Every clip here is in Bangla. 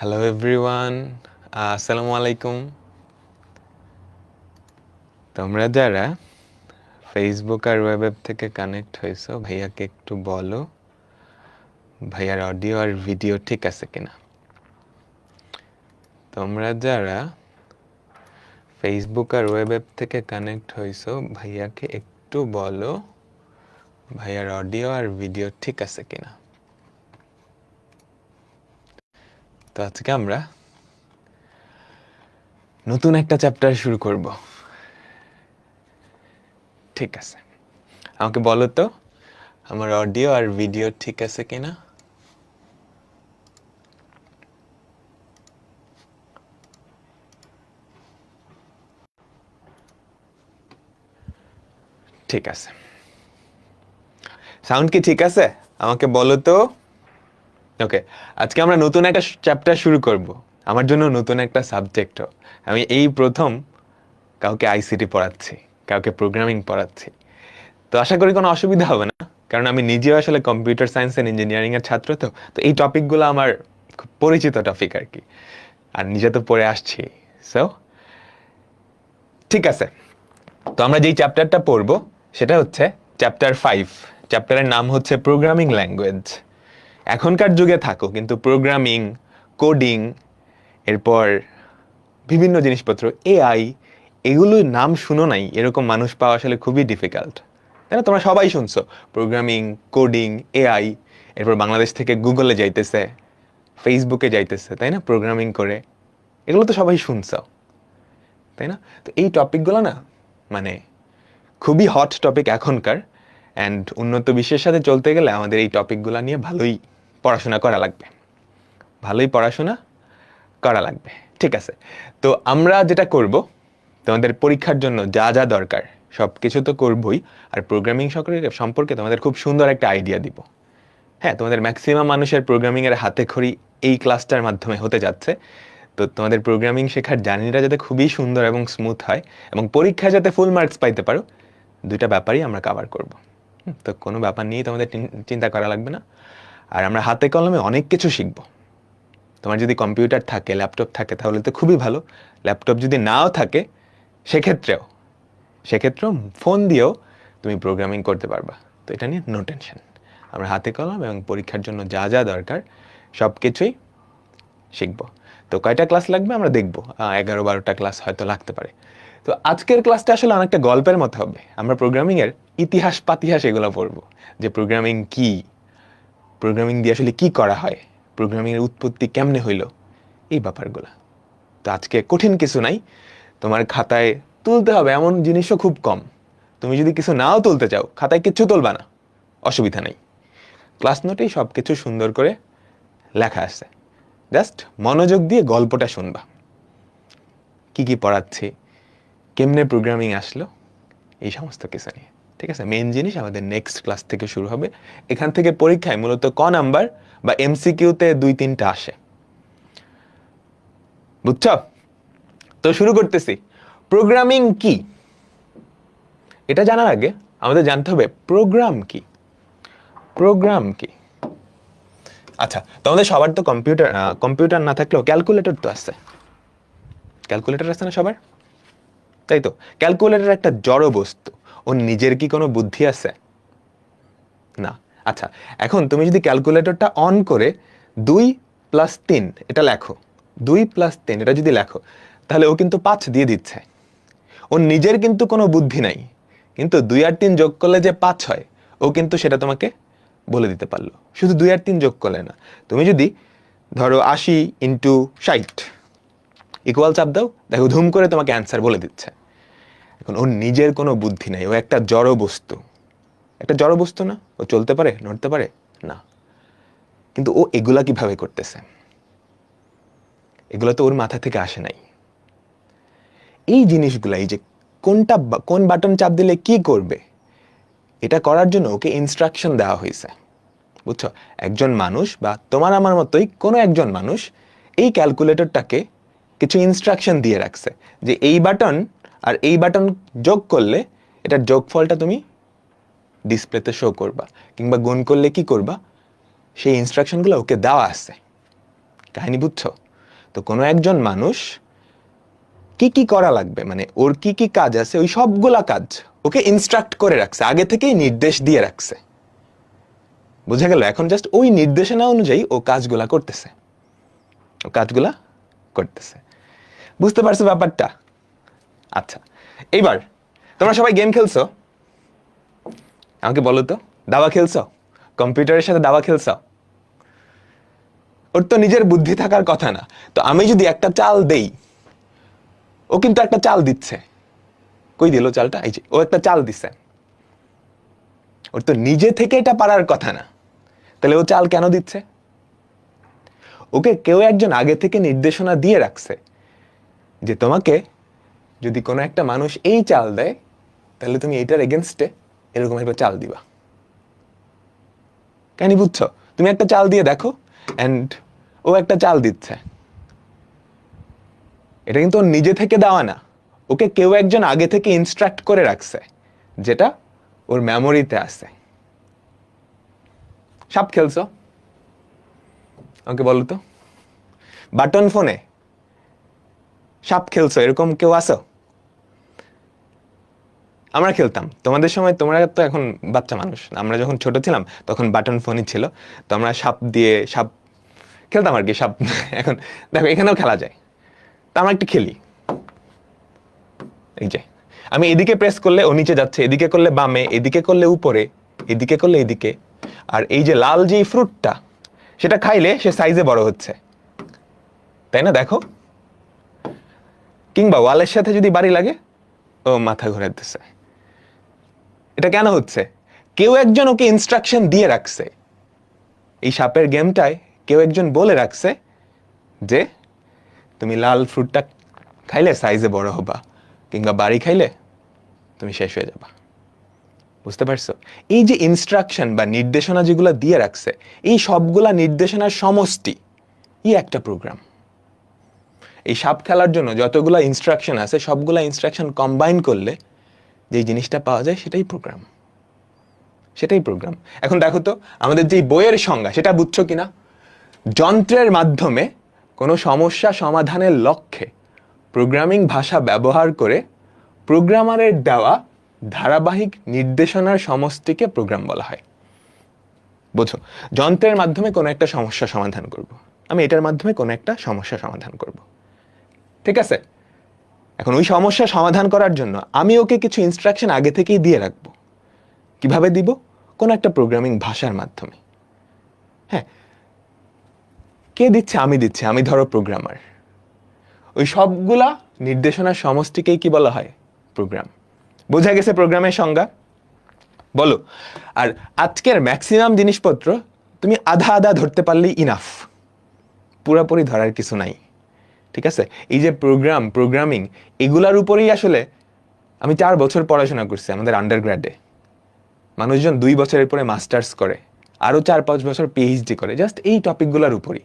হ্যালো এভরিওয়ান, আসসালামু আলাইকুম। তোমরা যারা ফেসবুক আর ওয়েব থেকে কানেক্ট হয়েছো, ভাইয়াকে একটু বলো ভাইয়ার অডিও আর ভিডিও ঠিক আছে কিনা। তোমরা যারা ফেসবুক আর ওয়েব থেকে কানেক্ট হয়েছো, ভাইয়াকে একটু বলো ভাইয়ার অডিও আর ভিডিও ঠিক আছে কিনা। তো আজকে আমরা নতুন একটা চ্যাপ্টার শুরু করব। ঠিক আছে, আমাকে বলো তো আমার অডিও আর ভিডিও ঠিক আছে কিনা। ঠিক আছে, সাউন্ড কি ঠিক আছে আমাকে বলো তো। ওকে, আজকে আমরা নতুন একটা চ্যাপ্টার শুরু করব। আমার জন্য নতুন একটা সাবজেক্টও। আমি এই প্রথম কাউকে আইসিটি পড়াচ্ছি, কাউকে প্রোগ্রামিং পড়াচ্ছি। তো আশা করি কোনো অসুবিধা হবে না, কারণ আমি নিজেও আসলে কম্পিউটার সায়েন্স অ্যান্ড ইঞ্জিনিয়ারিং এর ছাত্র। তো তো এই টপিকগুলো আমার খুব পরিচিত টপিক আর কি, আর নিজে তো পড়ে আসছি। সো ঠিক আছে, তো আমরা যেই চ্যাপ্টারটা পড়বো সেটা হচ্ছে চ্যাপ্টার 5। চ্যাপ্টারের নাম হচ্ছে প্রোগ্রামিং ল্যাঙ্গুয়েজ। এখনকার যুগে থাকো কিন্তু প্রোগ্রামিং, কোডিং, এরপর বিভিন্ন জিনিসপত্র, এআই, এগুলোর নাম শুনো নাই এরকম মানুষ পাওয়া আসলে খুবই ডিফিকাল্ট, তাই না? তোমরা সবাই শুনছো প্রোগ্রামিং, কোডিং, এআই, এরপর বাংলাদেশ থেকে গুগলে যাইতেছে, ফেসবুকে যাইতেছে, তাই না, প্রোগ্রামিং করে। এগুলো তো সবাই শুনছো, তাই না? তো এই টপিকগুলো না মানে খুবই হট টপিক এখনকার। অ্যান্ড উন্নত বিশ্বের সাথে চলতে গেলে আমাদের এই টপিকগুলো নিয়ে ভালোই পড়াশোনা করা লাগবে, ভালোই পড়াশোনা করা লাগবে। ঠিক আছে, তো আমরা যেটা করব, তোমাদের পরীক্ষার জন্য যা যা দরকার সব কিছু তো করবই, আর প্রোগ্রামিং সম্পর্কে তোমাদের খুব সুন্দর একটা আইডিয়া দিব। হ্যাঁ, তোমাদের ম্যাক্সিমাম মানুষের প্রোগ্রামিংয়ের হাতে খড়ি এই ক্লাসটার মাধ্যমে হতে যাচ্ছে। তো তোমাদের প্রোগ্রামিং শেখার জার্নিটা যাতে খুবই সুন্দর এবং স্মুথ হয়, এবং পরীক্ষায় যাতে ফুল মার্কস পাইতে পারো, দুইটা ব্যাপারই আমরা কভার করব। তো কোনো ব্যাপার নিয়েই তোমাদের চিন্তা করা লাগবে না। আর আমরা হাতে কলমে অনেক কিছু শিখব। তোমার যদি কম্পিউটার থাকে, ল্যাপটপ থাকে, তাহলে তো খুবই ভালো। ল্যাপটপ যদি নাও থাকে, সেক্ষেত্রেও সেক্ষেত্রেও ফোন দিয়েও তুমি প্রোগ্রামিং করতে পারবা। তো এটা নিয়ে নো টেনশন। আমরা হাতে কলম এবং পরীক্ষার জন্য যা যা দরকার সব কিছুই শিখব। তো কয়টা ক্লাস লাগবে আমরা দেখব, 11-12টা ক্লাস হয়তো লাগতে পারে। তো আজকের ক্লাসটা আসলে অনেকটা গল্পের মতো হবে। আমরা প্রোগ্রামিংয়ের ইতিহাস পাতিহাস এগুলো পড়বো, যে প্রোগ্রামিং কি, প্রোগ্রামিং দিয়ে আসলে কি করা হয়, প্রোগ্রামিংয়ের উৎপত্তি কেমনে হইলো, এই ব্যাপারগুলো। তো আজকে কঠিন কিছু নাই, তোমার খাতায় তুলতে হবে এমন জিনিসও খুব কম। তুমি যদি কিছু নাও তুলতে চাও, খাতায় কিচ্ছু তুলবা না, অসুবিধা নেই। ক্লাস নোটেই সব কিছু সুন্দর করে লেখা আছে। জাস্ট মনোযোগ দিয়ে গল্পটা শুনবা, কি কি পড়াচ্ছি, কেমনে প্রোগ্রামিং আসলো, এই সমস্ত কিছু নিয়ে। ঠিক আছে, মেইন জিনিস আমাদের নেক্সট ক্লাস থেকে শুরু হবে। এখান থেকে পরীক্ষায় মূলত ক নাম্বার বা এমসিকিউতে 2-3টা আসে, বুঝছ? তো শুরু করতেছি। প্রোগ্রামিং কি এটা জানার আগে আমাদের জানতে হবে প্রোগ্রাম কি। প্রোগ্রাম কি? আচ্ছা, তোমাদের সবার তো কম্পিউটার না থাকলেও ক্যালকুলেটর তো আছে। ক্যালকুলেটর আছে না সবার? তাই তো, ক্যালকুলেটর একটা জড় বস্তু, ওর নিজের কি কোনো বুদ্ধি আছে? না। আচ্ছা, এখন তুমি যদি ক্যালকুলেটরটা অন করে 2+3 এটা লেখো, 2+3 এটা যদি লেখো, তাহলে ও কিন্তু 5 দিয়ে দিচ্ছে। ওর নিজের কিন্তু কোনো বুদ্ধি নাই, কিন্তু 2 আর 3 যোগ করলে যে 5 হয়, ও কিন্তু সেটা তোমাকে বলে দিতে পারলো। শুধু 2 আর 3 যোগ করলে না, তুমি যদি ধরো 80x60 ইকুয়াল চাপ দাও, দেখো ধুম করে তোমাকে অ্যান্সার বলে দিচ্ছে। এখন ওর নিজের কোনো বুদ্ধি নাই, ও একটা জড় বস্তু। একটা জড় বস্তু না, ও চলতে পারে, নড়তে পারে না, কিন্তু ও এগুলা কিভাবে করতেছে, এগুলো তো ওর মাথা থেকে আসে নাই। এই জিনিসগুলাই যে কোন বাটন চাপ দিলে কি করবে, এটা করার জন্য ওকে ইনস্ট্রাকশন দেওয়া হয়েছে, বুঝছো? একজন মানুষ বা তোমার আমার মতোই কোনো একজন মানুষ এই ক্যালকুলেটরটাকে কিছু ইনস্ট্রাকশন দিয়ে রাখছে, যে এই বাটন আর এই বাটন যোগ করলে এটার যোগফলটা তুমি ডিসপ্লেতে শো করবা, কিংবা গুণ করলে কি করবা, সেই ইনস্ট্রাকশনগুলো ওকে দেওয়া আছে। কাহিনী বুঝছো? তো কোনো একজন মানুষ কি কি করা লাগবে, মানে ওর কি কি কাজ আছে, ওই সবগুলা কাজ ওকে ইনস্ট্রাক্ট করে রাখছে, আগে থেকেই নির্দেশ দিয়ে রাখছে। বুঝা গেল? এখন জাস্ট ওই নির্দেশনা অনুযায়ী ও কাজগুলা করতেছে, বুঝতে পারছো ব্যাপারটা? আচ্ছা, এইবার তোমরা সবাই গেম খেলছো? আমাকে বলো তো, দাবা খেলছো? কম্পিউটারের সাথে দাবা খেলছো? ওর তো নিজের বুদ্ধি থাকার কথা না? তো আমি যদি একটা চাল দেই, ও কিন্তু একটা চাল দিচ্ছে। কই দিল চালটা? এই যে ও একটা চাল দিচ্ছে, ওর তো নিজে থেকে এটা পারার কথা না, তাহলে ও চাল কেন দিচ্ছে? ওকে কেউ একজন আগে থেকে নির্দেশনা দিয়ে রাখছে যে তোমাকে যদি কোনো একটা মানুষ এই চাল দেয়, তাহলে তুমি এইটার এগেনস্টে এরকম একটা চাল দিবা। কেন, বুঝছো? তুমি একটা চাল দিয়ে দেখো, এন্ড ও একটা চাল দিচ্ছে, এটা কিন্তু ওর নিজে থেকে দেওয়া না, ওকে কেউ একজন আগে থেকে ইনস্ট্রাক্ট করে রাখছে, যেটা ওর মেমোরিতে আছে। সাপ খেলছো? ওকে বলো তো, বাটন ফোনে সাপ খেলছো, এরকম কেউ আসো? আমরা খেলতাম, তোমাদের সময়, তোমরা তো এখন বাচ্চা মানুষ, আমরা যখন ছোট ছিলাম তখন বাটন ফোনই ছিল, তো আমরা সাপ দিয়ে সাপ খেলতাম আর কি। সাপ এখন দেখো এখানেও খেলা যায়, তা আমরা একটু খেলি। এই যে আমি এদিকে প্রেস করলে ও নিচে যাচ্ছে, এদিকে করলে বামে, এদিকে করলে উপরে, এদিকে করলে এদিকে। আর এই যে লাল যে ফ্রুটটা, সেটা খাইলে সে সাইজে বড় হচ্ছে, তাই না? দেখো, কিংবা ওয়ালের সাথে যদি বাড়ি লাগে, ও মাথা ঘোরাতেছে। এটা কেন হচ্ছে? কেউ একজন ওকে ইনস্ট্রাকশন দিয়ে রাখছে। এই সাপের গেমটায় কেউ একজন বলে রাখছে যে তুমি লাল ফ্রুটটা খাইলে সাইজে বড় হবা, কিংবা বাড়ি খাইলে তুমি শেষ হয়ে যাবা। বুঝতে পারছো? এই যে ইনস্ট্রাকশন বা নির্দেশনা যেগুলো দিয়ে রাখছে, এই সবগুলা নির্দেশনার সমষ্টি একটা প্রোগ্রাম। এই সাপ খেলার জন্য যতগুলা ইনস্ট্রাকশন আছে, সবগুলা ইনস্ট্রাকশন কম্বাইন করলে যে জিনিসটা পাওয়া যায়, সেটাই প্রোগ্রাম। এখন দেখো তো, আমাদের যে বইয়ের সংজ্ঞা, সেটা বুঝছো কিনা? যন্ত্রের মাধ্যমে কোনো সমস্যা সমাধানের লক্ষ্যে প্রোগ্রামিং ভাষা ব্যবহার করে প্রোগ্রামারের দেওয়া ধারাবাহিক নির্দেশনার সমষ্টিকে প্রোগ্রাম বলা হয়। বুঝো, যন্ত্রের মাধ্যমে কোনো একটা সমস্যা সমাধান করব, আমি এটার মাধ্যমে কোনো একটা সমস্যা সমাধান করব, ঠিক আছে? এখন ওই সমস্যা সমাধান করার জন্য আমি ওকে কিছু ইনস্ট্রাকশন আগে থেকেই দিয়ে রাখবো। কিভাবে দিব? কোন একটা প্রোগ্রামিং ভাষার মাধ্যমে। হ্যাঁ, কে দিচ্ছে? আমি দিচ্ছি, আমি ধরো প্রোগ্রামার। ওই সবগুলা নির্দেশনার সমষ্টিকেই কি বলা হয়? প্রোগ্রাম। বোঝা গেছে প্রোগ্রামের সংজ্ঞা? বলো। আর আজকের ম্যাক্সিমাম জিনিসপত্র তুমি আধা আধা ধরতে পারলেই ইনাফ, পুরোপুরি ধরার কিছু নাই, ঠিক আছে? এই যে প্রোগ্রামিং, এগুলার উপরেই আসলে আমি 4 বছর পড়াশোনা করছি আমাদের আন্ডারগ্র্যাডে। মানুষজন 2 বছরের পরে মাস্টার্স করে, আরো 4-5 বছর পিএইচডি করে, জাস্ট এই টপিকগুলোর উপরই।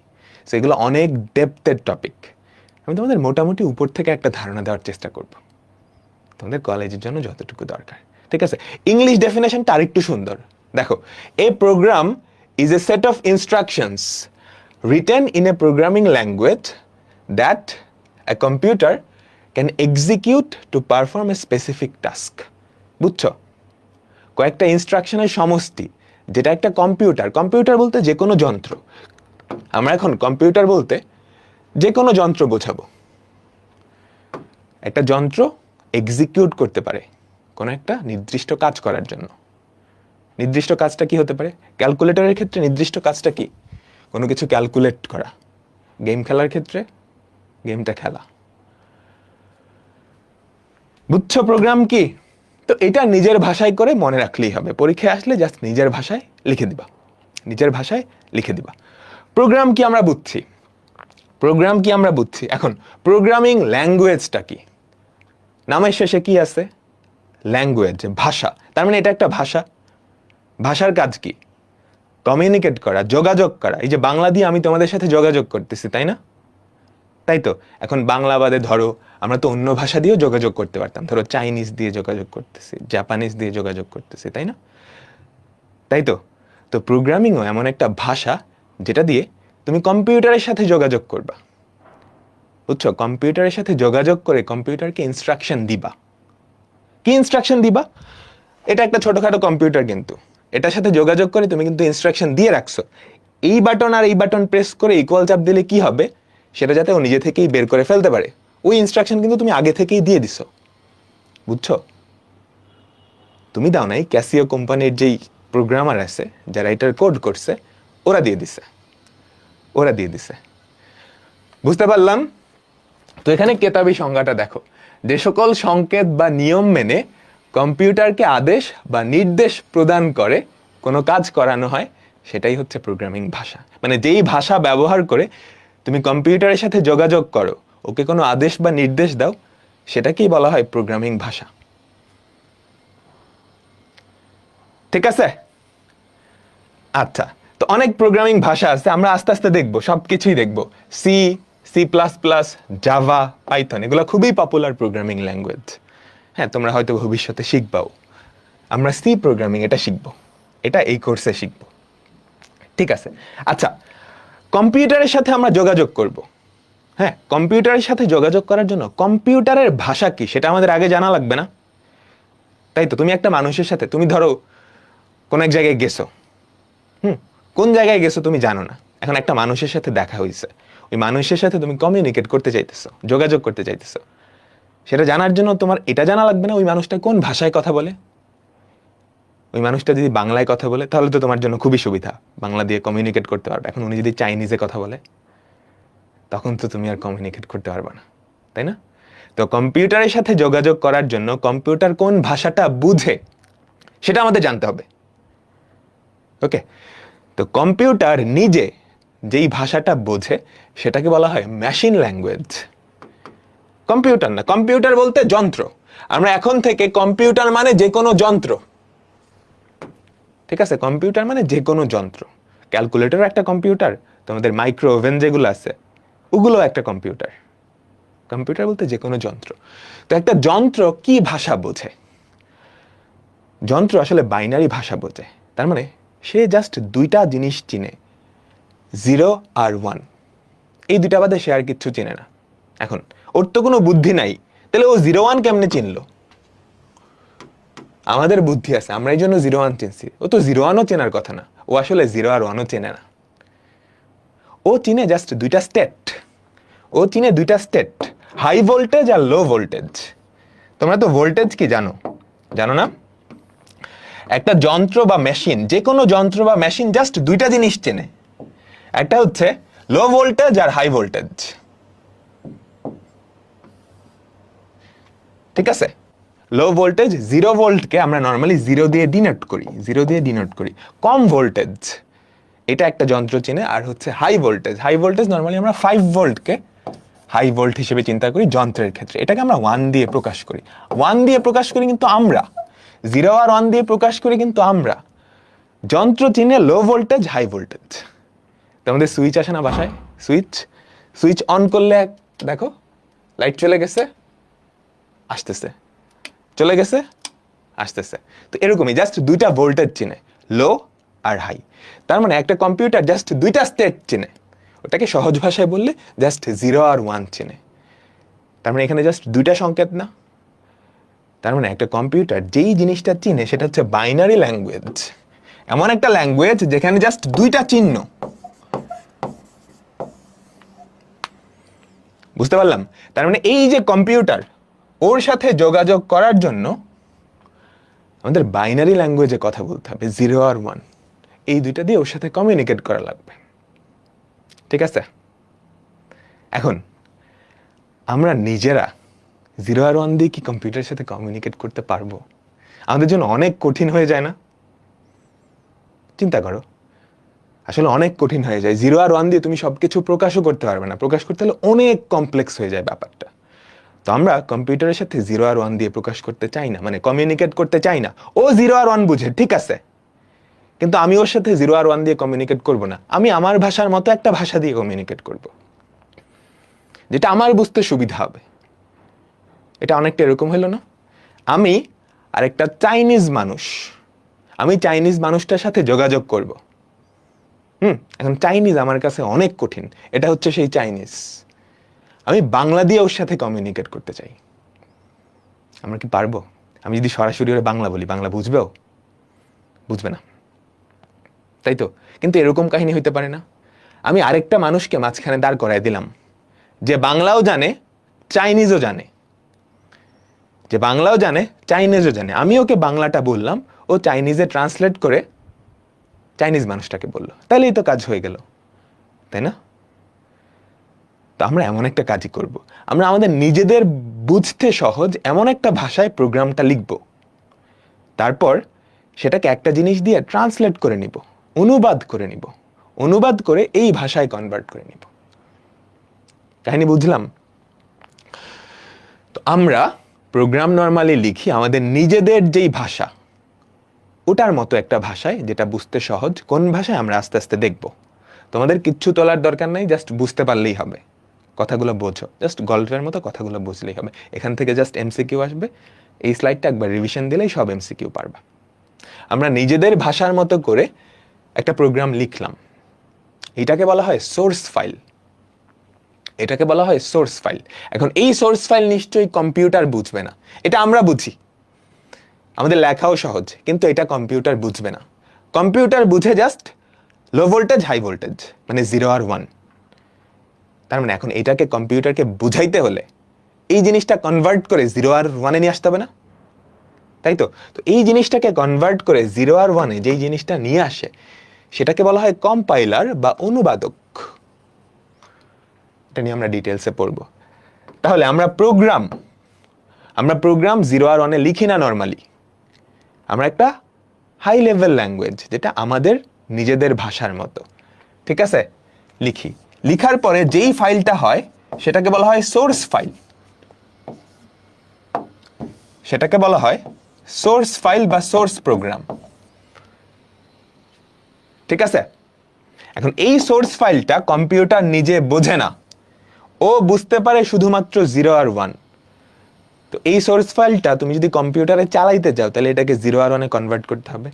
সেগুলো অনেক ডেপথের টপিক। আমি তোমাদের মোটামুটি উপর থেকে একটা ধারণা দেওয়ার চেষ্টা করব, তোমাদের কলেজের জন্য যতটুকু দরকার, ঠিক আছে? ইংলিশ ডেফিনেশনটা আরেকটু সুন্দর। দেখো, a program is a set of instructions written in a programming language that a computer can execute to perform a specific task. বুঝছো? কয়েকটা ইনস্ট্রাকশনের সমষ্টি, যেটা একটা কম্পিউটার বলতে যে কোনো যন্ত্র, আমরা এখন কম্পিউটার বলতে যে কোনো যন্ত্র বোঝাবো। একটা যন্ত্র এক্সিকিউট করতে পারে কোনো একটা নির্দিষ্ট কাজ করার জন্য। নির্দিষ্ট কাজটা কি হতে পারে? ক্যালকুলেটরের ক্ষেত্রে নির্দিষ্ট কাজটা কি? কোনো কিছু ক্যালকুলেট করা। গেম খেলার ক্ষেত্রে গেমটা খেলা। বুঝছো প্রোগ্রাম কি? তো এটা নিজের ভাষায় করে মনে রাখলেই হবে, পরীক্ষায় আসলে জাস্ট নিজের ভাষায় লিখে দিবা। প্রোগ্রাম কি আমরা বুঝছি। এখন প্রোগ্রামিং ল্যাঙ্গুয়েজটা কি? নামের শেষে কি আছে? ল্যাঙ্গুয়েজ, ভাষা। তার মানে এটা একটা ভাষা। ভাষার কাজ কি? কমিউনিকেট করা, যোগাযোগ করা। এই যে বাংলা দিয়ে আমি তোমাদের সাথে যোগাযোগ করতেছি, তাই না? তাই তো। এখন বাংলা বাদে ধরো আমরা তো অন্য ভাষা দিয়েও যোগাযোগ করতে পারতাম, ধরো চাইনিজ দিয়ে যোগাযোগ করতেছি, জাপানিজ দিয়ে যোগাযোগ করতেছি, তাই না? তাই তো। তো প্রোগ্রামিংও এমন একটা ভাষা যেটা দিয়ে তুমি কম্পিউটারের সাথে যোগাযোগ করবা। বুঝছো? কম্পিউটারের সাথে যোগাযোগ করে কম্পিউটারকে ইনস্ট্রাকশন দিবা। কি ইনস্ট্রাকশন দিবা? এটা একটা ছোটখাটো কম্পিউটার, কিন্তু এটার সাথে যোগাযোগ করে তুমি কিন্তু ইনস্ট্রাকশন দিয়ে রাখছো। এই বাটন আর এই বাটন প্রেস করে ইকুয়াল চাপ দিলে কি হবে সেটা যাতে ও নিজে থেকেই বের করে ফেলতে পারে, ওই ইনস্ট্রাকশন কিন্তু তুমি আগে থেকেই দিয়ে দিছো। বুঝছো? তুমি দাও নাই, ক্যাসিও কোম্পানির যেই প্রোগ্রামার আছে যারা এটার কোড করছে ওরা দিয়ে দিছে। বুঝতে পারলাম? তো এখানে কেতাবি সংজ্ঞাটা দেখো, যে সকল সংকেত বা নিয়ম মেনে কম্পিউটারকে আদেশ বা নির্দেশ প্রদান করে কোনো কাজ করানো হয় সেটাই হচ্ছে প্রোগ্রামিং ভাষা। মানে যেই ভাষা ব্যবহার করে তুমি কম্পিউটারের সাথে যোগাযোগ করো, ওকে কোনো আদেশ বা নির্দেশ দাও, সেটাকেই বলা হয় প্রোগ্রামিং ভাষা। ঠিক আছে? আচ্ছা, তো অনেক প্রোগ্রামিং ভাষা আছে, আমরা আস্তে আস্তে দেখবো, সবকিছুই দেখবো। C, C plus plus, Java, Python, এগুলো খুবই পপুলার প্রোগ্রামিং ল্যাঙ্গুয়েজ। হ্যাঁ, তোমরা হয়তো ভবিষ্যতে শিখবাও। আমরা সি প্রোগ্রামিং এটা শিখবো, এটা এই কোর্সে শিখবো। ঠিক আছে? আচ্ছা, কম্পিউটারের সাথে আমরা যোগাযোগ করব। হ্যাঁ, কম্পিউটারের সাথে যোগাযোগ করার জন্য কম্পিউটারের ভাষা কি সেটা আমাদের আগে জানা লাগবে না? তাই তো, তুমি একটা মানুষের সাথে, তুমি ধরো কোন এক জায়গায় গেছো, কোন জায়গায় গেছো তুমি জানো না, এখন একটা মানুষের সাথে দেখা হয়েছে, ওই মানুষের সাথে তুমি কমিউনিকেট করতে চাইতেছো, যোগাযোগ করতে চাইতেছো, সেটা জানার জন্য তোমার এটা জানা লাগবে না ওই মানুষটা কোন ভাষায় কথা বলে। ওই মানুষটা যদি বাংলায় কথা বলে তাহলে তো তোমার জন্য খুবই সুবিধা, বাংলা দিয়ে কমিউনিকেট করতে পারবে। এখন উনি যদি চাইনিজে কথা বলে তখন তো তুমি আর কমিউনিকেট করতে পারবে না, তাই না? তো কম্পিউটারের সাথে যোগাযোগ করার জন্য কম্পিউটার কোন ভাষাটা বুঝে সেটা আমাদের জানতে হবে। ওকে, তো কম্পিউটার নিজে যেই ভাষাটা বোঝে সেটাকে বলা হয় মেশিন ল্যাঙ্গুয়েজ। কম্পিউটার না, কম্পিউটার বলতে যন্ত্র। আমরা এখন থেকে কম্পিউটার মানে যে কোনো যন্ত্র। ঠিক আছে? কম্পিউটার মানে যে কোনো যন্ত্র। ক্যালকুলেটর একটা কম্পিউটার, তোমাদের মাইক্রো ওভেন যেগুলো আছে ওগুলো একটা কম্পিউটার। কম্পিউটার বলতে যে কোনো যন্ত্র। তো একটা যন্ত্র কি ভাষা বোঝে? যন্ত্র আসলে বাইনারি ভাষা বোঝে। তার মানে সে জাস্ট দুইটা জিনিস চিনে, 0 আর 1। এই দুইটা বাদে সে আর কিচ্ছু চিনে না। এখন ওর তো কোনো বুদ্ধি নাই, তাহলে ও 0 1 কেমনে চিনলো? আমাদের বুদ্ধি আছে, আমরা এই জন্য 0 1 চিনছি। ও তো 0 1ও চেনার কথা না, ও আসলে 0 আর 1ও চেনে না। ও চিনে জাস্ট দুইটা স্টেট। ও চিনে দুইটা স্টেট, হাই ভোল্টেজ আর লো ভোল্টেজ। তোমরা তো ভোল্টেজ কি জানো? জানো না? একটা যন্ত্র বা মেশিন, যে কোনো যন্ত্র বা মেশিন জাস্ট দুইটা জিনিস চেনে, একটা হচ্ছে লো ভোল্টেজ আর হাই ভোল্টেজ। ঠিক আছে? লো ভোল্টেজ, 0 ভোল্টকে আমরা নর্মালি 0 দিয়ে ডিনোট করি। কম ভোল্টেজ এটা একটা যন্ত্র চিনে। আর হচ্ছে হাই ভোল্টেজ নর্মালি আমরা 5 ভোল্টকে হাই ভোল্ট হিসেবে চিন্তা করি যন্ত্রের ক্ষেত্রে। এটাকে আমরা 1 দিয়ে প্রকাশ করি। 1 দিয়ে প্রকাশ করি কিন্তু আমরা, 0 আর 1 দিয়ে প্রকাশ করি কিন্তু আমরা। যন্ত্র চিনে লো ভোল্টেজ, হাই ভোল্টেজ। তোমাদের সুইচ আসে না বাসায়? সুইচ অন করলে দেখো লাইট চলে গেছে, আসতেছে, চলে গেছে, আসতেছে। তো এরকমই জাস্ট দুইটা ভোল্টেজ চিনে, লো আর হাই। তার মানে একটা কম্পিউটার জাস্ট দুইটা স্টেট চিনে। ওটাকে সহজ ভাষায় বললে জাস্ট 0 আর 1 চিনে। তার মানে এখানে জাস্ট দুইটা সংকেত না। তার মানে একটা কম্পিউটার যেই জিনিসটা চিনে সেটা হচ্ছে বাইনারি ল্যাঙ্গুয়েজ। এমন একটা ল্যাঙ্গুয়েজ যেখানে জাস্ট দুইটা চিহ্ন। বুঝতে পারলাম? তার মানে এই যে কম্পিউটার, ওর সাথে যোগাযোগ করার জন্য আমাদের বাইনারি ল্যাঙ্গুয়েজে কথা বলতে হবে, 0 আর 1। এই দুইটা দিয়ে ওর সাথে কমিউনিকেট করা লাগবে। ঠিক আছে? এখন আমরা নিজেরা 0 আর 1 দিয়ে কি কম্পিউটারের সাথে কমিউনিকেট করতে পারবো? আমাদের জন্য অনেক কঠিন হয়ে যায় না? চিন্তা করো, আসলে অনেক কঠিন হয়ে যায়। 0 আর 1 দিয়ে তুমি সবকিছু প্রকাশও করতে পারবে না। প্রকাশ করতে হলে অনেক কমপ্লেক্স হয়ে যায় ব্যাপারটা। তো আমরা কম্পিউটারের সাথে 0 আর 1 দিয়ে প্রকাশ করতে চাই না, মানে কমিউনিকেট করতে চাই না। ও 0 আর 1 বুঝে, ঠিক আছে, কিন্তু আমি ওর সাথে 0 আর 1 দিয়ে কমিউনিকেট করব না। আমি আমার ভাষার মতো একটা ভাষা দিয়ে কমিউনিকেট করব, যেটা আমার বুঝতে সুবিধা হবে। এটা অনেকটা এরকম হলো না? আমি আর একটা চাইনিজ মানুষ, আমি চাইনিজ মানুষটার সাথে যোগাযোগ করব। এখন চাইনিজ আমার কাছে অনেক কঠিন, এটা হচ্ছে সেই চাইনিজ। আমি বাংলা দিয়ে ওর সাথে কমিউনিকেট করতে চাই, আমরা কি পারবো? আমি যদি সরাসরি ওরা বাংলা বলি, বাংলা বুঝবেও? বুঝবে না, তাই তো? কিন্তু এরকম কাহিনী হইতে পারে না? আমি আরেকটা মানুষকে মাঝখানে দাঁড় করায় দিলাম, যে বাংলাও জানে, চাইনিজও জানে, যে বাংলাও জানে, চাইনিজও জানে। আমি ওকে বাংলাটা বললাম, ও চাইনিজে ট্রান্সলেট করে চাইনিজ মানুষটাকে বললো, তাহলেই তো কাজ হয়ে গেল, তাই না? তো আমরা এমন একটা কাজই করব, আমরা আমাদের নিজেদের বুঝতে সহজ এমন একটা ভাষায় প্রোগ্রামটা লিখব, তারপর সেটাকে একটা জিনিস দিয়ে ট্রান্সলেট করে নিব, অনুবাদ করে নিব, অনুবাদ করে এই ভাষায় কনভার্ট করে নিব। কাহিনী বুঝলাম? তো আমরা প্রোগ্রাম নর্মালি লিখি আমাদের নিজেদের যেই ভাষা, ওটার মতো একটা ভাষায়, যেটা বুঝতে সহজ। কোন ভাষায় আমরা আস্তে আস্তে দেখব। তোমাদের কিচ্ছু তোলার দরকার নাই, জাস্ট বুঝতে পারলেই হবে, কথাগুলো বোঝো, জাস্ট গল্পের মতো কথাগুলো বুঝলেই হবে। এখান থেকে জাস্ট এমসিকিউ আসবে, এই স্লাইডটা একবার রিভিশন দিলেই সব এমসিকিউ পারবা। আমরা নিজেদের ভাষার মতো করে একটা প্রোগ্রাম লিখলাম, এটাকে বলা হয় সোর্স ফাইল, এটাকে বলা হয় সোর্স ফাইল। এখন এই সোর্স ফাইল নিশ্চয়ই কম্পিউটার বুঝবে না, এটা আমরা বুঝি, আমাদের লেখাও সহজ, কিন্তু এটা কম্পিউটার বুঝবে না। কম্পিউটার বুঝে just low voltage, high voltage, মানে 0 আর 1। তার মানে এখন এটাকে কম্পিউটারকে বুঝাইতে হলে এই জিনিসটা কনভার্ট করে 0 আর 1-এ নিয়ে আসতে হবে না? তাই তো? তো এই জিনিসটাকে কনভার্ট করে 0 আর 1-এ যেই জিনিসটা নিয়ে আসে, সেটাকে বলা হয় কম্পাইলার বা অনুবাদক। এটা নিয়ে আমরা ডিটেলসে পড়বো। তাহলে আমরা প্রোগ্রাম 0 আর 1-এ লিখি না নর্মালি, আমরা একটা হাই লেভেল ল্যাঙ্গুয়েজ, যেটা আমাদের নিজেদের ভাষার মতো, ঠিক আছে, লিখি। লিখার পরে যেই ফাইলটা হয় সেটাকে বলা হয় সোর্স ফাইল, সেটাকে বলা হয় সোর্স ফাইল বা সোর্স প্রোগ্রাম, ঠিক আছে? এখন এই সোর্স ফাইলটা কম্পিউটার নিজে বোঝে না, ও বুঝতে পারে শুধুমাত্র 0 আর 1। তো এই সোর্স ফাইলটা তুমি যদি কম্পিউটারে চালাইতে চাও, তাহলে এটাকে 0 আর 1-এ কনভার্ট করতে হবে।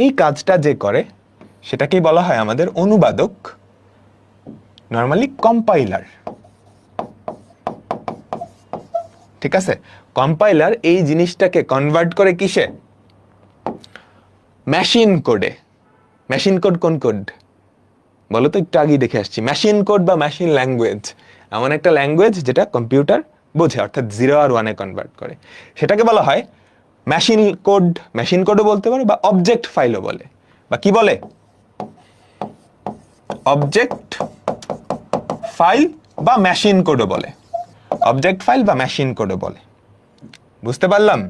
এই কাজটা যে করে সেটাকেই বলা হয় আমাদের অনুবাদক, নর্মালি কম্পাইলার, ঠিক আছে? কম্পাইলার এই জিনিসটাকে কনভার্ট করে কিসে? মেশিন কোডে। মেশিন কোড কোন কোড বলো তো? একটু আগেই দেখে আসছি। মেশিন কোড বা মেশিন ল্যাঙ্গুয়েজ এমন একটা ল্যাঙ্গুয়েজ যেটা কম্পিউটার বোঝে, অর্থাৎ 0 আর 1-এ কনভার্ট করে, সেটাকে বলা হয় মেশিন কোড। মেশিন কোডও বলতে পারো, বা অবজেক্ট ফাইলও বলে, বা কি বলে? অবজেক্ট ফাইল বা মেশিন কোডও বলে, অবজেক্ট ফাইল বা মেশিন কোডও বলে। বুঝতে পারলাম?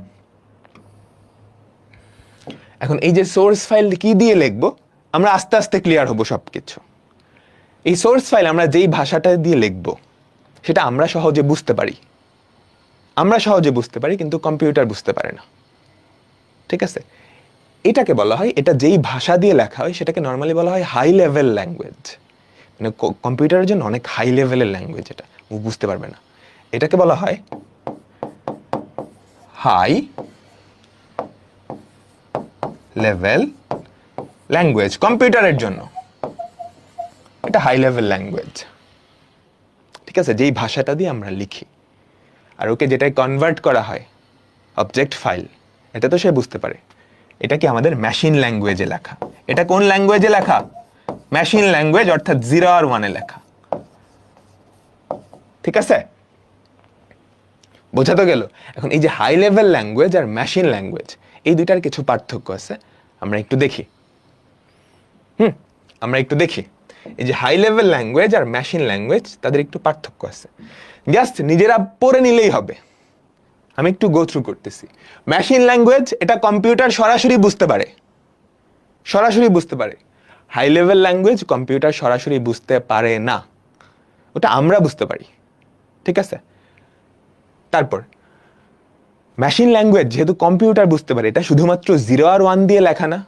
এখন এই যে সোর্স ফাইল কি দিয়ে লিখবো, আমরা আস্তে আস্তে ক্লিয়ার হবো সবকিছু। এই সোর্স ফাইল আমরা যেই ভাষাটা দিয়ে লিখবো সেটা আমরা সহজে বুঝতে পারি, কিন্তু কম্পিউটার বুঝতে পারে না, ঠিক আছে? এটাকে বলা হয়, এটা যেই ভাষা দিয়ে লেখা হয় সেটাকে নর্মালি বলা হয় হাই লেভেল ল্যাঙ্গুয়েজ, মানে কম্পিউটারের জন্য অনেক হাই লেভেলের ল্যাঙ্গুয়েজ, এটা ও বুঝতে পারবে না। এটাকে বলা হয় হাই লেভেল ল্যাঙ্গুয়েজ। কম্পিউটারের জন্য এটা হাই লেভেল ল্যাঙ্গুয়েজ, ঠিক আছে, যেই ভাষাটা দিয়ে আমরা লিখি। আর ওকে যেটাই কনভার্ট করা হয় অবজেক্ট ফাইল, এটা তো সে বুঝতে পারে। এটা কি আমাদের মেশিন ল্যাঙ্গুয়েজে লেখা। এটা কোন ল্যাঙ্গুয়েজে লেখা? মেশিন ল্যাঙ্গুয়েজ, অর্থাৎ 0 আর 1-এ লেখা, ঠিক আছে? বোঝা তো গেল? এখন এই যে হাই লেভেল ল্যাঙ্গুয়েজ আর মেশিন ল্যাঙ্গুয়েজ, এই দুইটার কিছু পার্থক্য আছে, আমরা একটু দেখি। এই যে হাই লেভেল ল্যাঙ্গুয়েজ আর মেশিন ল্যাঙ্গুয়েজ, তাদের একটু পার্থক্য আছে, জাস্ট নিজেরা পড়ে নিলেই হবে। আমি একটু গো থ্রু করতেছি। মেশিন ল্যাঙ্গুয়েজ, এটা কম্পিউটার সরাসরি বুঝতে পারে। হাই লেভেল ল্যাঙ্গুয়েজ কম্পিউটার সরাসরি বুঝতে পারে না, ওটা আমরা বুঝতে পারি, ঠিক আছে? তারপর মেশিন ল্যাঙ্গুয়েজ যেহেতু কম্পিউটার বুঝতে পারে, এটা শুধুমাত্র 0 আর 1 দিয়ে লেখা না,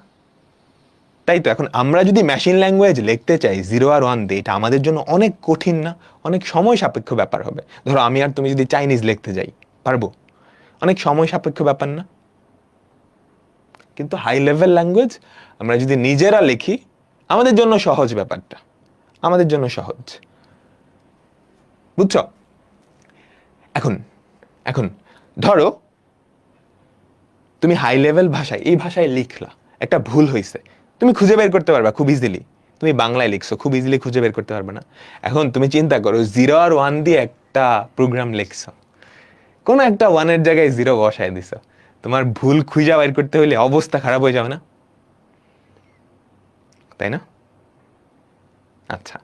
তাই তো? এখন আমরা যদি মেশিন ল্যাঙ্গুয়েজ লিখতে চাই 0 আর 1 দিয়ে, এটা আমাদের জন্য অনেক কঠিন না? অনেক সময় সাপেক্ষ ব্যাপার হবে। ধরো আমি আর তুমি যদি চাইনিজ লিখতে যাই, পারবো? অনেক সময় সাপেক্ষ ব্যাপার না? কিন্তু হাই লেভেল ল্যাঙ্গুয়েজ আমরা যদি নিজেরা লিখি, আমাদের জন্য সহজ ব্যাপারটা, আমাদের জন্য সহজ। বুঝছো? এখন এখন ধরো তুমি হাই লেভেল ভাষায়, এই ভাষায় লিখলা, একটা ভুল হয়েছে, তুমি খুঁজে বের করতে পারবা খুব ইজিলি। তুমি বাংলায় লিখছো, খুব ইজিলি খুঁজে বের করতে পারবে না। এখন তুমি চিন্তা করো 0 আর 1 দিয়ে একটা প্রোগ্রাম লিখছো, কোনো একটা 1-এর জায়গায় 0 বসায় দিছো, তোমার ভুল খুঁজে বের করতে হলে অবস্থা খারাপ হয়ে যাবে না? তাই না? আচ্ছা,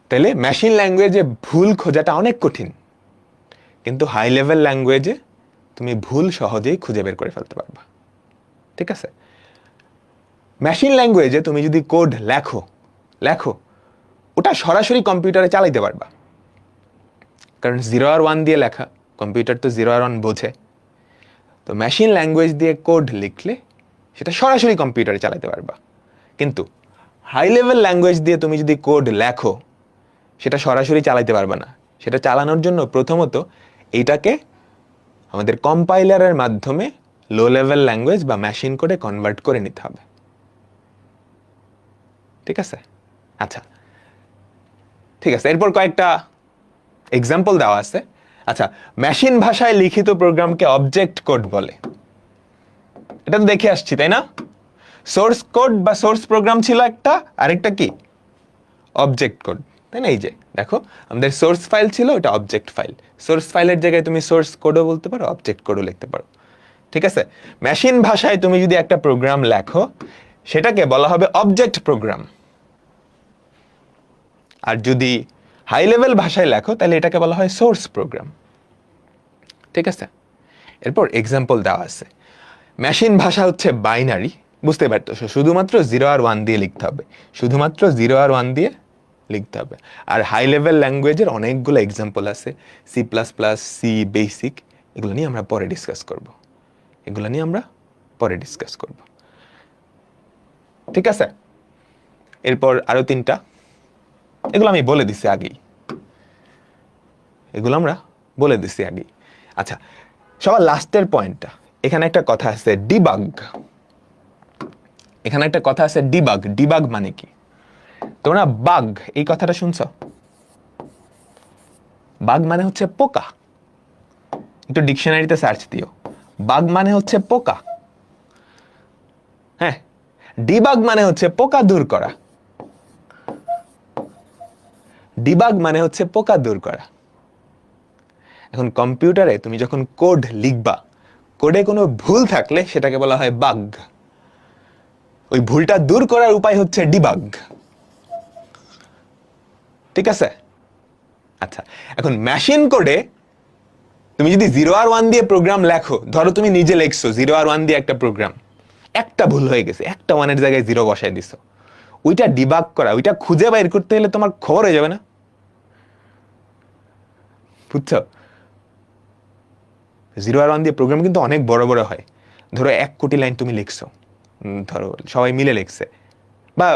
তাহলে মেশিন ল্যাঙ্গুয়েজে ভুল খোঁজাটা অনেক কঠিন, কিন্তু হাই লেভেল ল্যাঙ্গুয়েজে তুমি ভুল সহজেই খুঁজে বের করে ফেলতে পারবা। ঠিক আছে? মেশিন ল্যাঙ্গুয়েজে তুমি যদি কোড লেখো লেখো ওটা সরাসরি কম্পিউটারে চালাইতে পারবা, কারণ 0 আর 1 দিয়ে লেখা, কম্পিউটার তো 0 আর 1 বোঝে। তো মেশিন ল্যাঙ্গুয়েজ দিয়ে কোড লিখলে সেটা সরাসরি কম্পিউটারে চালাতে পারবা। কিন্তু হাই লেভেল ল্যাঙ্গুয়েজ দিয়ে তুমি যদি কোড লেখো সেটা সরাসরি চালাইতে পারবা না। সেটা চালানোর জন্য প্রথমত এইটাকে আমাদের কম্পাইলারের মাধ্যমে লো লেভেল ল্যাঙ্গুয়েজ বা মেশিন কোডে কনভার্ট করে নিতে হবে। ঠিক আছে? আচ্ছা, ঠিক আছে, এরপর কয়েকটা এক্সাম্পল দেওয়া আছে। আচ্ছা, মেশিন ভাষায় লিখিত প্রোগ্রামকে অবজেক্ট কোড বলে, এটা তো দেখে আসছি তাই না? সোর্স কোড বা সোর্স প্রোগ্রাম ছিল একটা, আরেকটা কি অবজেক্ট কোড, তাই না? এই যে দেখো, আমাদের সোর্স ফাইল ছিল, এটা অবজেক্ট ফাইল। সোর্স ফাইলের জায়গায় তুমি সোর্স কোডও বলতে পারো, অবজেক্ট কোডও লিখতে পারো। ঠিক আছে? মেশিন ভাষায় তুমি যদি একটা প্রোগ্রাম লেখো সেটাকে বলা হবে অবজেক্ট প্রোগ্রাম, আর যদি হাই লেভেল ভাষায় লেখো তাহলে এটাকে বলা হয় সোর্স প্রোগ্রাম। ঠিক আছে? এরপর এক্সাম্পল দেওয়া আছে। মেশিন ভাষা হচ্ছে বাইনারি, বুঝতে পারতো, শুধুমাত্র 0 আর 1 দিয়ে লিখতে হবে, শুধুমাত্র 0 আর 1 দিয়ে লিখতে হবে। আর হাই লেভেল ল্যাঙ্গুয়েজের অনেকগুলো এক্সাম্পল আছে, C plus plus, C BASIC, এগুলো নিয়ে আমরা পরে ডিসকাস করব, এগুলো নিয়ে আমরা পরে ডিসকাস করব। ঠিক আছে? এরপর আরো 3টা, এগুলো আমি বলে দিছি আগেই, এগুলো আমরা বলে দিছি আগেই। আচ্ছা, সবার লাস্টের পয়েন্টটা, এখানে একটা কথা আছে ডিবাগ, এখানে একটা কথা আছে ডিবাগ। ডিবাগ মানে কি? তোমরা বাগ এই কথাটা শুনছো? বাগ মানে হচ্ছে পোকা, একটু ডিকশনারিতে সার্চ দিও, বাগ মানে হচ্ছে পোকা। হ্যাঁ, ডিবাগ মানে হচ্ছে পোকা দূর করা, ডিবাগ মানে হচ্ছে পোকা দূর করা। এখন কম্পিউটারে তুমি যখন কোড লিখবা, কোডে কোনো ভুল থাকলে সেটাকে বলা হয় বাগ, ওই ভুলটা দূর করার উপায় হচ্ছে ডিবাগ। ঠিক আছে? আচ্ছা, এখন মেশিন কোডে তুমি যদি 0 আর 1 দিয়ে প্রোগ্রাম লেখো, ধরো তুমি নিজে লিখছো 0 আর 1 দিয়ে একটা প্রোগ্রাম, একটা ভুল হয়ে গেছে, একটা 1-এর জায়গায় 0 বসায় দিছো, ওইটা ডিবাগ করা, ওইটা খুঁজে বাইর করতে হলে তোমার খবর হয়ে যাবে না? বুঝছো? 0 আর 1 দিয়ে প্রোগ্রাম কিন্তু অনেক বড় বড় হয়। ধরো 1 কোটি লাইন তুমি লিখছো, ধরো সবাই মিলে লিখছে, বা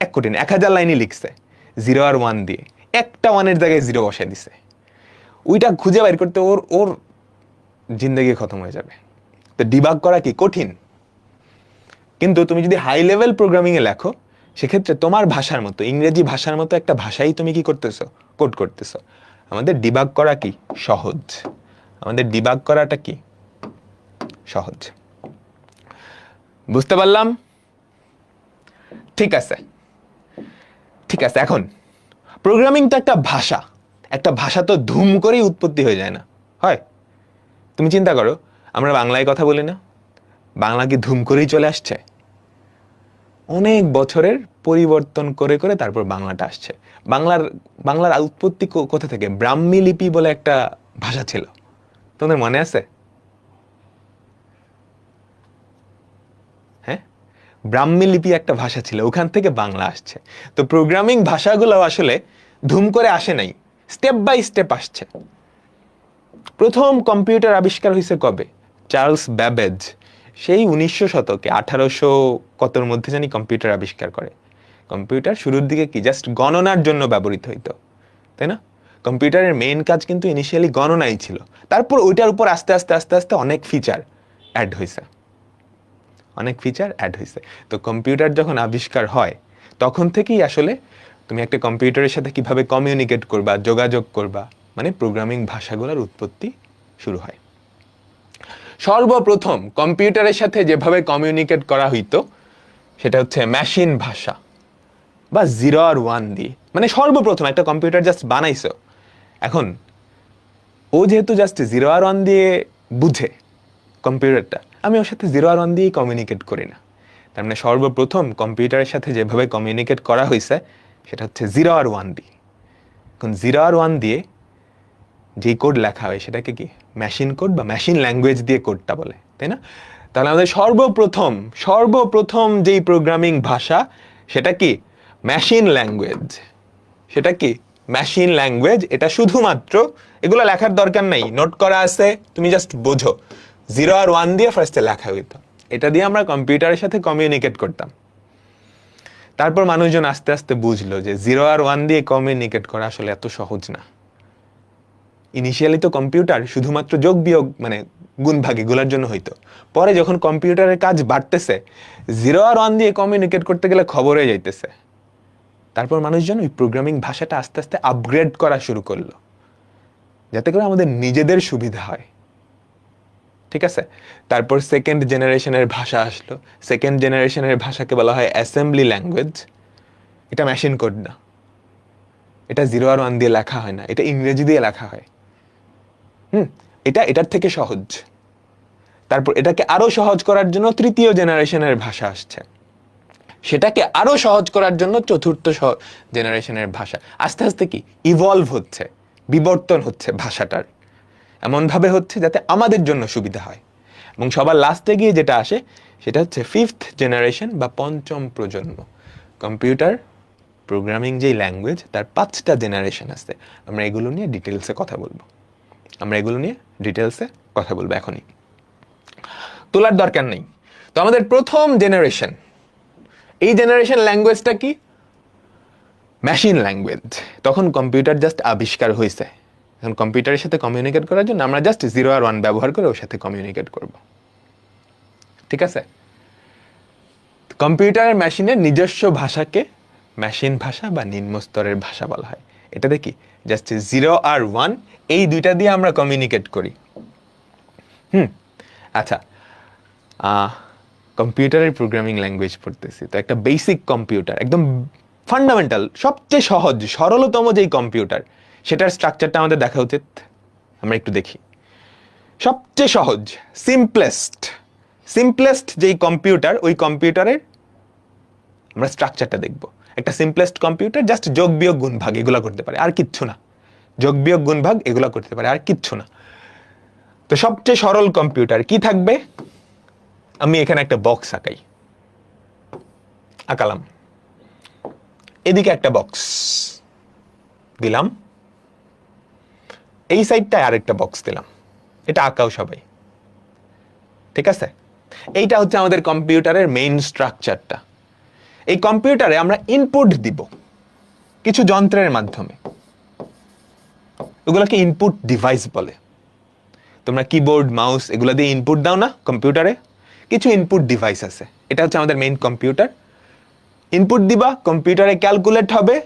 1 কোটি না, 1000 লাইনই লিখছে 0 আর 1 দিয়ে, একটা 1-এর জায়গায় 0 বসায় দিছে, ওইটা খুঁজে বাইর করতে ওর ওর জিন্দগি খতম হয়ে যাবে। তো ডিবাগ করা কি কঠিন, কিন্তু তুমি যদি হাই লেভেল প্রোগ্রামিং এ লেখো সেক্ষেত্রে তোমার ভাষার মতো, ইংরেজি ভাষার মতো একটা ভাষাই তুমি কি করতেছো, কোড করতেছো। আমাদের ডিবাগ করা কি সহজ, আমাদের ডিবাগ করাটা কি সহজ। বুঝতে পারলাম? ঠিক আছে, ঠিক আছে। এখন প্রোগ্রামিং তো একটা ভাষা, একটা ভাষা তো ধুম করেই উৎপত্তি হয়ে যায় না, হয়? তুমি চিন্তা করো, আমরা বাংলায় কথা বলি না, বাংলা কি ধুম করেই চলে আসছে? অনেক বছরের পরিবর্তন করে করে তারপর বাংলাটা আসছে। বাংলার উৎপত্তি কোথা থেকে? ব্রাহ্মী লিপি বলে একটা ভাষা ছিল, তোমাদের মনে আছে? হ্যাঁ, ব্রাহ্মী লিপি একটা ভাষা ছিল, ওখান থেকে বাংলা আসছে। তো প্রোগ্রামিং ভাষাগুলো আসলে ধুম করে আসে নাই, স্টেপ বাই স্টেপ আসছে। প্রথম কম্পিউটার আবিষ্কার হয়েছে কবে? চার্লস ব্যাবেজ সেই 1900 শতকে, 1800 কতর মধ্যে জানি কম্পিউটার আবিষ্কার করে। কম্পিউটার শুরুর দিকে কি জাস্ট গণনার জন্য ব্যবহৃত হইতো, তাই না? কম্পিউটারের মেইন কাজ কিন্তু ইনিশিয়ালি গণনাই ছিল, তারপর ওইটার উপর আস্তে আস্তে আস্তে আস্তে অনেক ফিচার অ্যাড হয়েছে, অনেক ফিচার অ্যাড হয়েছে। তো কম্পিউটার যখন আবিষ্কার হয় তখন থেকেই আসলে তুমি একটা কম্পিউটারের সাথে কিভাবে কমিউনিকেট করবা, যোগাযোগ করবা, মানে প্রোগ্রামিং ভাষাগুলোর উৎপত্তি শুরু হয়। সর্বপ্রথম কম্পিউটারের সাথে যেভাবে কমিউনিকেট করা হইতো সেটা হচ্ছে মেশিন ভাষা বা 0 আর 1 দিয়ে। মানে সর্বপ্রথম একটা কম্পিউটার জাস্ট বানাইছো, এখন ও যেহেতু জাস্ট 0 আর 1 দিয়ে বুঝে কম্পিউটারটা, আমি ওর সাথে 0 আর 1 দিয়েই কমিউনিকেট করি না। তার মানে সর্বপ্রথম কম্পিউটারের সাথে যেভাবে কমিউনিকেট করা হয়েছে সেটা হচ্ছে 0 আর 1 দিয়ে। এখন 0 আর 1 দিয়ে যে কোড লেখা হয় সেটাকে কি মেশিন কোড বা মেশিন ল্যাঙ্গুয়েজ দিয়ে কোডটা বলে, তাই না? তাহলে আমাদের সর্বপ্রথম যেই প্রোগ্রামিং ভাষা সেটা কি মেশিন ল্যাঙ্গুয়েজ। সেটা কি মেশিন ল্যাঙ্গুয়েজ। এটা শুধুমাত্র এগুলো লেখার দরকার নাই, নোট করা আছে, তুমি জাস্ট বোঝো। 0 আর 1 দিয়ে ফার্স্টে লেখা হইতো, এটা দিয়ে আমরা কম্পিউটারের সাথে কমিউনিকেট করতাম। তারপর মানুষজন আস্তে আস্তে বুঝলো যে 0 আর 1 দিয়ে কমিউনিকেট করা আসলে এত সহজ না। ইনিশিয়ালি তো কম্পিউটার শুধুমাত্র যোগ বিয়োগ মানে গুণ ভাগ এগুলোর জন্য হইতো। পরে যখন কম্পিউটারের কাজ বাড়তেছে, 0 আর 1 দিয়ে কমিউনিকেট করতে গেলে খবর হয়ে যাইতেছে। তারপর মানুষজন ওই প্রোগ্রামিং ভাষাটা আস্তে আস্তে আপগ্রেড করা শুরু করলো, যাতে করে আমাদের নিজেদের সুবিধা হয়। ঠিক আছে, তারপর সেকেন্ড জেনারেশনের ভাষা আসলো। সেকেন্ড জেনারেশনের ভাষাকে বলা হয় অ্যাসেম্বলি ল্যাঙ্গুয়েজ। এটা মেশিন কোড না, এটা 0 আর 1 দিয়ে লেখা হয় না, এটা ইংরেজি দিয়ে লেখা হয়। এটার থেকে সহজ। তারপর এটাকে আরো সহজ করার জন্য তৃতীয় জেনারেশনের ভাষা আসছে, সেটাকে আরো সহজ করার জন্য চতুর্থ জেনারেশনের ভাষা। আস্তে আস্তে কি ইভলভ হচ্ছে, বিবর্তন হচ্ছে ভাষাটার, এমন ভাবে হচ্ছে যাতে আমাদের জন্য সুবিধা হয়। এবং সবার লাস্টে গিয়ে যেটা আসে সেটা হচ্ছে ফিফথ জেনারেশন বা পঞ্চম প্রজন্ম। কম্পিউটার প্রোগ্রামিং যেই ল্যাঙ্গুয়েজ তার 5টা জেনারেশন আছে। আমরা এগুলো নিয়ে ডিটেলসে কথা বলবো। এখনই তোলার দরকার নেই। তো আমাদের প্রথম জেনারেশন, এই জেনারেশন ল্যাঙ্গুয়েজটা কি মেশিন ল্যাঙ্গুয়েজ। তখন কম্পিউটার জাস্ট আবিষ্কার হয়েছে। এখন কম্পিউটারের সাথে কমিউনিকেট করার জন্য আমরা জাস্ট 0 আর 1 ব্যবহার করে ওর সাথে কমিউনিকেট করব। ঠিক আছে, কম্পিউটারের মেশিনের নিজস্ব ভাষাকে মেশিন ভাষা বা নিম্ন স্তরের ভাষা বলা হয়। এটা দেখি জাস্ট 0 আর 1 এই দুইটা দিয়ে আমরা কমিউনিকেট করি। আচ্ছা, কম্পিউটারের প্রোগ্রামিং ল্যাঙ্গুয়েজ পড়তেছি, তো একটা বেসিক কম্পিউটার, একদম ফান্ডামেন্টাল, সবচেয়ে সহজ সরলতম যেই কম্পিউটার সেটার স্ট্রাকচারটা আমাদের দেখা উচিত। আমরা একটু দেখি। সবচেয়ে সহজ সিম্পলেস্ট যেই কম্পিউটার, ওই কম্পিউটারের আমরা স্ট্রাকচারটা দেখব। একটা সিম্পলেস্ট কম্পিউটার জাস্ট যোগ বিয়োগ গুণ ভাগ এগুলা করতে পারে, আর কিচ্ছু না। যোগ বিয়োগ গুণ ভাগ এগুলা করতে পারে, আর কিচ্ছু না। তো সবচেয়ে সরল কম্পিউটার কি থাকবে? আমি এখানে একটা বক্স আঁকালাম, এদিকে একটা বক্স দিলাম, এই সাইডটায় আরেকটা বক্স দিলাম। এটা আঁকাও সবাই, ঠিক আছে? এইটা হচ্ছে আমাদের কম্পিউটারের মেইন স্ট্রাকচারটা। এই কম্পিউটারে আমরা ইনপুট দিব কিছু যন্ত্রের মাধ্যমে, ওগুলোকে ইনপুট ডিভাইস বলে। তোমরা কিবোর্ড মাউস এগুলো দিয়ে ইনপুট দাও না কম্পিউটারে, কিছু ইনপুট ডিভাইস আছে। এটা হচ্ছে আমাদের মেইন কম্পিউটার। ইনপুট দিবা, কম্পিউটারে ক্যালকুলেট হবে,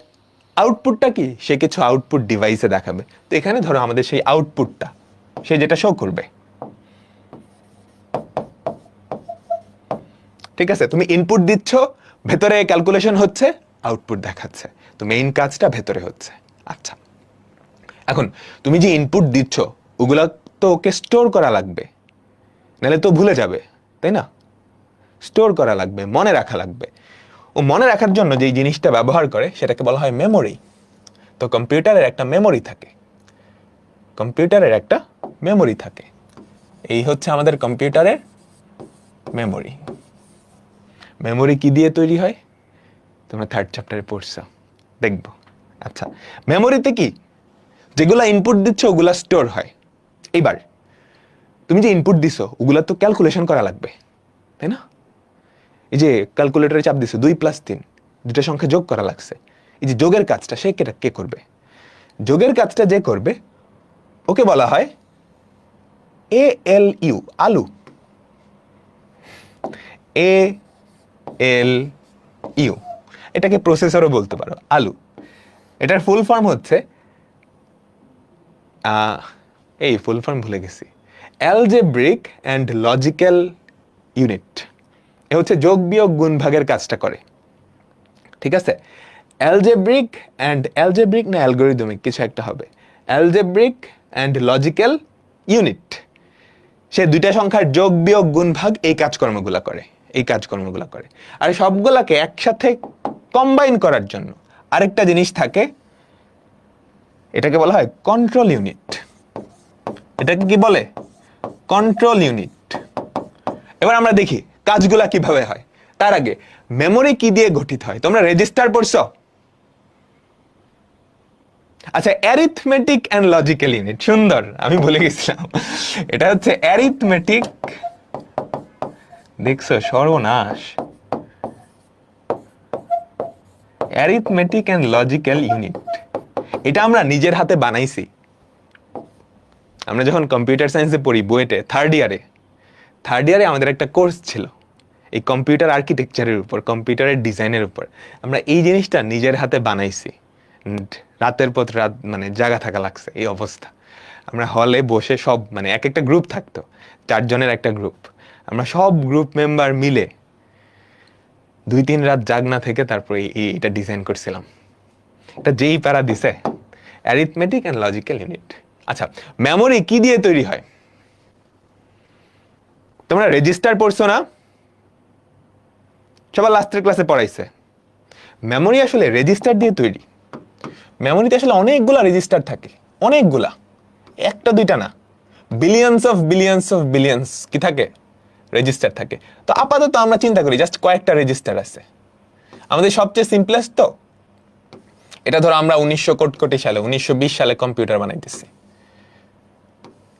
আউটপুটটা কি সে কিছু আউটপুট ডিভাইসে দেখাবে। তো এখানে ধরো আমাদের সেই আউটপুটটা সে যেটা শো করবে। ঠিক আছে, তুমি ইনপুট দিচ্ছ, ভেতরে ক্যালকুলেশন হচ্ছে, আউটপুট দেখাচ্ছে। তো মেইন কাজটা ভেতরে হচ্ছে। আচ্ছা, এখন তুমি যে ইনপুট দিচ্ছ ওগুলা তো ওকে স্টোর করা লাগবে, নাহলে তো ভুলে যাবে, তাই না? স্টোর করা লাগবে, মনে রাখা লাগবে। ও মনে রাখার জন্য যেই জিনিসটা ব্যবহার করে সেটাকে বলা হয় মেমোরি। তো কম্পিউটারের একটা মেমোরি থাকে। এই হচ্ছে আমাদের কম্পিউটারের মেমোরি। মেমোরি কি দিয়ে তৈরি হয় তোমরা 3rd চ্যাপ্টারে পড়ছো, দেখবো। আচ্ছা, মেমোরিতে কি যেগুলা ইনপুট দিচ্ছ ওগুলা স্টোর হয়। এইবার তুমি যে ইনপুট দিছো ওগুলা তো ক্যালকুলেশন করা লাগবে, তাই না? এই যে ক্যালকুলেটরে চাপ দিছো 2 + 3, দুটো সংখ্যা যোগ করা লাগছে। এই যে যোগের কাজটা সে কে করবে? যোগের কাজটা যে করবে ওকে বলা হয় ALU, আলু। ALU, এটাকে প্রসেসরও বলতে পারো, আলু। এটার ফুল ফর্ম হচ্ছে এই ফুল ফর্ম ভুলে গেছি, অ্যালজেব্রিক অ্যান্ড লজিক্যাল ইউনিট। এ হচ্ছে যোগ বিয়োগ গুণ ভাগের কাজটা করে, ঠিক আছে? অ্যালজেব্রিক না অ্যালগরিদমিক কিছু একটা হবে, অ্যালজেব্রিক অ্যান্ড লজিক্যাল ইউনিট। সে দুইটা সংখ্যার যোগ বিয়োগ গুণ ভাগ এই কাজকর্মগুলো করে। আর সবগুলাকে একসাথে কম্বাইন করার জন্য আরেকটা জিনিস থাকে, এটাকে বলা হয় কন্ট্রোল ইউনিট। এটাকে কি বলে? Control unit. এবার আমরা দেখি কাজগুলা কিভাবে হয়। তার আগে মেমোরি কি দিয়ে গঠিত হয়? তোমরা রেজিস্টার পড়ছো? আচ্ছা, অ্যারিথমেটিক অ্যান্ড লজিক্যাল ইউনিট, সুন্দর, আমি ভুলে গেছিলাম। এটা হচ্ছে অ্যারিথমেটিক, দেখছো সর্বনাশ, অ্যারিথমেটিক অ্যান্ড লজিক্যাল ইউনিট। এটা আমরা নিজের হাতে বানাইছি। আমরা যখন কম্পিউটার সায়েন্সে পড়ি বুয়েটে থার্ড ইয়ারে আমাদের একটা কোর্স ছিল এই কম্পিউটার আর্কিটেকচারের উপর, কম্পিউটারের ডিজাইনের উপর। আমরা এই জিনিসটা নিজের হাতে বানাইছি, রাতের পর রাত মানে জায়গা থাকা লাগছে, এই অবস্থা। আমরা হলে বসে সব মানে এক একটা গ্রুপ থাকতো, 4 জনের একটা গ্রুপ, আমরা সব গ্রুপ মেম্বার মিলে 2-3 রাত জাগনা থেকে তারপর এটা ডিজাইন করছিলাম। এটা যেই প্যারা দিছে, অ্যারিথমেটিক অ্যান্ড লজিক্যাল ইউনিট। আচ্ছা, মেমোরি কি দিয়ে তৈরি হয়? তোমরা রেজিস্টার পড়ছো না? সবার লাস্টের ক্লাসে পড়াইছে। মেমোরি আসলে রেজিস্টার দিয়ে তৈরি। মেমোরিতে আসলে অনেকগুলা রেজিস্টার থাকে, অনেকগুলা, একটা দুইটা না, বিলিয়ন্স অফ বিলিয়ন্স কি থাকে? রেজিস্টার থাকে। তো আপাতত আমরা চিন্তা করি জাস্ট কয়েকটা রেজিস্টার আছে, আমাদের সবচেয়ে সিম্পলেস্ট। তো এটা ধরো আমরা 1920 সালে কম্পিউটার বানাইতেছি,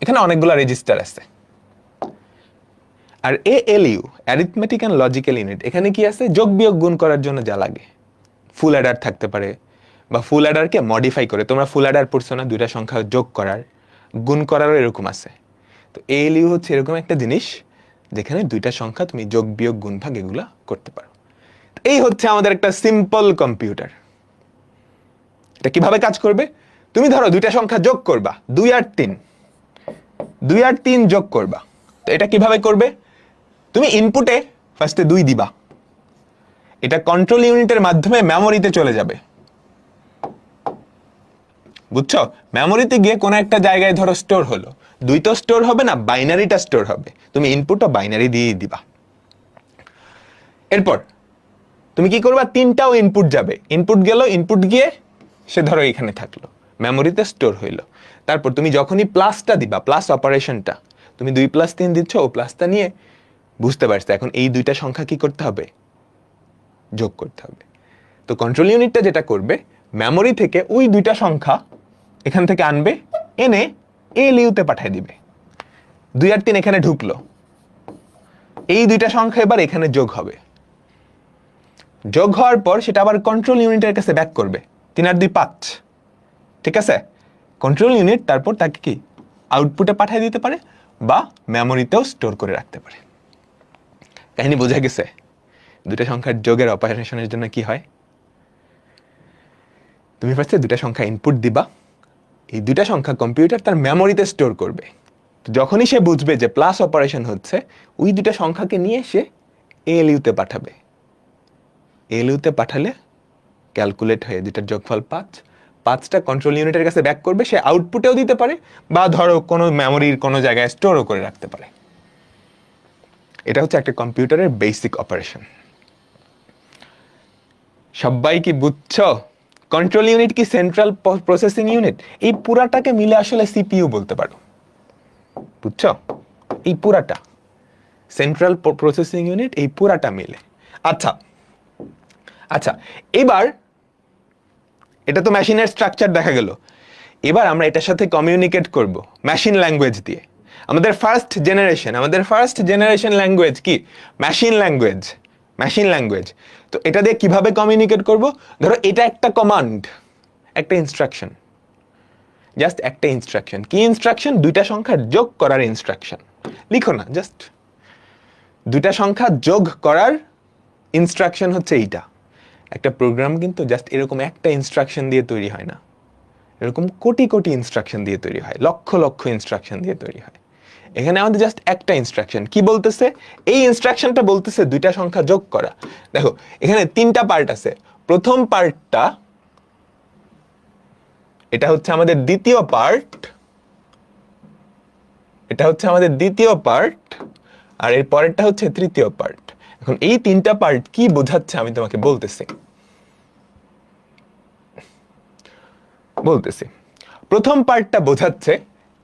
এখানে অনেকগুলা রেজিস্টার আছে। আর ALU, arithmetic and logical unit, এখানে কি আছে? যোগ বিয়োগ গুণ করার জন্য যা লাগে, ফুল অ্যাডার থাকতে পারে, বা ফুল অ্যাডারকে মডিফাই করে। তোমরা ফুল অ্যাডার পড়ছো না? দুইটা সংখ্যা যোগ করার গুণ করারও এরকম আছে। তো ALU হচ্ছে এরকম একটা জিনিস যেখানে দুইটা সংখ্যা তুমি যোগ বিয়োগ গুণ ভাগ এগুলা করতে পারো। এই হচ্ছে আমাদের একটা সিম্পল কম্পিউটার। এটা কিভাবে কাজ করবে? তুমি ধরো দুইটা সংখ্যা যোগ করবা, 2 আর 3 যোগ করবা। তো এটা কিভাবে করবে? তুমি ইনপুটে ফার্স্টে 2 দিবা, এটা কন্ট্রোল ইউনিটের মাধ্যমে মেমোরিতে চলে যাবে, বুঝছো? মেমোরিতে গিয়ে কোনো একটা জায়গায় ধরো স্টোর হলো, 2 তো স্টোর হবে না, বাইনারিটা স্টোর হবে, তুমি ইনপুটও বাইনারি দিয়ে দিবা। এরপর তুমি কি করবা? 3টাও ইনপুট যাবে, ইনপুট গেল, ইনপুট গিয়ে সে ধরো এখানে থাকলো, মেমোরিতে স্টোর হইলো। তারপর তুমি যখনই প্লাসটা দিবা, প্লাস অপারেশনটা, তুমি 2 + 3 দিচ্ছ, ও প্লাসটা নিয়ে বুঝতে পারছো এখন এই দুইটা সংখ্যা কি করতে হবে? যোগ করতে হবে। তো কন্ট্রোল ইউনিটটা যেটা করবে, মেমোরি থেকে ওই দুইটা সংখ্যা এখান থেকে আনবে, এনে ALU-তে পাঠিয়ে দিবে। 2 আর 3 এখানে ঢুকলো, এই দুইটা সংখ্যা এবার এখানে যোগ হবে। যোগ হওয়ার পর সেটা আবার কন্ট্রোল ইউনিটের কাছে ব্যাক করবে, 3 আর 2 5, ঠিক আছে? কন্ট্রোল ইউনিট তারপর তাকে কি আউটপুটে পাঠিয়ে দিতে পারে, বা মেমোরিতেও স্টোর করে রাখতে পারে। কাহিনী বোঝা গেছে? দুটা সংখ্যার যোগের অপারেশনের জন্য কি হয়? তুমি ফার্স্টে দুটা সংখ্যা ইনপুট দিবা, এই দুটা সংখ্যা কম্পিউটার তার মেমোরিতে স্টোর করবে। যখনই সে বুঝবে যে প্লাস অপারেশন হচ্ছে, ওই দুটা সংখ্যাকে নিয়ে সে ALU-তে পাঠাবে। ALU-তে পাঠালে ক্যালকুলেট হয়ে যেটার যোগফল 5টা কন্ট্রোল ইউনিটের কাছে ব্যাক করবে, সে আউটপুটেও দিতে পারে, বা ধরো কোনো মেমোরির কোনো জায়গায় স্টোরও করে রাখতে পারে। এটা হচ্ছে একটা কম্পিউটারের বেসিক অপারেশন। সবাই কি বুঝছো? কন্ট্রোল ইউনিট কি সেন্ট্রাল প্রসেসিং ইউনিট? এই পুরাটাকে মিলে আসলে CPU বলতে পারো, বুঝছো? এই পুরাটা সেন্ট্রাল প্রসেসিং ইউনিট, এই পুরাটা মিলে। আচ্ছা, এবার এটা তো মেশিনের স্ট্রাকচার দেখা গেল। এবার আমরা এটার সাথে কমিউনিকেট করব মেশিন ল্যাঙ্গুয়েজ দিয়ে। আমাদের ফার্স্ট জেনারেশন ল্যাঙ্গুয়েজ কি? Machine language. তো এটা দিয়ে কিভাবে কমিউনিকেট করব? ধরো এটা একটা কমান্ড, একটা ইনস্ট্রাকশন, জাস্ট একটা ইনস্ট্রাকশন। কি ইনস্ট্রাকশন? দুইটা সংখ্যা যোগ করার ইনস্ট্রাকশন। লিখো না, জাস্ট দুইটা সংখ্যা যোগ করার ইনস্ট্রাকশন হচ্ছে এইটা। একটা প্রোগ্রাম কিন্তু জাস্ট এরকম একটা ইনস্ট্রাকশন দিয়ে তৈরি হয় না, এরকম কোটি কোটি ইনস্ট্রাকশন দিয়ে তৈরি হয়, লক্ষ লক্ষ ইনস্ট্রাকশন দিয়ে তৈরি হয়। এখানে আমাদের জাস্ট একটা ইনস্ট্রাকশন কি বলতেছে, এই ইনস্ট্রাকশনটা বলতেছে দুইটা সংখ্যা যোগ করা। দেখো এখানে তিনটা পার্ট আছে। প্রথম পার্টটা, এটা হচ্ছে আমাদের দ্বিতীয় পার্ট, এটা হচ্ছে আমাদের দ্বিতীয় পার্ট, আর এর পরেরটা হচ্ছে তৃতীয় পার্ট। এখন এই তিনটা পার্ট কি বোঝাচ্ছে আমি তোমাকে বলতেছি। প্রথম পার্টটা বোঝাচ্ছে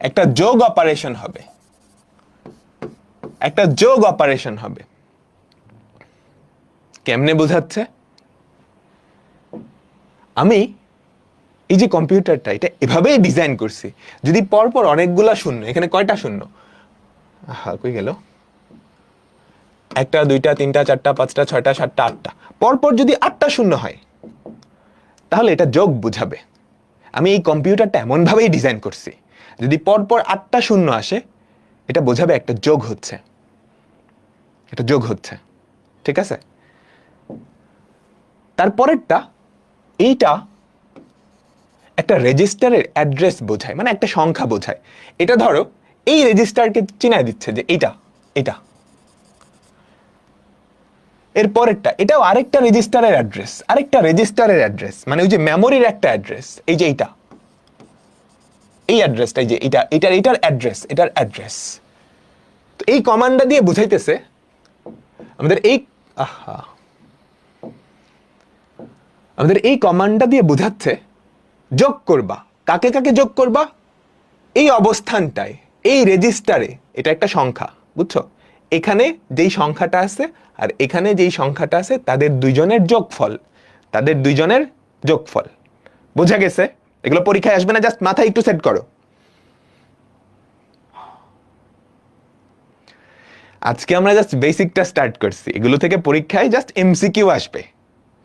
একটা যোগ অপারেশন হবে, একটা যোগ অপারেশন হবে। কেমনে বোঝাচ্ছে? আমি এই যে কম্পিউটারটা, এটা এভাবেই ডিজাইন করছি, যদি পরপর অনেকগুলা শূন্য, এখানে কয়টা শূন্য, কই গেল, একটা দুইটা তিনটা চারটা পাঁচটা ছয়টা সাতটা আটটা, পরপর যদি 8টা শূন্য হয় তাহলে এটা যোগ বুঝাবে। আমি এই কম্পিউটারটা এমন ভাবেই ডিজাইন করছি, যদি পরপর 8টা শূন্য আসে এটা বোঝাবে একটা যোগ হচ্ছে, এটা যোগ হচ্ছে। ঠিক আছে? তারপরেরটা, এইটা একটা রেজিস্টারের অ্যাড্রেস বোঝায়, মানে একটা সংখ্যা বোঝায়। এটা ধরো এই রেজিস্টারকে চিনায় দিচ্ছে যে এটা এটা। এর পরেরটা, এটাও আরেকটা রেজিস্টারের অ্যাড্রেস, আরেকটা রেজিস্টারের অ্যাড্রেস, মানে ওই যে মেমোরির একটা অ্যাড্রেস, এই যে এইটা, এই অ্যাড্রেসটা, এই যে এটা, এটার অ্যাড্রেস, এটার অ্যাড্রেস। তো এই কমান্ডটা দিয়ে বুঝাইতেছে আমাদের এই কমান্ডটা দিয়ে বোঝাচ্ছে যোগ করবা, কাকে কাকে যোগ করবা, এই অবস্থানটায়, এই রেজিস্টারে, এটা একটা সংখ্যা, বুঝছো? এখানে যেই সংখ্যাটা আছে আর এখানে যেই সংখ্যাটা আছে তাদের দুইজনের যোগফল, তাদের দুইজনের যোগফল। বোঝা গেছে? এগুলো পরীক্ষায় আসবে না, জাস্ট মাথায় একটু সেট করো। আজকে আমরা জাস্ট বেসিকটা স্টার্ট করছি, এগুলো থেকে পরীক্ষায় জাস্ট এমসিকিউ আসবে,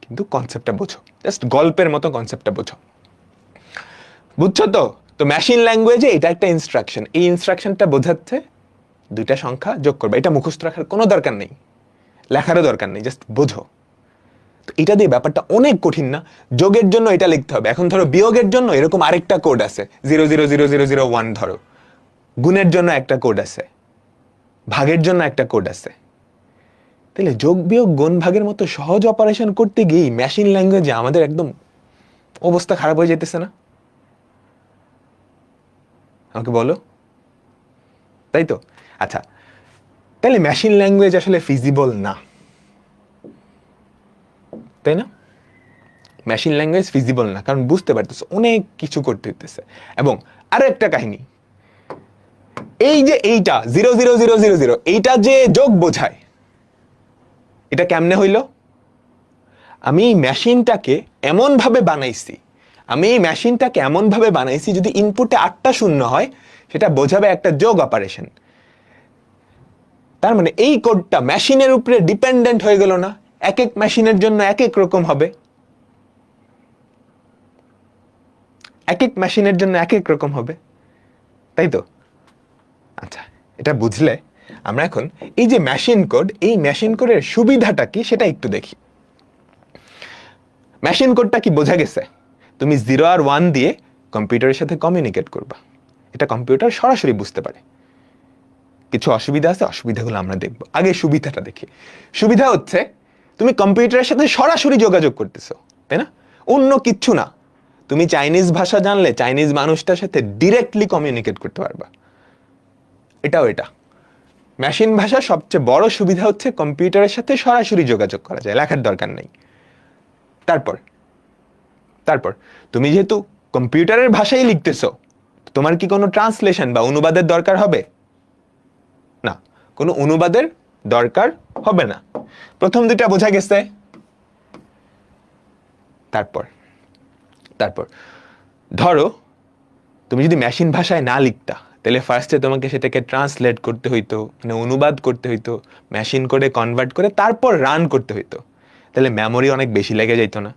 কিন্তু কনসেপ্টটা বোঝো, জাস্ট গল্পের মতো কনসেপ্টটা বোঝো। বুঝছো তো? তো মেশিন ল্যাঙ্গুয়েজে এটা একটা ইনস্ট্রাকশন, এই ইনস্ট্রাকশনটা বোঝাচ্ছে দুইটা সংখ্যা যোগ করবে। এটা মুখস্থ রাখার কোনো দরকার নেই, লেখারও দরকার নেই, জাস্ট বোঝো। তো এটা দিয়ে ব্যাপারটা অনেক কঠিন না। যোগের জন্য এটা লিখতে হবে, এখন ধরো বিয়োগের জন্য এরকম আরেকটা কোড আছে 0000001, ধরো গুণের জন্য একটা কোড আছে, ভাগের জন্য একটা কোড আছে। তাহলে যোগ বিয়োগ গুণ ভাগের মতো সহজ অপারেশন করতে গিয়ে মেশিন ল্যাঙ্গুয়েজে আমাদের একদম অবস্থা খারাপ হয়ে যেতেছে না? আমাকে বলো, তাই তো? আচ্ছা, তাহলে মেশিন ল্যাঙ্গুয়েজ আসলে ফিজিবল না, তাই না? মেশিন ল্যাঙ্গুয়েজ ফিজিবল না, কারণ বুঝতে পারতেছে অনেক কিছু করতে হইতেছে। এবং আরো একটা কাহিনী, এই যে এইটা 00000, এইটা যে যোগ বোঝায়, এটা কেমনে হইল? আমি এই মেশিনটাকে এমন ভাবে বানাইছি, যদি ইনপুটে 8টা শূন্য হয় সেটা বোঝাবে একটা যোগ অপারেশন। তার মানে এই কোডটা মেশিনের উপরে ডিপেন্ডেন্ট হয়ে গেল না, এক এক মেশিনের জন্য এক এক রকম হবে, এক এক মেশিনের জন্য এক এক রকম হবে, তাই তো? আচ্ছা, এটা বুঝলে আমরা এখন এই যে মেশিন কোড, এই মেশিন কোডের সুবিধাটা কি সেটা একটু দেখি। মেশিন কোডটা কি বোঝা গেছে? তুমি 0 আর 1 দিয়ে কম্পিউটারের সাথে কমিউনিকেট করবা, এটা কম্পিউটার সরাসরি বুঝতে পারে। কিছু অসুবিধা আছে, অসুবিধাগুলো আমরা দেখব। আগে সুবিধাটা দেখি। সুবিধা হচ্ছে তুমি কম্পিউটারের সাথে সরাসরি যোগাযোগ করতেছো, তাই না? অন্য কিচ্ছু না। তুমি চাইনিজ ভাষা জানলে চাইনিজ মানুষটার সাথে ডিরেক্টলি কমিউনিকেট করতে পারবা। এটাও এটা মেশিন ভাষার সবচেয়ে বড় সুবিধা হচ্ছে কম্পিউটারের সাথে সরাসরি যোগাযোগ করা যায়, লেখার দরকার নেই। তারপর তুমি যেহেতু কম্পিউটারের ভাষায় লিখতেছো, তোমার কি কোনো ট্রান্সলেশন বা অনুবাদের দরকার হবে না? কোনো অনুবাদের দরকার হবে না। প্রথম দুইটা বোঝা গেছে। তারপর ধরো তুমি যদি মেশিন ভাষায় না লিখতা, তাহলে ফার্স্টে তোমাকে সেটাকে ট্রান্সলেট করতে হইতো, মানে অনুবাদ করতে হইতো, মেশিন কোডে কনভার্ট করে তারপর রান করতে হইতো। তাহলে মেমোরি অনেক বেশি লেগে যাইতো না?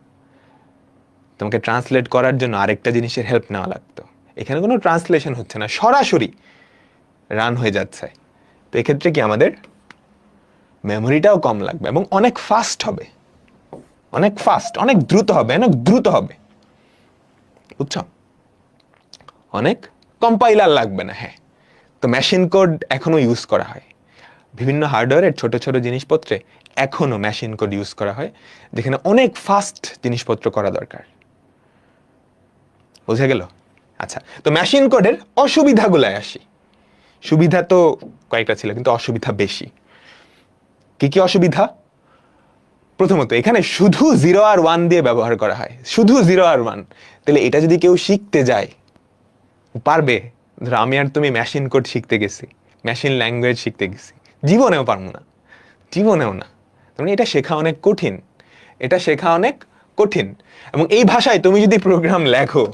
তোমাকে ট্রান্সলেট করার জন্য আরেকটা জিনিসের হেল্প নেওয়া লাগতো। এখানে কোনো ট্রান্সলেশন হচ্ছে না, সরাসরি রান হয়ে যাচ্ছে। তো এক্ষেত্রে কি আমাদের মেমোরিটাও কম লাগবে এবং অনেক ফাস্ট হবে, অনেক দ্রুত হবে, বুঝছো? অনেক কম্পাইলার লাগবে না। হ্যাঁ, তো মেশিন কোড এখনো ইউজ করা হয় বিভিন্ন হার্ডওয়্যারের ছোট ছোট জিনিসপত্রে, এখনো মেশিন কোড ইউজ করা হয়, যেখানে অনেক ফাস্ট জিনিসপত্র করা দরকার। বুঝে গেল? আচ্ছা, তো মেশিন কোডের অসুবিধাগুলোয় আসি। সুবিধা তো কয়েকটা ছিল, কিন্তু অসুবিধা বেশি। কি কি অসুবিধা? প্রথমত, এখানে শুধু 0 আর 1 দিয়ে ব্যবহার করা হয়, শুধু 0 আর 1। তাহলে এটা যদি কেউ শিখতে যায়, পারবে? ধরো আমি আর তুমি মেশিন কোড শিখতে গেছি, মেশিন ল্যাঙ্গুয়েজ শিখতে গেছি, জীবনেও পারবো না, জীবনেও না। মানে এটা শেখা অনেক কঠিন, এটা শেখা অনেক কঠিন। এবং এই ভাষায় তুমি যদি প্রোগ্রাম লেখো,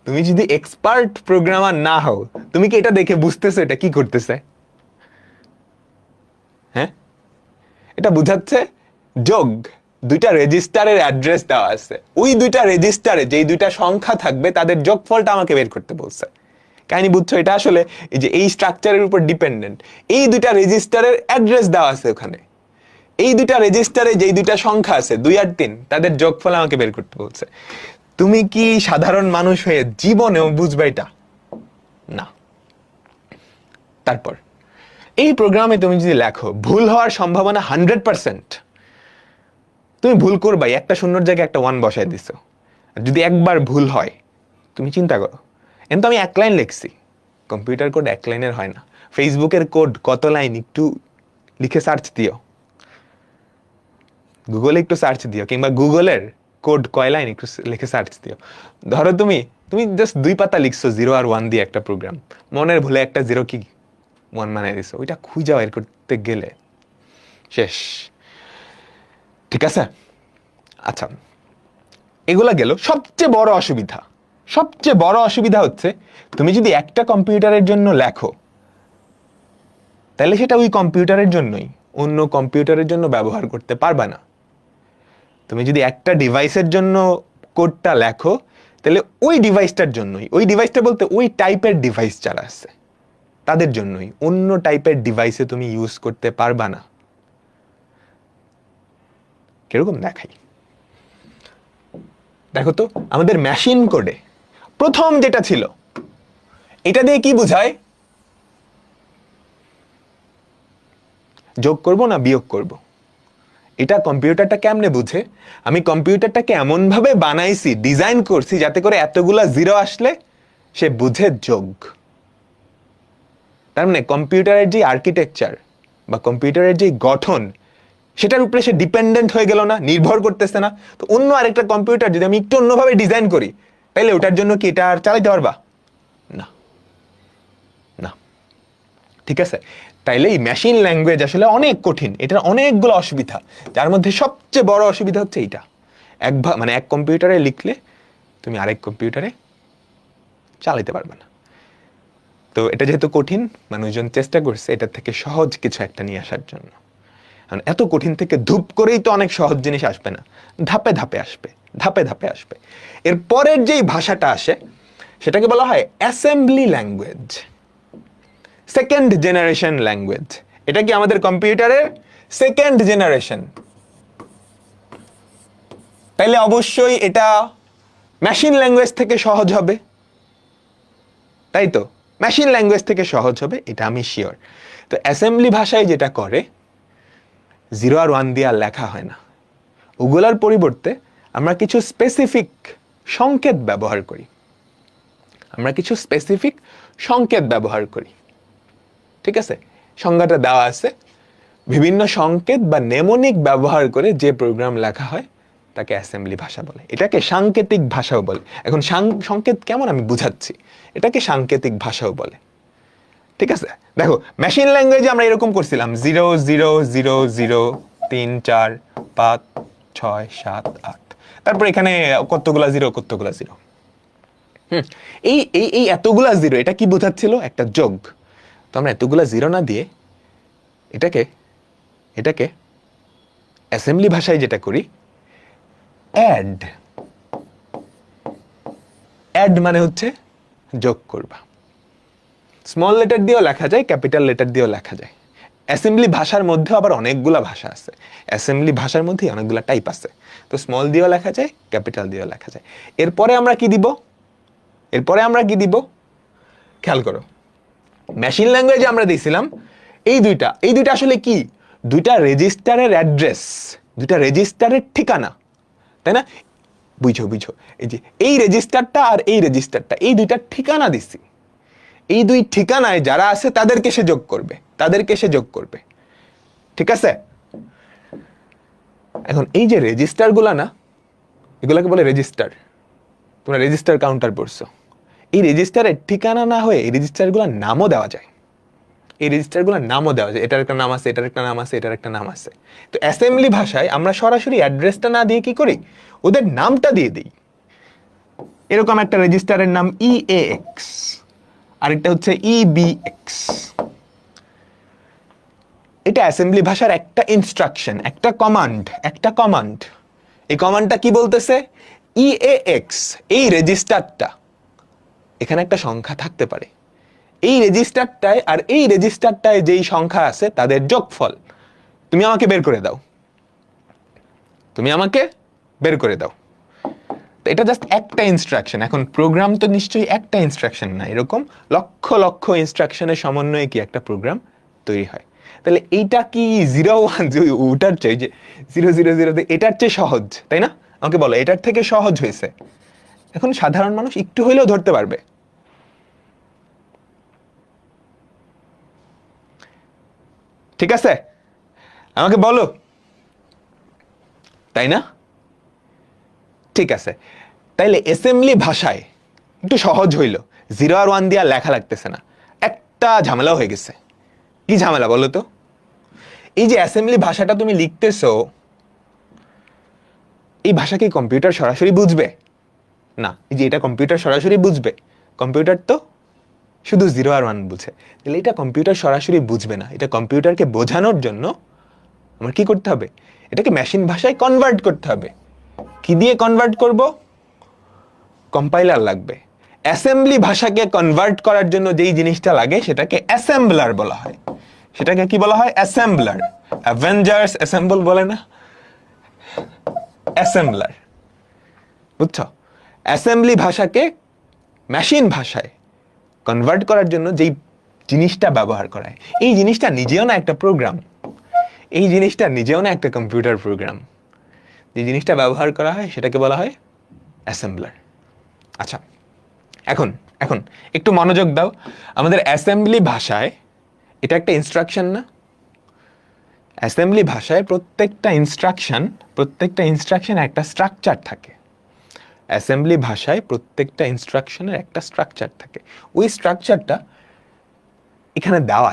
তুমি যদি এক্সপার্ট প্রোগ্রামার না হও, তুমি কি এটা দেখে বুঝতেছো এটা কি করতেছে? হ্যাঁ, এটা বুঝাচ্ছে যোগ, দুইটা রেজিস্টারের অ্যাড্রেস দেওয়া আছে, ওই দুইটা রেজিস্টারে যেই দুইটা সংখ্যা থাকবে তাদের যোগফলটা আমাকে বের করতে বলছে। কাহিনী বুঝছো? এটা আসলে এই যে এই স্ট্রাকচারের উপর ডিপেন্ডেন্ট। এই দুইটা রেজিস্টারের অ্যাড্রেস দেওয়া আছে ওখানে, এই দুইটা রেজিস্টারে যেই দুইটা সংখ্যা আছে 2 আর 3, তাদের যোগফল আমাকে বের করতে বলছে। তুমি কি সাধারণ মানুষ হয়ে জীবনেও বুঝবে এটা? না। তারপর এই প্রোগ্রামে তুমি যদি লেখো, ভুল হওয়ার সম্ভাবনা 100%। তুমি ভুল করবাই, একটা শূন্যর জায়গায় একটা 1 বসায় দিছো। যদি একবার ভুল হয়, তুমি চিন্তা করো, কিন্তু আমি 1 লাইন লিখছি, কম্পিউটার কোড 1 লাইনের হয় না। ফেসবুকের কোড কত লাইন একটু লিখে সার্চ দিও, গুগলে একটু সার্চ দিও, কিংবা গুগলের কোড কয় লাইন একটু লিখে সার্চ দিও। ধরো তুমি জাস্ট 2 পাতা লিখছো 0 আর 1 দিয়ে একটা প্রোগ্রাম, মনের ভুলে একটা 0 কি 1 বানাই দিছো, ওইটা খুঁজে বের করতে গেলে শেষ। ঠিক আছে? আচ্ছা, এগুলা গেল। সবচেয়ে বড় অসুবিধা, সবচেয়ে বড় অসুবিধা হচ্ছে, তুমি যদি একটা কম্পিউটারের জন্য লেখো, তাহলে সেটা ওই কম্পিউটারের জন্যই, অন্য কম্পিউটারের জন্য ব্যবহার করতে পারবা না। তুমি যদি একটা ডিভাইসের জন্য কোডটা লেখো, তাহলে ওই ডিভাইসটার জন্যই, ওই ডিভাইসটা বলতে ওই টাইপের ডিভাইস যারা আছে তাদের জন্যই, অন্য টাইপের ডিভাইসে তুমি ইউজ করতে পারবা না। কিরকম দেখাই? দেখো তো, আমাদের মেশিন কোডে প্রথম যেটা ছিল, এটা দিয়ে কি বোঝায়? যোগ করব না বিয়োগ করব? এটা কম্পিউটারটা কেমনে বুঝে? আমি কম্পিউটারটাকে এমন ভাবে বানাইছি, ডিজাইন করছি, যাতে করে এতগুলা 0 আসলে সে বুঝে যোগ। তার মানে কম্পিউটারের যে আর্কিটেকচার বা কম্পিউটারের যে গঠন, সেটার উপরে সে ডিপেন্ডেন্ট হয়ে গেল না, নির্ভর করতেছে না। তো অন্য আরেকটা কম্পিউটার যদি আমি একটু অন্যভাবে ডিজাইন করি, তাইলে ওটার জন্য কি এটা আর চালাইতে পারবা? না, না। ঠিক আছে? তাইলে এই মেশিন ল্যাঙ্গুয়েজ আসলে অনেক কঠিন, এটার অনেকগুলো অসুবিধা, যার মধ্যে সবচেয়ে বড় অসুবিধা হচ্ছে এইটা, এক কম্পিউটারে লিখলে তুমি আরেক কম্পিউটারে চালাইতে পারবে না। তো এটা যেহেতু কঠিন, মানুষজন চেষ্টা করছে এটা থেকে সহজ কিছু একটা নিয়ে আসার জন্য। কারণ এত কঠিন থেকে ধূপ করেই তো অনেক সহজ জিনিস আসবে না, ধাপে ধাপে আসবে, ধাপে ধাপে আসবে। এর পরের যেই ভাষাটা আসে, সেটাকে বলা হয় assembly language, second generation language. এটা কি আমাদের কম্পিউটারের সেকেন্ড জেনারেশন? তাইলে অবশ্যই এটা মেশিন ল্যাঙ্গুয়েজ থেকে সহজ হবে, তাই তো? মেশিন ল্যাঙ্গুয়েজ থেকে সহজ হবে, এটা আমি শিওর। তো অ্যাসেম্বলি ভাষায় যেটা করে, 0 আর 1 দিয়ে আর লেখা হয় না, ওগুলার পরিবর্তে আমরা কিছু স্পেসিফিক সংকেত ব্যবহার করি, আমরা কিছু স্পেসিফিক সংকেত ব্যবহার করি। ঠিক আছে? সংজ্ঞাটা দেওয়া আছে, বিভিন্ন সংকেত বা নেমোনিক ব্যবহার করে যে প্রোগ্রাম লেখা হয় তাকে অ্যাসেম্বলি ভাষা বলে। এটাকে সাংকেতিক ভাষাও বলে। এখন সংকেত কেমন আমি বুঝাচ্ছি, এটাকে সাংকেতিক ভাষাও বলে। ঠিক আছে? দেখো, মেশিন ল্যাঙ্গুয়েজে আমরা এরকম করছিলাম 0 0 0 0 3 4 5 6 7 8, তারপর এখানে কতগুলা 0 কতগুলা 0। এই এই এই এতগুলা 0, এটা কি বোঝাচ্ছিল? একটা যোগ। তো আমরা এতগুলা 0 না দিয়ে এটাকে এটাকে অ্যাসেম্বলি ভাষায় যেটা করি, অ্যাড। অ্যাড মানে হচ্ছে যোগ করবা। স্মল লেটার দিয়েও লেখা যায়, ক্যাপিটাল লেটার দিয়েও লেখা যায়। অ্যাসেম্বলি ভাষার মধ্যে আবার অনেকগুলা ভাষা আছে, অ্যাসেম্বলি ভাষার মধ্যে অনেকগুলা টাইপ আছে। তো স্মল দিয়েও লেখা যায়, ক্যাপিটাল দিয়েও লেখা যায়। এরপরে আমরা কি দিব? এরপরে আমরা কি দিব খেয়াল করো, মেশিন ল্যাঙ্গুয়েজে আমরা দিয়েছিলাম এই দুইটা আসলে কি, দুইটা রেজিস্টারের অ্যাড্রেস, দুইটা রেজিস্টারের ঠিকানা, তাই না? বুঝো এই যে এই রেজিস্টারটা আর এই রেজিস্টারটা, এই দুইটা ঠিকানা দিছি, এই দুই ঠিকানায় যারা আছে তাদেরকে সে যোগ করবে, ঠিক আছে? এখন এই যে রেজিস্টার গুলা না, এগুলাকে বলে রেজিস্টার, তোমরা রেজিস্টার কাউন্টার পড়ছো। এই রেজিস্টারের ঠিকানা না হয়ে এই রেজিস্টার গুলার নামও দেওয়া যায়, এটার একটা নাম আছে, এটার একটা নাম আছে, এটার একটা নাম আছে। তো অ্যাসেম্বলি ভাষায় আমরা সরাসরি অ্যাড্রেসটা না দিয়ে কি করি, ওদের নামটা দিয়ে দিই। এরকম একটা রেজিস্টারের নাম EAX, আরেকটা হচ্ছে EBX। এটা অ্যাসেম্বলি ভাষার একটা ইনস্ট্রাকশন, একটা কমান্ড। এই কমান্ডটা কি বলতেছে, EAX এই রেজিস্টারটা, এখানে একটা সংখ্যা থাকতে পারে, এই রেজিস্টারটায় আর এই রেজিস্টারটায় যেই সংখ্যা আছে তাদের যোগফল তুমি আমাকে বের করে দাও। তো এটা জাস্ট একটা ইনস্ট্রাকশন। এখন প্রোগ্রাম তো নিশ্চয়ই একটা ইনস্ট্রাকশন না, এরকম লক্ষ লক্ষ ইনস্ট্রাকশনের সমন্বয়ে কি একটা প্রোগ্রাম তৈরি হয়। তাহলে এইটা কি 0-1 ওটার চেয়ে, যে 0-0-0 এটার চেয়ে সহজ, তাই না? আমাকে বলো এটার থেকে সহজ হয়েছে? এখন সাধারণ মানুষ একটু হইলেও ধরতে পারবে, ঠিক আছে? আমাকে বলো, তাই না? ঠিক আছে, তাইলে অ্যাসেম্বলি ভাষায় একটু সহজ হইল, 0 আর 1 দিয়ে লেখা লাগতেছে না। একটা ঝামেলা হয়ে গেছে। কি ঝামেলা বলো তো? এই যে অ্যাসেম্বলি ভাষাটা তুমি লিখতেছো, এই ভাষা কি কম্পিউটার সরাসরি বুঝবে? না। এই যে এটা কম্পিউটার সরাসরি বুঝবে? কম্পিউটার তো শুধু 0 আর 1 বুঝে। তাহলে এটা কম্পিউটার সরাসরি বুঝবে না। এটা কম্পিউটারকে বোঝানোর জন্য আমার কি করতে হবে, এটাকে মেশিন ভাষায় কনভার্ট করতে হবে। কি দিয়ে কনভার্ট করব? কম্পাইলার লাগবে। অ্যাসেম্বলি ভাষাকে কনভার্ট করার জন্য যেই জিনিসটা লাগে সেটাকে অ্যাসেম্বলার বলা হয়। সেটাকে কি বলা হয়? অ্যাসেম্বলার। অ্যাভেঞ্জার্স অ্যাসেম্বল বলে না, অ্যাসেম্বলার। বুঝছো? অ্যাসেম্বলি ভাষাকে মেশিন ভাষায় কনভার্ট করার জন্য যেই জিনিসটা ব্যবহার করা হয়, এই জিনিসটা নিজেও না একটা প্রোগ্রাম, এই জিনিসটা নিজেও না একটা কম্পিউটার প্রোগ্রাম। যে জিনিসটা ব্যবহার করা হয় সেটাকে বলা হয় অ্যাসেম্বলার। আচ্ছা, এখন একটু মনোযোগ দাও। আমাদের অ্যাসেম্বলি ভাষায় এটা একটা ইনস্ট্রাকশন না? অ্যাসেম্বলি ভাষায় প্রত্যেকটা ইনস্ট্রাকশন একটা স্ট্রাকচার থাকে। অ্যাসেম্বলি ভাষায় প্রত্যেকটা ইনস্ট্রাকশনের একটা স্ট্রাকচার থাকে। ওই স্ট্রাকচারটা এখানে দেওয়া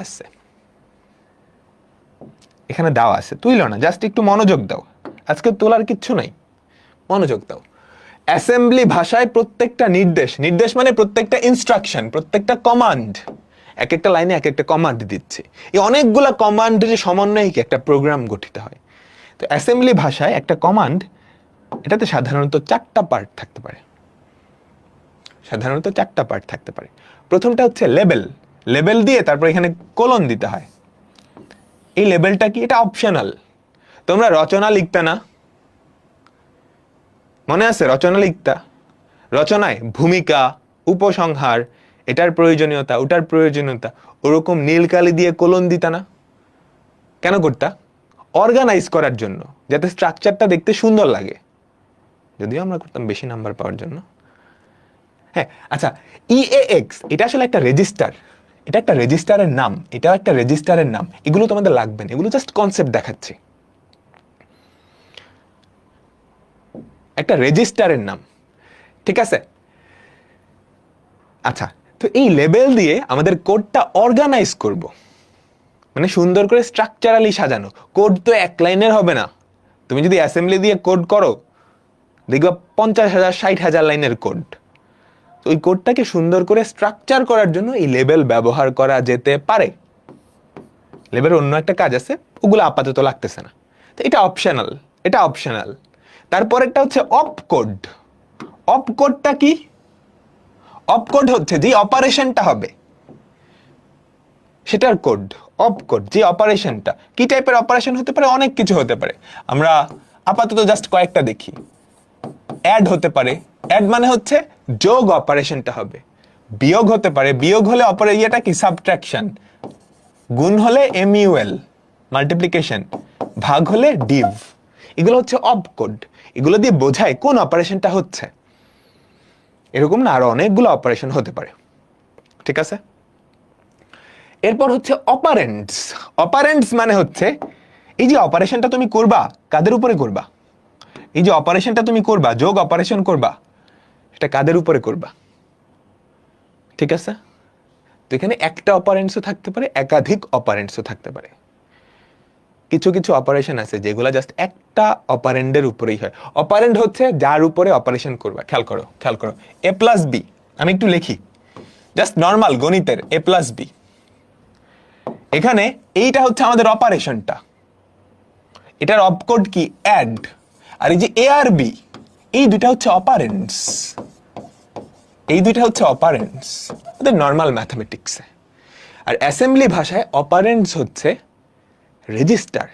আছে, তুইলো না, জাস্ট একটু মনোযোগ দাও। আজকে তোলার কিচ্ছু নাই, মনোযোগ দাও। অ্যাসেম্বলি ভাষায় প্রত্যেকটা নির্দেশ মানে প্রত্যেকটা ইনস্ট্রাকশন, প্রত্যেকটা কমান্ড, এক একটা লাইনে এক একটা কমান্ড দিচ্ছে। এই অনেকগুলা কমান্ডের সমন্বয়ে কি একটা প্রোগ্রাম গঠিত হয়। তো অ্যাসেম্বলি ভাষায় একটা কমান্ড, এটাতে সাধারণত 4টা পার্ট থাকতে পারে। প্রথমটা হচ্ছে লেবেল দিয়ে তারপর এখানে কোলন দিতে হয়। এই লেবেলটা কি? এটা অপশনাল। তোমরা রচনা লিখতে না, মনে আছে? রচনায় ভূমিকা, উপসংহার, এটার প্রয়োজনীয়তা, ওটার প্রয়োজনীয়তা, ওরকম নীল কালি দিয়ে কোলন দিতা না? কেন করতা? অর্গানাইজ করার জন্য, যাতে স্ট্রাকচারটা দেখতে সুন্দর লাগে। যদিও আমরা করতাম বেশি নাম্বার পাওয়ার জন্য। হ্যাঁ, আচ্ছা, EAX এটা আসলে একটা রেজিস্টার, এটা একটা রেজিস্টারের নাম, এটাও একটা রেজিস্টারের নাম। এগুলো তোমাদের লাগবে না, এগুলো জাস্ট কনসেপ্ট দেখাচ্ছি। একটা রেজিস্টারের নাম, ঠিক আছে? আচ্ছা, তো এই লেবেল দিয়ে আমাদের কোডটা অর্গানাইজ করব, মানে সুন্দর করে স্ট্রাকচারালি সাজানো। কোড তো এক লাইনের হবে না। তুমি যদি অ্যাসেম্বলি দিয়ে কোড করো, দেখবা 50,000 60,000 লাইনের কোড। তো ওই কোডটাকে সুন্দর করে স্ট্রাকচার করার জন্য এই লেবেল ব্যবহার করা যেতে পারে। লেবেলের অন্য একটা কাজ আছে, ওগুলো আপাতত লাগতেছে না। তো এটা অপশনাল। তারপরেরটা হচ্ছে অপকোড। অপকোডটা কি? অপকোড হচ্ছে যে অপারেশনটা হবে সেটার কোড। অপকোড যে অপারেশনটা, কি টাইপের অপারেশন হতে পারে? অনেক কিছু হতে পারে। আমরা আপাতত জাস্ট কয়েকটা দেখি। অ্যাড হতে পারে, অ্যাড মানে হচ্ছে যোগ অপারেশনটা হবে, বিয়োগ হতে পারে, বিয়োগ হলে ইয়েটা কি সাবট্রাকশন, গুণ হলে এমইউএল মাল্টিপ্লিকেশন, ভাগ হলে ডিভ। এগুলো হচ্ছে অপকোড, এগুলো দিয়ে বোঝায় কোন অপারেশনটা হচ্ছে। এরকম না আরো অনেকগুলো অপারেশন হতে পারে, ঠিক আছে। এরপর হচ্ছে অপারেন্টস। অপারেন্টস মানে হচ্ছে এই যে অপারেশনটা তুমি করবা কাদের উপরে করবা, এই যে অপারেশনটা তুমি করবা, যোগ অপারেশন করবা, এটা কাদের উপরে করবা, ঠিক আছে। তো এখানে একটা অপারেন্টসও থাকতে পারে, একাধিক অপারেন্টসও থাকতে পারে। কিছু কিছু অপারেশন আছে যেগুলো জাস্ট একটা অপারেন্ডের উপরেই হয়। অপারেন্ড হচ্ছে যার উপরে অপারেশন করবা। খেয়াল করো খেয়াল করো, এ প্লাস বি, আমি একটু লিখি জাস্ট নর্মাল গণিতের এ প্লাস বি। এখানে এইটা হচ্ছে আমাদের অপারেশনটা, এটার অপকোড কি অ্যাড, আর এই যে এ আর বি এই দুইটা হচ্ছে অপারেন্টস, এই দুইটা হচ্ছে অপারেন্টস আমাদের নর্মাল ম্যাথমেটিক্সে। আর অ্যাসেম্বলি ভাষায় অপারেন্টস হচ্ছে রেজিস্টার।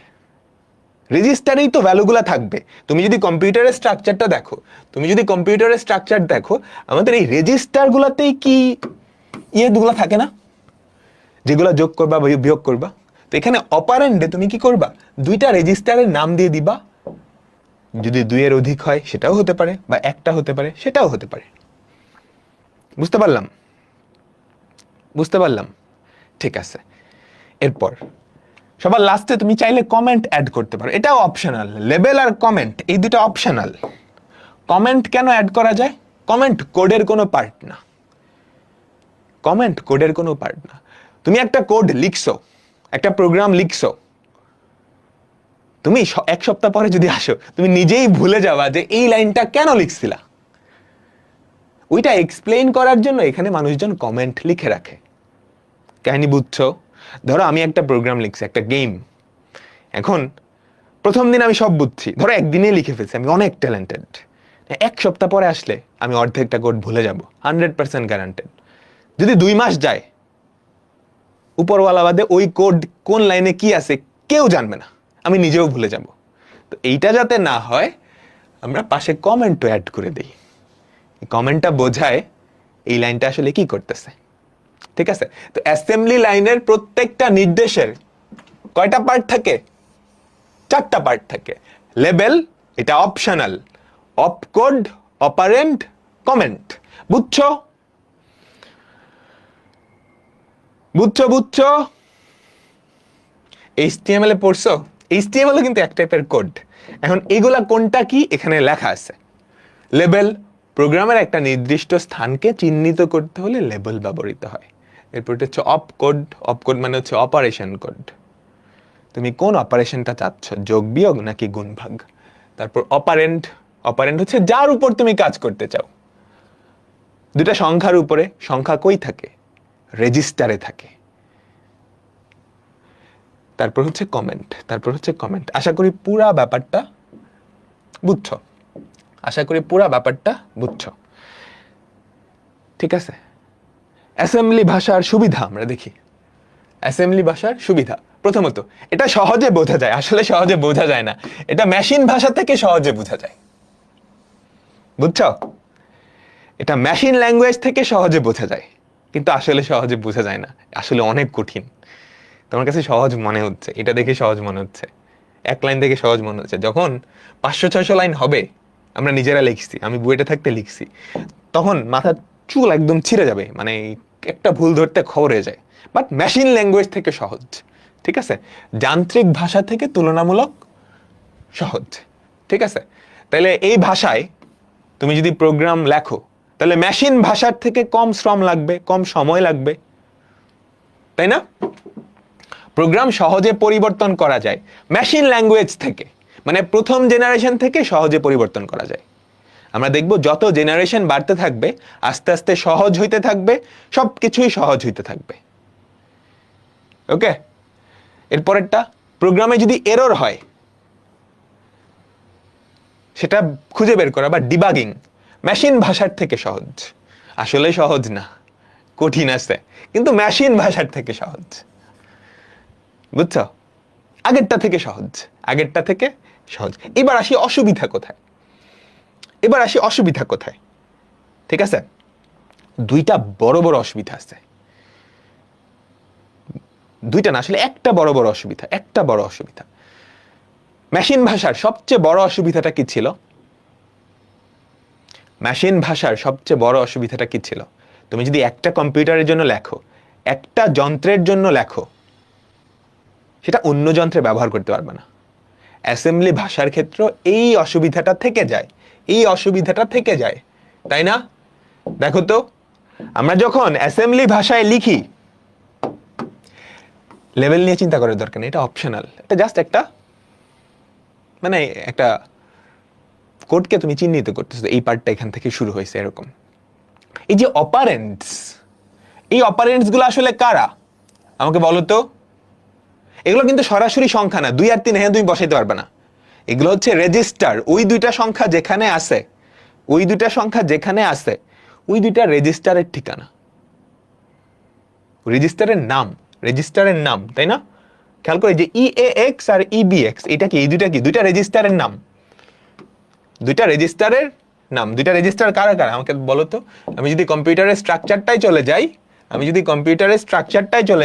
রেজিস্টারেই তো ভ্যালুগুলো থাকবে। তুমি যদি কম্পিউটারের স্ট্রাকচারটা দেখো, তুমি যদি কম্পিউটারের স্ট্রাকচার দেখো, আমাদের এই রেজিস্টারগুলোতেই কি ইয়েগুলো থাকে না, যেগুলো যোগ করবা বা বিয়োগ করবা। তো এখানে অপারেন্ডে তুমি কি করবা, দুইটা রেজিস্টারের নাম দিয়ে দিবা, যদি দুইয়ের অধিক হয় সেটাও হতে পারে, বা একটা হতে পারে সেটাও হতে পারে। বুঝতে পারলাম, বুঝতে পারলাম, ঠিক আছে। এরপর সবার লাস্টে তুমি চাইলে কমেন্ট অ্যাড করতে পারো, এটাও অপশনাল। লেবেল আর কমেন্ট এই দুটো অপশনাল। কমেন্ট কেন অ্যাড করা যায়, কমেন্ট কোডের কোনো পার্ট না, কমেন্ট কোডের কোনো পার্ট না। তুমি একটা কোড লিখছো, একটা প্রোগ্রাম লিখছো, তুমি এক সপ্তাহ পরে যদি আসো তুমি নিজেই ভুলে যাবা যে এই লাইনটা কেন লিখছিলা। ওইটা এক্সপ্লেইন করার জন্য এখানে মানুষজন কমেন্ট লিখে রাখে। কাহিনী বুঝছো? ধরো আমি একটা প্রোগ্রাম লিখছি, একটা গেম, এখন প্রথম দিন আমি সব বুঝছি, ধরো একদিনে লিখে ফেলছি, আমি অনেক ট্যালেন্টেড। এক সপ্তাহ পরে আসলে আমি অর্ধেকটা কোড ভুলে যাব, 100% গ্যারান্টেড। যদি 2 মাস যায়, উপরওয়ালা বাদে ওই কোড কোন লাইনে কি আছে কেউ জানবে না, আমি নিজেও ভুলে যাব। তো এইটা যাতে না হয় আমরা পাশে কমেন্টও অ্যাড করে দিই, কমেন্টটা বোঝায় এই লাইনটা আসলে কি করতেছে, ঠিক আছে। তো অ্যাসেম্বলি লাইনের প্রত্যেকটা নির্দেশের কয়টা পার্ট থাকে, 4টা পার্ট থাকে। লেবেল এটা অপশনাল, অপকোড, অপারেন্ড, কমেন্ট। বুঝছো বুঝছো বুঝছো? HTML এ পড়ছো? HTML কিন্তু এক টাইপের কোড। এখন এগুলা কোনটা কি এখানে লেখা আছে। লেবেল প্রোগ্রামের একটা নির্দিষ্ট স্থানকে চিহ্নিত করতে হলে লেবেল ব্যবহৃত হয়। এরপর হচ্ছে অপকোড, অপকোড মানে হচ্ছে অপারেশন কোড, তুমি কোন অপারেশনটা চাচ্ছ, যোগ বিয়োগ নাকি গুণ ভাগ। তারপর অপারেন্ড, অপারেন্ড হচ্ছে যার উপর তুমি কাজ করতে চাও। দুটা সংখ্যার উপরে, সংখ্যা কই থাকে, রেজিস্টারে থাকে। তারপর হচ্ছে কমেন্ট, তারপর হচ্ছে কমেন্ট। আশা করি পুরা ব্যাপারটা বুঝছো, আশা করি পুরা ব্যাপারটা বুঝছো, ঠিক আছে। অ্যাসেম্বলি ভাষার সুবিধা আমরা দেখি। অ্যাসেম্বলি ভাষার সুবিধা, প্রথমত এটা সহজে বোঝা যায়, আসলে সহজে বোঝা যায় না, এটা মেশিন ভাষা থেকে সহজে বোঝা যায়। বুঝছো, এটা মেশিন ল্যাঙ্গুয়েজ থেকে সহজে বোঝা যায়, কিন্তু আসলে সহজে বোঝা যায় না, আসলে অনেক কঠিন। তোমার কাছে সহজ মনে হচ্ছে, এটা দেখে সহজ মনে হচ্ছে, এক লাইন থেকে সহজ মনে হচ্ছে, যখন 500-600 লাইন হবে, আমরা নিজেরা লিখছি, আমি বুয়েটে থাকতে লিখছি, তখন মাথা চুল একদম ছিঁড়ে যাবে, মানে একটা ভুল ধরতে খবর হয়ে যায়। বাট মেশিন ল্যাঙ্গুয়েজ থেকে সহজ, ঠিক আছে, যান্ত্রিক ভাষা থেকে তুলনামূলক সহজ, ঠিক আছে। তাহলে এই ভাষায় তুমি যদি প্রোগ্রাম লেখো, তাহলে মেশিন ভাষার থেকে কম শ্রম লাগবে, কম সময় লাগবে, তাই না? প্রোগ্রাম সহজে পরিবর্তন করা যায় মেশিন ল্যাঙ্গুয়েজ থেকে, মানে প্রথম জেনারেশন থেকে সহজে পরিবর্তন করা যায়। আমরা দেখব যত জেনারেশন বাড়তে থাকবে আস্তে আস্তে সহজ হইতে থাকবে, সবকিছুই সহজ হইতে থাকবে। ওকে, এরপরেরটা, প্রোগ্রামে যদি এরর হয় সেটা খুঁজে বের করা বা ডিবাগিং মেশিন ভাষার থেকে সহজ। আসলে সহজ না, কঠিন আছে, কিন্তু মেশিন ভাষার থেকে সহজ। বুঝছো, আগেরটা থেকে সহজ, আগেরটা থেকে সহজ। এবার আসি অসুবিধা কোথায়। এবার আসি অসুবিধা কোথায়। ঠিক আছে, দুইটা বড় বড় অসুবিধা আছে, দুইটা না আসলে একটা বড় বড় অসুবিধা, একটা বড় অসুবিধা। মেশিন ভাষার সবচেয়ে বড় অসুবিধাটা কি ছিল? মেশিন ভাষার সবচেয়ে বড় অসুবিধাটা কি ছিল? তুমি যদি একটা কম্পিউটারের জন্য লেখো, একটা যন্ত্রের জন্য লেখো, সেটা অন্য যন্ত্রে ব্যবহার করতে পারবে না। অ্যাসেম্বলি ভাষার ক্ষেত্রে এই অসুবিধাটা থেকে যায়, এই অসুবিধাটা থেকে যায়, তাই না? দেখো তো, আমরা যখন অ্যাসেম্বলি ভাষায় লিখি, লেভেল নিয়ে চিন্তা করার দরকার নেই, এটা অপশনাল, এটা জাস্ট একটা মানে একটা কোডকে তুমি চিহ্নিত করতেছো, এই পার্টটা এখান থেকে শুরু হয়েছে এরকম। এই যে অপারেন্টস, এই অপারেন্টস গুলো আসলে কারা আমাকে বলো তো? এগুলো কিন্তু সরাসরি সংখ্যা না, 2 আর 3 হ্যাঁ তুমি বসাইতে পারবে না। এগুলো হচ্ছে রেজিস্টার। ওই দুইটা সংখ্যা যেখানে আছে, ওই দুইটা সংখ্যা যেখানে আছে, ওই দুইটা রেজিস্টারের ঠিকানা, রেজিস্টারের নাম, রেজিস্টারের নাম, তাই না? খেয়াল করে যে EAX আর EBX, এটা কি? এই দুইটা কি? দুইটা রেজিস্টারের নাম, দুইটা রেজিস্টারের নাম। দুইটা রেজিস্টার কারা কারা আমাকে বলো তো? আমি যদি কম্পিউটারের স্ট্রাকচারটাই চলে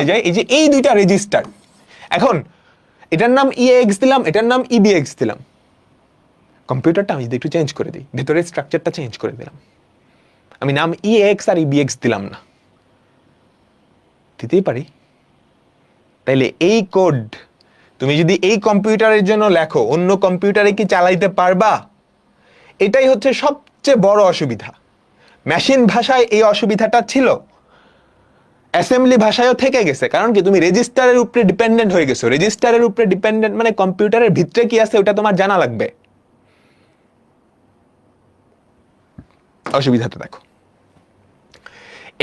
যাই, এই যে এই দুইটা রেজিস্টার, এখন এটার নাম EAX দিলাম, এটার নাম EBX দিলাম। কম্পিউটারটা আমি যদি একটু চেঞ্জ করে দিই, ভেতরের স্ট্রাকচারটা চেঞ্জ করে দিলাম, আমি নাম EAX আর EBX দিলাম না, দিতেই পারি। তাইলে এই কোড তুমি যদি এই কম্পিউটারের জন্য লেখো, অন্য কম্পিউটারে কি চালাইতে পারবা? এটাই হচ্ছে সবচেয়ে বড় অসুবিধা। মেশিন ভাষায় এই অসুবিধাটা ছিল, অ্যাসেম্বলি ভাষায়ও থেকে গেছে। কারণ কি? তুমি রেজিস্টারের উপরে ডিপেন্ডেন্ট হয়ে গেছো। রেজিস্টারের উপরে ডিপেন্ডেন্ট মানে কম্পিউটারের ভিতরে কি আছে ওটা তোমার জানা লাগবে। অসুবিধাটা দেখো,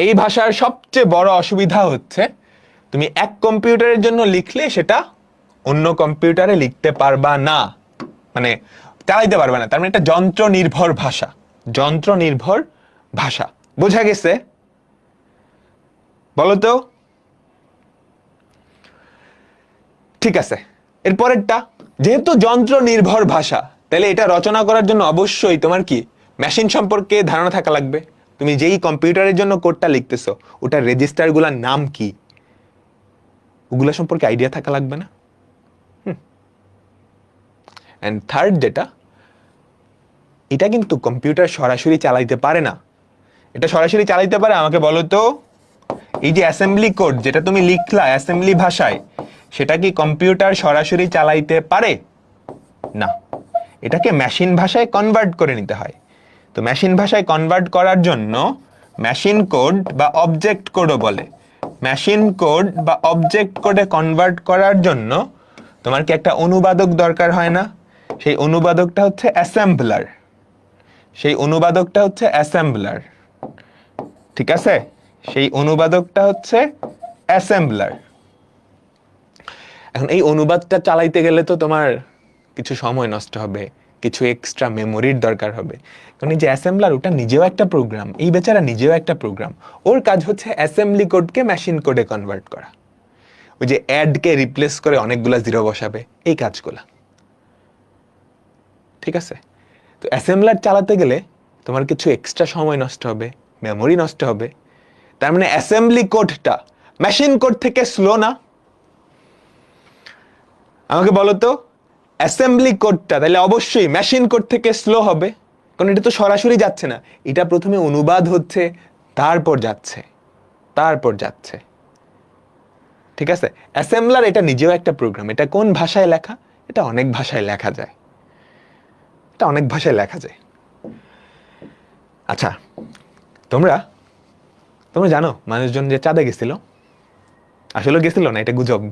এই ভাষার সবচেয়ে বড় অসুবিধা হচ্ছে তুমি এক কম্পিউটারের জন্য লিখলে সেটা অন্য কম্পিউটারে লিখতে পারবা না, মানে চালাইতে পারবে না। তার মানে এটা যন্ত্র নির্ভর ভাষা, যন্ত্র নির্ভর ভাষা। বোঝা গেছে? বলো তো। ঠিক আছে, এরপরেরটা, যেহেতু যন্ত্র নির্ভর ভাষা, তাহলে এটা রচনা করার জন্য অবশ্যই তোমার কি মেশিন সম্পর্কে ধারণা থাকা লাগবে। তুমি যেই কম্পিউটারের জন্য কোডটা লিখতেছো, ওটার রেজিস্টারগুলোর নাম কি, ওগুলা সম্পর্কে আইডিয়া থাকা লাগবে না? এন্ড থার্ড যেটা, এটা কিন্তু কম্পিউটার সরাসরি চালাইতে পারে না। এটা সরাসরি চালাইতে পারে আমাকে বলো তো? এই যে অ্যাসেম্বলি কোড যেটা তুমি লিখলা অ্যাসেম্বলি ভাষায়, সেটা কি কম্পিউটার সরাসরি চালাইতে পারে? না, এটাকে মেশিন ভাষায় কনভার্ট করে নিতে হয়। তো মেশিন ভাষায় কনভার্ট করার জন্য মেশিন কোড বা অবজেক্ট কোডও বলে, মেশিন কোড বা অবজেক্ট কোডে কনভার্ট করার জন্য তোমার কি একটা অনুবাদক দরকার হয় না? সেই অনুবাদকটা হচ্ছে অ্যাসেম্বলার, সেই অনুবাদকটা হচ্ছে অ্যাসেম্বলার। ঠিক আছে, সেই অনুবাদকটা হচ্ছে অ্যাসেম্বলার। এখন এই অনুবাদটা চালাইতে গেলে তো তোমার কিছু সময় নষ্ট হবে, কিছু এক্সট্রা মেমোরির দরকার হবে। কারণ এই যে অ্যাসেম্বলার, ওটা নিজেও একটা প্রোগ্রাম, এই বেচারা নিজেও একটা প্রোগ্রাম। ওর কাজ হচ্ছে অ্যাসেম্বলি কোডকে মেশিন কোডে কনভার্ট করা। ওই যে অ্যাডকে রিপ্লেস করে অনেকগুলা জিরো বসাবে, এই কাজগুলা। ঠিক আছে, তো অ্যাসেম্বলার চালাতে গেলে তোমার কিছু এক্সট্রা সময় নষ্ট হবে, মেমোরি নষ্ট হবে। তার মানে অ্যাসেম্বলি কোডটা মেশিন কোড থেকে স্লো না? আমাকে বলো তো, অ্যাসেম্বলি কোডটা তাহলে অবশ্যই মেশিন কোড থেকে স্লো হবে, কারণ এটা তো সরাসরি যাচ্ছে না, এটা প্রথমে অনুবাদ হচ্ছে, তারপর যাচ্ছে। ঠিক আছে, অ্যাসেম্বলার এটা নিজেও একটা প্রোগ্রাম। এটা কোন ভাষায় লেখা? এটা অনেক ভাষায় লেখা যায়, এটা অনেক ভাষায় লেখা যায়। আচ্ছা, তোমরা জানো মানুষজন যে চাঁদে গেছিল, আসলে গেছিল না, এটা গুজব।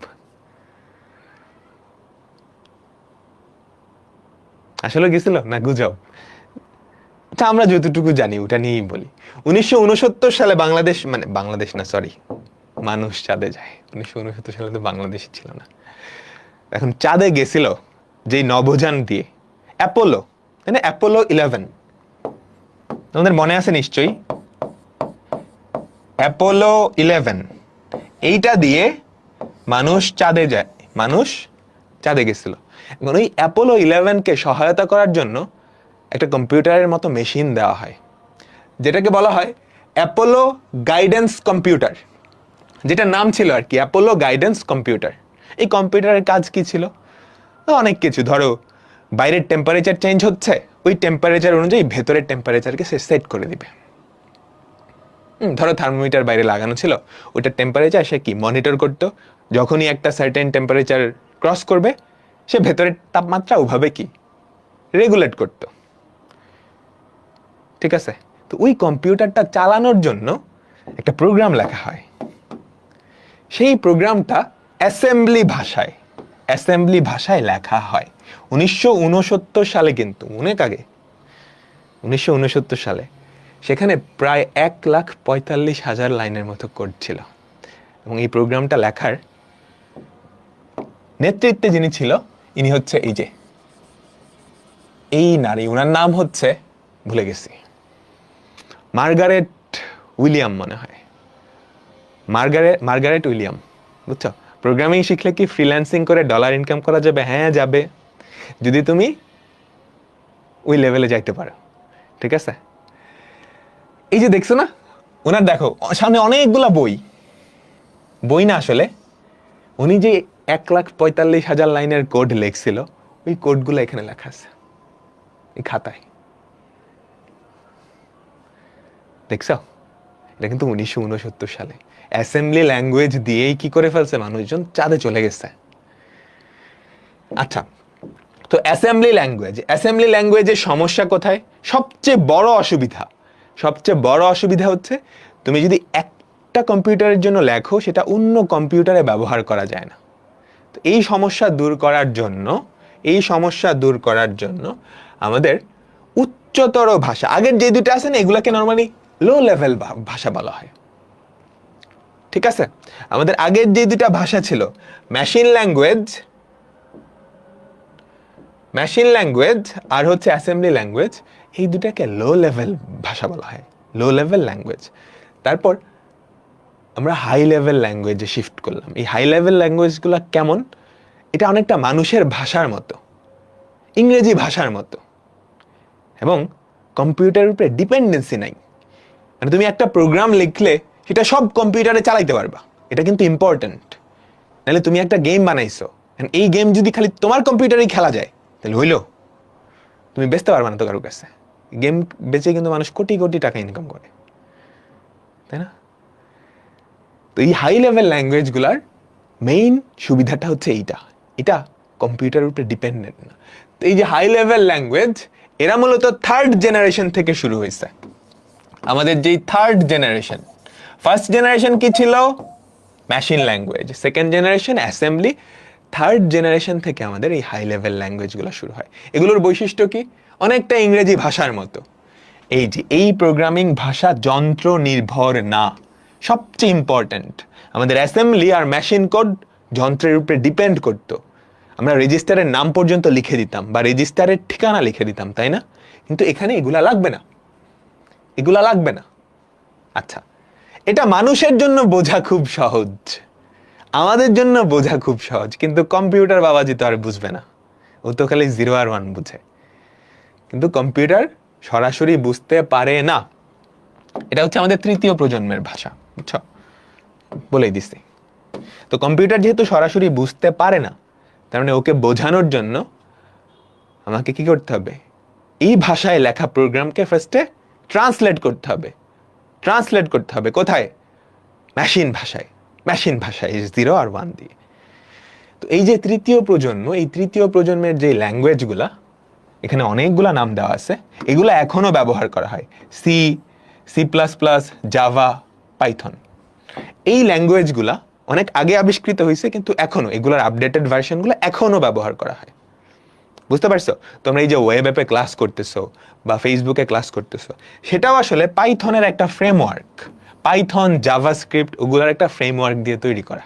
আসলে গেছিল না গুজব? আচ্ছা, আমরা যতটুকু জানি ওটা নিয়েই বলি। 1969 সালে বাংলাদেশ, মানে বাংলাদেশ না সরি, মানুষ চাঁদে যায়। 1969 সালে তো বাংলাদেশ ছিল না। এখন চাঁদে গেছিল যেই নভোযান দিয়ে, অ্যাপোলো, তাই না? অ্যাপোলো 11, তোমাদের মনে আছে নিশ্চয়ই, অ্যাপোলো 11, এইটা দিয়ে মানুষ চাঁদে যায়, মানুষ চাঁদে গেছিল। এখন ওই অ্যাপোলো 11 কে সহায়তা করার জন্য একটা কম্পিউটারের মতো মেশিন দেওয়া হয়, যেটাকে বলা হয় অ্যাপোলো গাইডেন্স কম্পিউটার, যেটা নাম ছিল আর কি অ্যাপোলো গাইডেন্স কম্পিউটার। এই কম্পিউটারের কাজ কি ছিল? অনেক কিছু। ধরো বাইরের টেম্পারেচার চেঞ্জ হচ্ছে, ওই টেম্পারেচার অনুযায়ী ভেতরের টেম্পারেচারকে সে সেট করে দিবে। ধরো থার্মোমিটার বাইরে লাগানো ছিল, ওইটার টেম্পারেচার সে কি মনিটর করতো, যখনই একটা সার্টেন টেম্পারেচার ক্রস করবে সে ভেতরের তাপমাত্রা ওভাবে কি রেগুলেট করতো। ঠিক আছে? তো ওই কম্পিউটারটা চালানোর জন্য একটা প্রোগ্রাম লেখা হয়। সেই প্রোগ্রামটা অ্যাসেম্বলি ভাষায় লেখা হয় 1969 সালে, কিন্তু অনেক আগে, 1969 সালে। সেখানে প্রায় 1,45,000 লাইনের মতো কোড ছিল। এবং এই প্রোগ্রামটা লেখার নেতৃত্বে যিনি ছিল, ইনি হচ্ছে এই নারী, ওনার নাম হচ্ছে ভুলে গেছি, মার্গারেট উইলিয়াম মনে হয়, মার্গারেট উইলিয়াম। বুঝছো? প্রোগ্রামিং শিখলে কি ফ্রিল্যান্সিং করে ডলার ইনকাম করা যাবে? হ্যাঁ যাবে, যদি তুমি ওই লেভেলে যাইতে পারো। ঠিক আছে? এই যে দেখছো না, ওনার দেখো সামনে অনেকগুলা বই না, আসলে উনি যে 1,45,000 লাইনের কোড লিখছিল, ওই কোডগুলো এখানে লেখা আছে এই খাতায়। দেখছো? এটা কিন্তু 1969 সালে অ্যাসেম্বলি ল্যাঙ্গুয়েজ দিয়েই কি করে ফেলছে, মানুষজন চাঁদে চলে গেছে। আচ্ছা, তো অ্যাসেম্বলি ল্যাঙ্গুয়েজের সমস্যা কোথায়? সবচেয়ে বড় অসুবিধা হচ্ছে তুমি যদি একটা কম্পিউটারের জন্য লেখো, সেটা অন্য কম্পিউটারে ব্যবহার করা যায় না। তো এই সমস্যা দূর করার জন্য আমাদের উচ্চতর ভাষা, আগের যে দুটো আছে না, এগুলাকে নর্মালি লো লেভেল ভাষা বলা হয়। ঠিক আছে? আমাদের আগের যে দুটা ভাষা ছিল মেশিন ল্যাঙ্গুয়েজ আর হচ্ছে অ্যাসেম্বলি ল্যাঙ্গুয়েজ, এই দুটাকে লো লেভেল ভাষা বলা হয়, লো লেভেল ল্যাঙ্গুয়েজ। তারপর আমরা হাই লেভেল ল্যাঙ্গুয়েজে শিফট করলাম। এই হাই লেভেল ল্যাঙ্গুয়েজগুলো কেমন? এটা অনেকটা মানুষের ভাষার মতো, ইংরেজি ভাষার মতো, এবং কম্পিউটারের উপরে ডিপেন্ডেন্সি নাই। মানে তুমি একটা প্রোগ্রাম লিখলে সেটা সব কম্পিউটারে চালাইতে পারবা, এটা কিন্তু ইম্পর্টেন্ট। নাহলে তুমি একটা গেম বানাইছো, এই গেম যদি খালি তোমার কম্পিউটারেই খেলা যায় তাহলে হইলো, তুমি বেচতে পারবা না তো কারোর কাছে। গেম বেচে কিন্তু মানুষ কোটি কোটি টাকা ইনকাম করে, তাই না? তো এই হাই লেভেল ল্যাঙ্গুয়েজগুলার মেইন সুবিধাটা হচ্ছে এটা কম্পিউটারের উপরে ডিপেন্ডেন্ট না। তো এই যে হাই লেভেল ল্যাঙ্গুয়েজ, এরা মূলত থার্ড জেনারেশন থেকে শুরু হয়েছে। আমাদের যেই থার্ড জেনারেশন, ফার্স্ট জেনারেশন কি ছিল? Machine language, second generation assembly, third generation থেকে আমাদের এই হাই লেভেল ল্যাঙ্গুয়েজগুলো শুরু হয়। এগুলোর বৈশিষ্ট্য কি? অনেকটা ইংরেজি ভাষার মতো। এই প্রোগ্রামিং ভাষা যন্ত্র নির্ভর না, সবচেয়ে ইম্পর্ট্যান্ট। আমাদের অ্যাসেম্বলি আর মেশিন কোড যন্ত্রের উপরে ডিপেন্ড করতো। আমরা রেজিস্টারের নাম পর্যন্ত লিখে দিতাম বা রেজিস্টারের ঠিকানা লিখে দিতাম, তাই না? কিন্তু এখানে এগুলা লাগবে না। আচ্ছা, এটা মানুষের জন্য বোঝা খুব সহজ, আমাদের জন্য বোঝা খুব সহজ, কিন্তু কম্পিউটার বাবাজি তো আর বুঝবে না, ও তো খালি 0 আর 1 বুঝে। কিন্তু কম্পিউটার সরাসরি বুঝতে পারে না। এটা হচ্ছে আমাদের তৃতীয় প্রজন্মের ভাষা, বুঝছো? বলেই দিছি। তো কম্পিউটার যেহেতু সরাসরি বুঝতে পারে না, তার মানে ওকে বোঝানোর জন্য আমাকে কি করতে হবে? এই ভাষায় লেখা প্রোগ্রামকে ফার্স্টে ট্রান্সলেট করতে হবে। কোথায়? মেশিন ভাষায় 0 আর 1 দিয়ে। তো এই যে তৃতীয় প্রজন্মের যে ল্যাঙ্গুয়েজগুলা, এখানে অনেকগুলা নাম দেওয়া আছে, এগুলা এখনো ব্যবহার করা হয়। C plus plus, Java, Python, এই ল্যাঙ্গুয়েজগুলা অনেক আগে আবিষ্কৃত হয়েছে, কিন্তু এখনো এগুলার আপডেটেড ভার্সনগুলো এখনো ব্যবহার করা হয়। বুঝতে পারছো? তোমরা এই যে ওয়েব অ্যাপে ক্লাস করতেছো বা ফেসবুকে ক্লাস করতেছো, সেটাও আসলে পাইথনের একটা ফ্রেমওয়ার্ক, পাইথন, জাভাস্ক্রিপ্ট, ওগুলার একটা ফ্রেমওয়ার্ক দিয়ে তৈরি করা।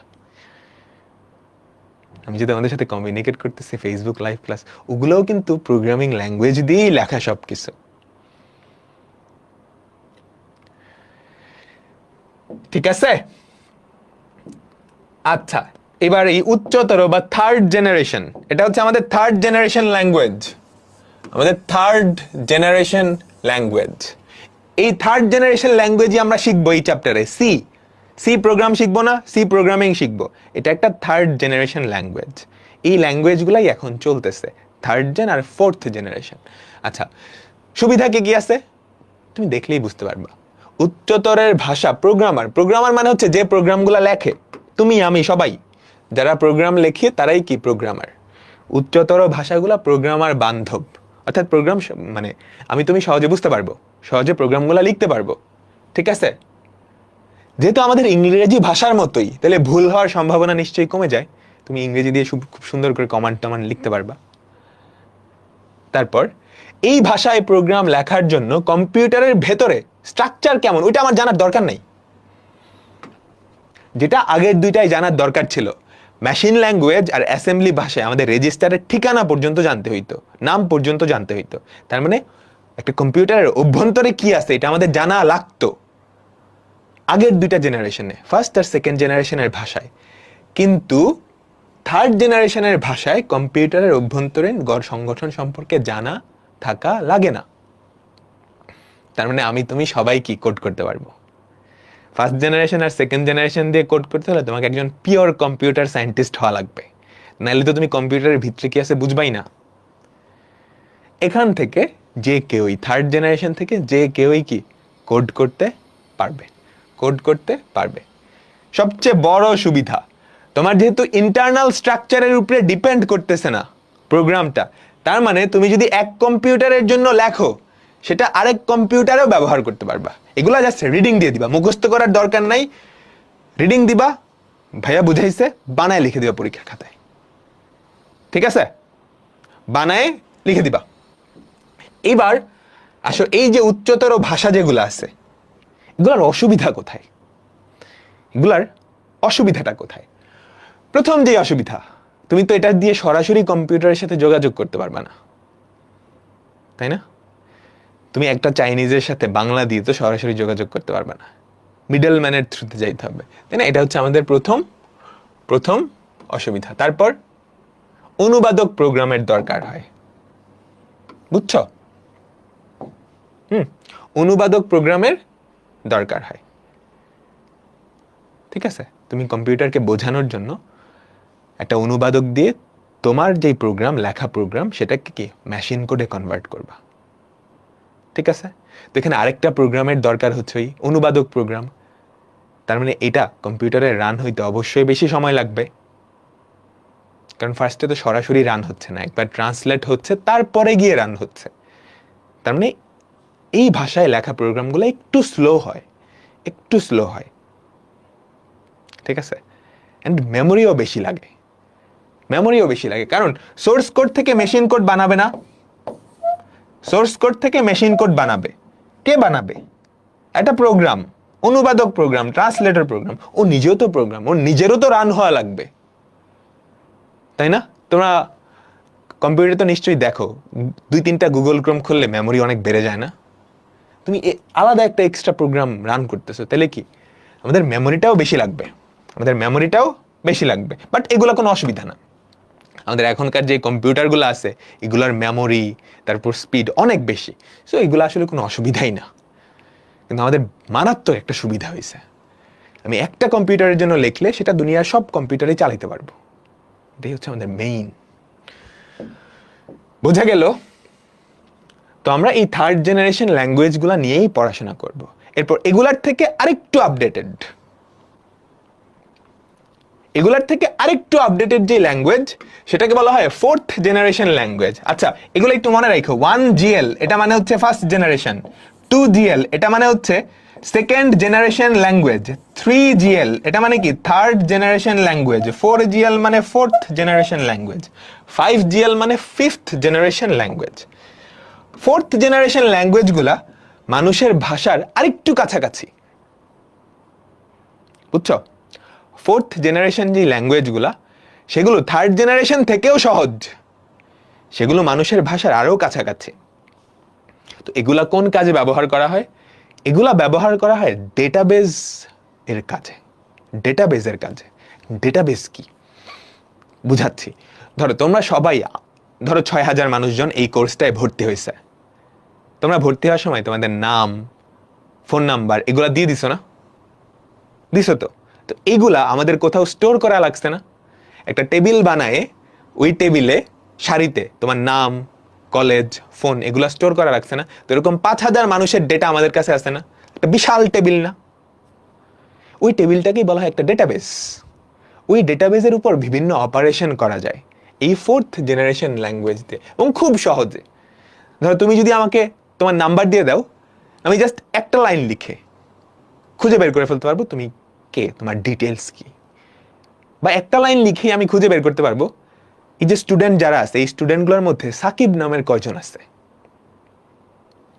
আমি যদি আমাদের সাথে কমিউনিকেট করতেছি ফেসবুক লাইভ ক্লাস, ওগুলোও কিন্তু প্রোগ্রামিং ল্যাঙ্গুয়েজ দিয়েই লেখা সবকিছু। ঠিক আছে? আচ্ছা, এবার এই উচ্চতর বা থার্ড জেনারেশন, এটা হচ্ছে আমাদের থার্ড জেনারেশন ল্যাঙ্গুয়েজ। আমাদের থার্ড জেনারেশন ল্যাঙ্গুয়েজ। এই থার্ড জেনারেশন ল্যাঙ্গুয়েজই আমরা শিখবো এই চ্যাপ্টারে। সি প্রোগ্রাম শিখবো না, সি প্রোগ্রামিং শিখবো। এটা একটা থার্ড জেনারেশন ল্যাঙ্গুয়েজ। এই ল্যাঙ্গুয়েজগুলাই এখন চলতেছে, থার্ড জেন আর ফোর্থ জেনারেশন। আচ্ছা, সুবিধা কি কি আছে তুমি দেখলেই বুঝতে পারবা। উচ্চতরের ভাষা, প্রোগ্রামার মানে হচ্ছে যে প্রোগ্রামগুলো লেখে, তুমি আমি সবাই যারা প্রোগ্রাম লেখি তারাই কি প্রোগ্রামার। উচ্চতর ভাষাগুলো প্রোগ্রামার বান্ধব, অর্থাৎ প্রোগ্রাম মানে আমি তুমি সহজে বুঝতে পারবো, সহজে প্রোগ্রামগুলো লিখতে পারবো, ঠিক আছে। যেহেতু আমাদের ইংরেজি ভাষার মতোই, তাহলে ভুল হওয়ার সম্ভাবনা নিশ্চয়ই কমে যায়। তুমি ইংরেজি দিয়ে খুব সুন্দর করে কমান্ড টমান্ড লিখতে পারবা। তারপর এই ভাষায় প্রোগ্রাম লেখার জন্য কম্পিউটারের ভেতরে স্ট্রাকচার কেমন ওইটা আমার জানার দরকার নেই, যেটা আগের দুইটাই জানার দরকার ছিল। মেশিন ল্যাঙ্গুয়েজ আর অ্যাসেম্বলি ভাষায় আমাদের রেজিস্টারের ঠিকানা পর্যন্ত জানতে হইতো, নাম পর্যন্ত জানতে হইতো। তার মানে একটা কম্পিউটারের অভ্যন্তরে কি আছে এটা আমাদের জানা লাগতো আগের দুইটা জেনারেশনে, ফার্স্ট আর সেকেন্ড জেনারেশনের ভাষায়। কিন্তু থার্ড জেনারেশনের ভাষায় কম্পিউটারের অভ্যন্তরীণ সংগঠন সম্পর্কে জানা থাকা লাগে না। তার মানে আমি তুমি সবাই কি কোড করতে পারবো। ফার্স্ট জেনারেশন আর সেকেন্ড জেনারেশন দিয়ে কোড করতে হলে তোমাকে একজন পিওর কম্পিউটার সায়েন্টিস্ট হওয়া লাগবে, নাহলে তো তুমি কম্পিউটারের ভিতরে কি আছে বুঝবাই না। এখান থেকে যে কেউই, থার্ড জেনারেশন থেকে যে কেউই কি কোড করতে পারবে। সবচেয়ে বড় সুবিধা, তোমার যেহেতু ইন্টারনাল স্ট্রাকচারের উপরে ডিপেন্ড করতেছে না প্রোগ্রামটা, তার মানে তুমি যদি এক কম্পিউটারের জন্য লেখো সেটা আরেক কম্পিউটারেও ব্যবহার করতে পারবা। এগুলা জাস্ট রিডিং দিয়ে দিবা, মুখস্থ করার দরকার নাই। রিডিং দিবা, ভাইয়া বুঝাইছে, বানায় লিখে দিবা পরীক্ষার খাতায়, ঠিক আছে, বানায় লিখে দিবা। এবার আসো, এই যে উচ্চতর ভাষা যেগুলো আছে এগুলার অসুবিধাটা কোথায়? প্রথম যে অসুবিধা, তুমি তো এটা দিয়ে সরাসরি কম্পিউটারের সাথে যোগাযোগ করতে পারবা না, তাই না? তুমি একটা চাইনিজের সাথে বাংলা দিয়ে তো সরাসরি যোগাযোগ করতে পারবে না, মিডল ম্যানের থ্রুতে যাইতে হবে, তাই না? এটা হচ্ছে আমাদের প্রথম অসুবিধা। তারপর অনুবাদক প্রোগ্রামের দরকার হয়, বুঝছো? অনুবাদক প্রোগ্রামের দরকার হয়, ঠিক আছে। তুমি কম্পিউটারকে বোঝানোর জন্য একটা অনুবাদক দিয়ে তোমার যেই প্রোগ্রাম, লেখা প্রোগ্রাম, সেটাকে কি মেশিন কোডে কনভার্ট করবা, ঠিক আছে। তো এখানে আরেকটা প্রোগ্রামের দরকার হচ্ছে ওই অনুবাদক প্রোগ্রাম। তার মানে এটা কম্পিউটারে রান হইতে অবশ্যই বেশি সময় লাগবে, কারণ ফার্স্টে তো সরাসরি রান হচ্ছে না, একবার ট্রান্সলেট হচ্ছে তারপরে গিয়ে রান হচ্ছে। তার মানে এই ভাষায় লেখা প্রোগ্রামগুলো একটু স্লো হয়, ঠিক আছে। অ্যান্ড মেমোরিও বেশি লাগে, কারণ সোর্স কোড থেকে মেশিন কোড বানাবে না। সোর্স কোড থেকে মেশিন কোড বানাবে কে? বানাবে একটা প্রোগ্রাম, অনুবাদক প্রোগ্রাম, ট্রান্সলেটর প্রোগ্রাম। ও নিজেও তো প্রোগ্রাম, ওর নিজেরও তো রান হওয়া লাগবে, তাই না? তোমরা কম্পিউটার তো নিশ্চয়ই দেখো, 2-3টা গুগল ক্রোম খুললে মেমোরি অনেক বেড়ে যায় না? তুমি আলাদা একটা এক্সট্রা প্রোগ্রাম রান করতেছো, তাহলে কি আমাদের মেমোরিটাও বেশি লাগবে। বাট এগুলো কোনো অসুবিধা না। আমাদের এখনকার যে কম্পিউটারগুলো আছে এগুলোর মেমোরি, তারপর স্পিড অনেক বেশি, সো এগুলো আসলে কোনো অসুবিধাই না। কিন্তু আমাদের মারাত্মক একটা সুবিধা হয়েছে, আমি একটা কম্পিউটারের জন্য লিখলে সেটা দুনিয়ার সব কম্পিউটারে চালাতে পারবো। এটাই হচ্ছে আমাদের মেইন। বোঝা গেল? তো আমরা এই থার্ড জেনারেশন ল্যাঙ্গুয়েজগুলো নিয়েই পড়াশোনা করব। এরপর এগুলার থেকে আরেকটু আপডেটেড যে ল্যাঙ্গুয়েজ, সেটাকে বলা হয় ফোর্থ জেনারেশন ল্যাঙ্গুয়েজ। আচ্ছা, এগুলো একটু মনে রাখো। 1GL এটা মানে হচ্ছে ফার্স্ট জেনারেশন, 2GL এটা মানে হচ্ছে সেকেন্ড জেনারেশন ল্যাঙ্গুয়েজ, 3GL এটা মানে কি থার্ড জেনারেশন ল্যাঙ্গুয়েজ, 4GL মানে ফোর্থ জেনারেশন ল্যাঙ্গুয়েজ, 5GL মানে fifth generation language. Fourth generation ল্যাঙ্গুয়েজগুলা মানুষের ভাষার আরেকটু কাছাকাছি, বুঝছো? ফোর্থ জেনারেশন যে ল্যাঙ্গুয়েজগুলা সেগুলো থার্ড জেনারেশন থেকেও সহজ, সেগুলো মানুষের ভাষার আরও কাছাকাছি। তো এগুলা কোন কাজে ব্যবহার করা হয়? এগুলা ব্যবহার করা হয় ডেটাবেজের কাজে। ডেটাবেজ কি বুঝাচ্ছি। ধরো তোমরা সবাই ধরো 6,000 মানুষজন এই কোর্সটায় ভর্তি হয়েছে, তোমরা ভর্তি হওয়ার সময় তোমাদের নাম, ফোন নাম্বার এগুলা দিয়ে দিছো না? দিছো তো? তো এগুলা আমাদের কোথাও স্টোর করা লাগছে না? একটা টেবিল বানায় ওই টেবিলে সারিতে তোমার নাম, কলেজ, ফোন এগুলা স্টোর করা লাগছে না? তো এরকম 5,000 মানুষের ডেটা আমাদের কাছে আছে না? একটা বিশাল টেবিল না? ওই টেবিলটাকেই বলা হয় একটা ডেটাবেস। ওই ডেটাবেসের উপর বিভিন্ন অপারেশন করা যায় এই 4th জেনারেশন ল্যাঙ্গুয়েজ দিয়ে, এবং খুব সহজে। ধরো তুমি যদি আমাকে তোমার নাম্বার দিয়ে দাও, আমি জাস্ট একটা লাইন লিখে খুঁজে বের করে ফেলতে পারবো তুমি কে, তোমার ডিটেলস কি। বা একটা লাইন লিখেই আমি খুঁজে বের করতে পারবো এই যে স্টুডেন্ট যারা আছে, এই স্টুডেন্টগুলোর মধ্যে সাকিব নামের কয়জন আছে।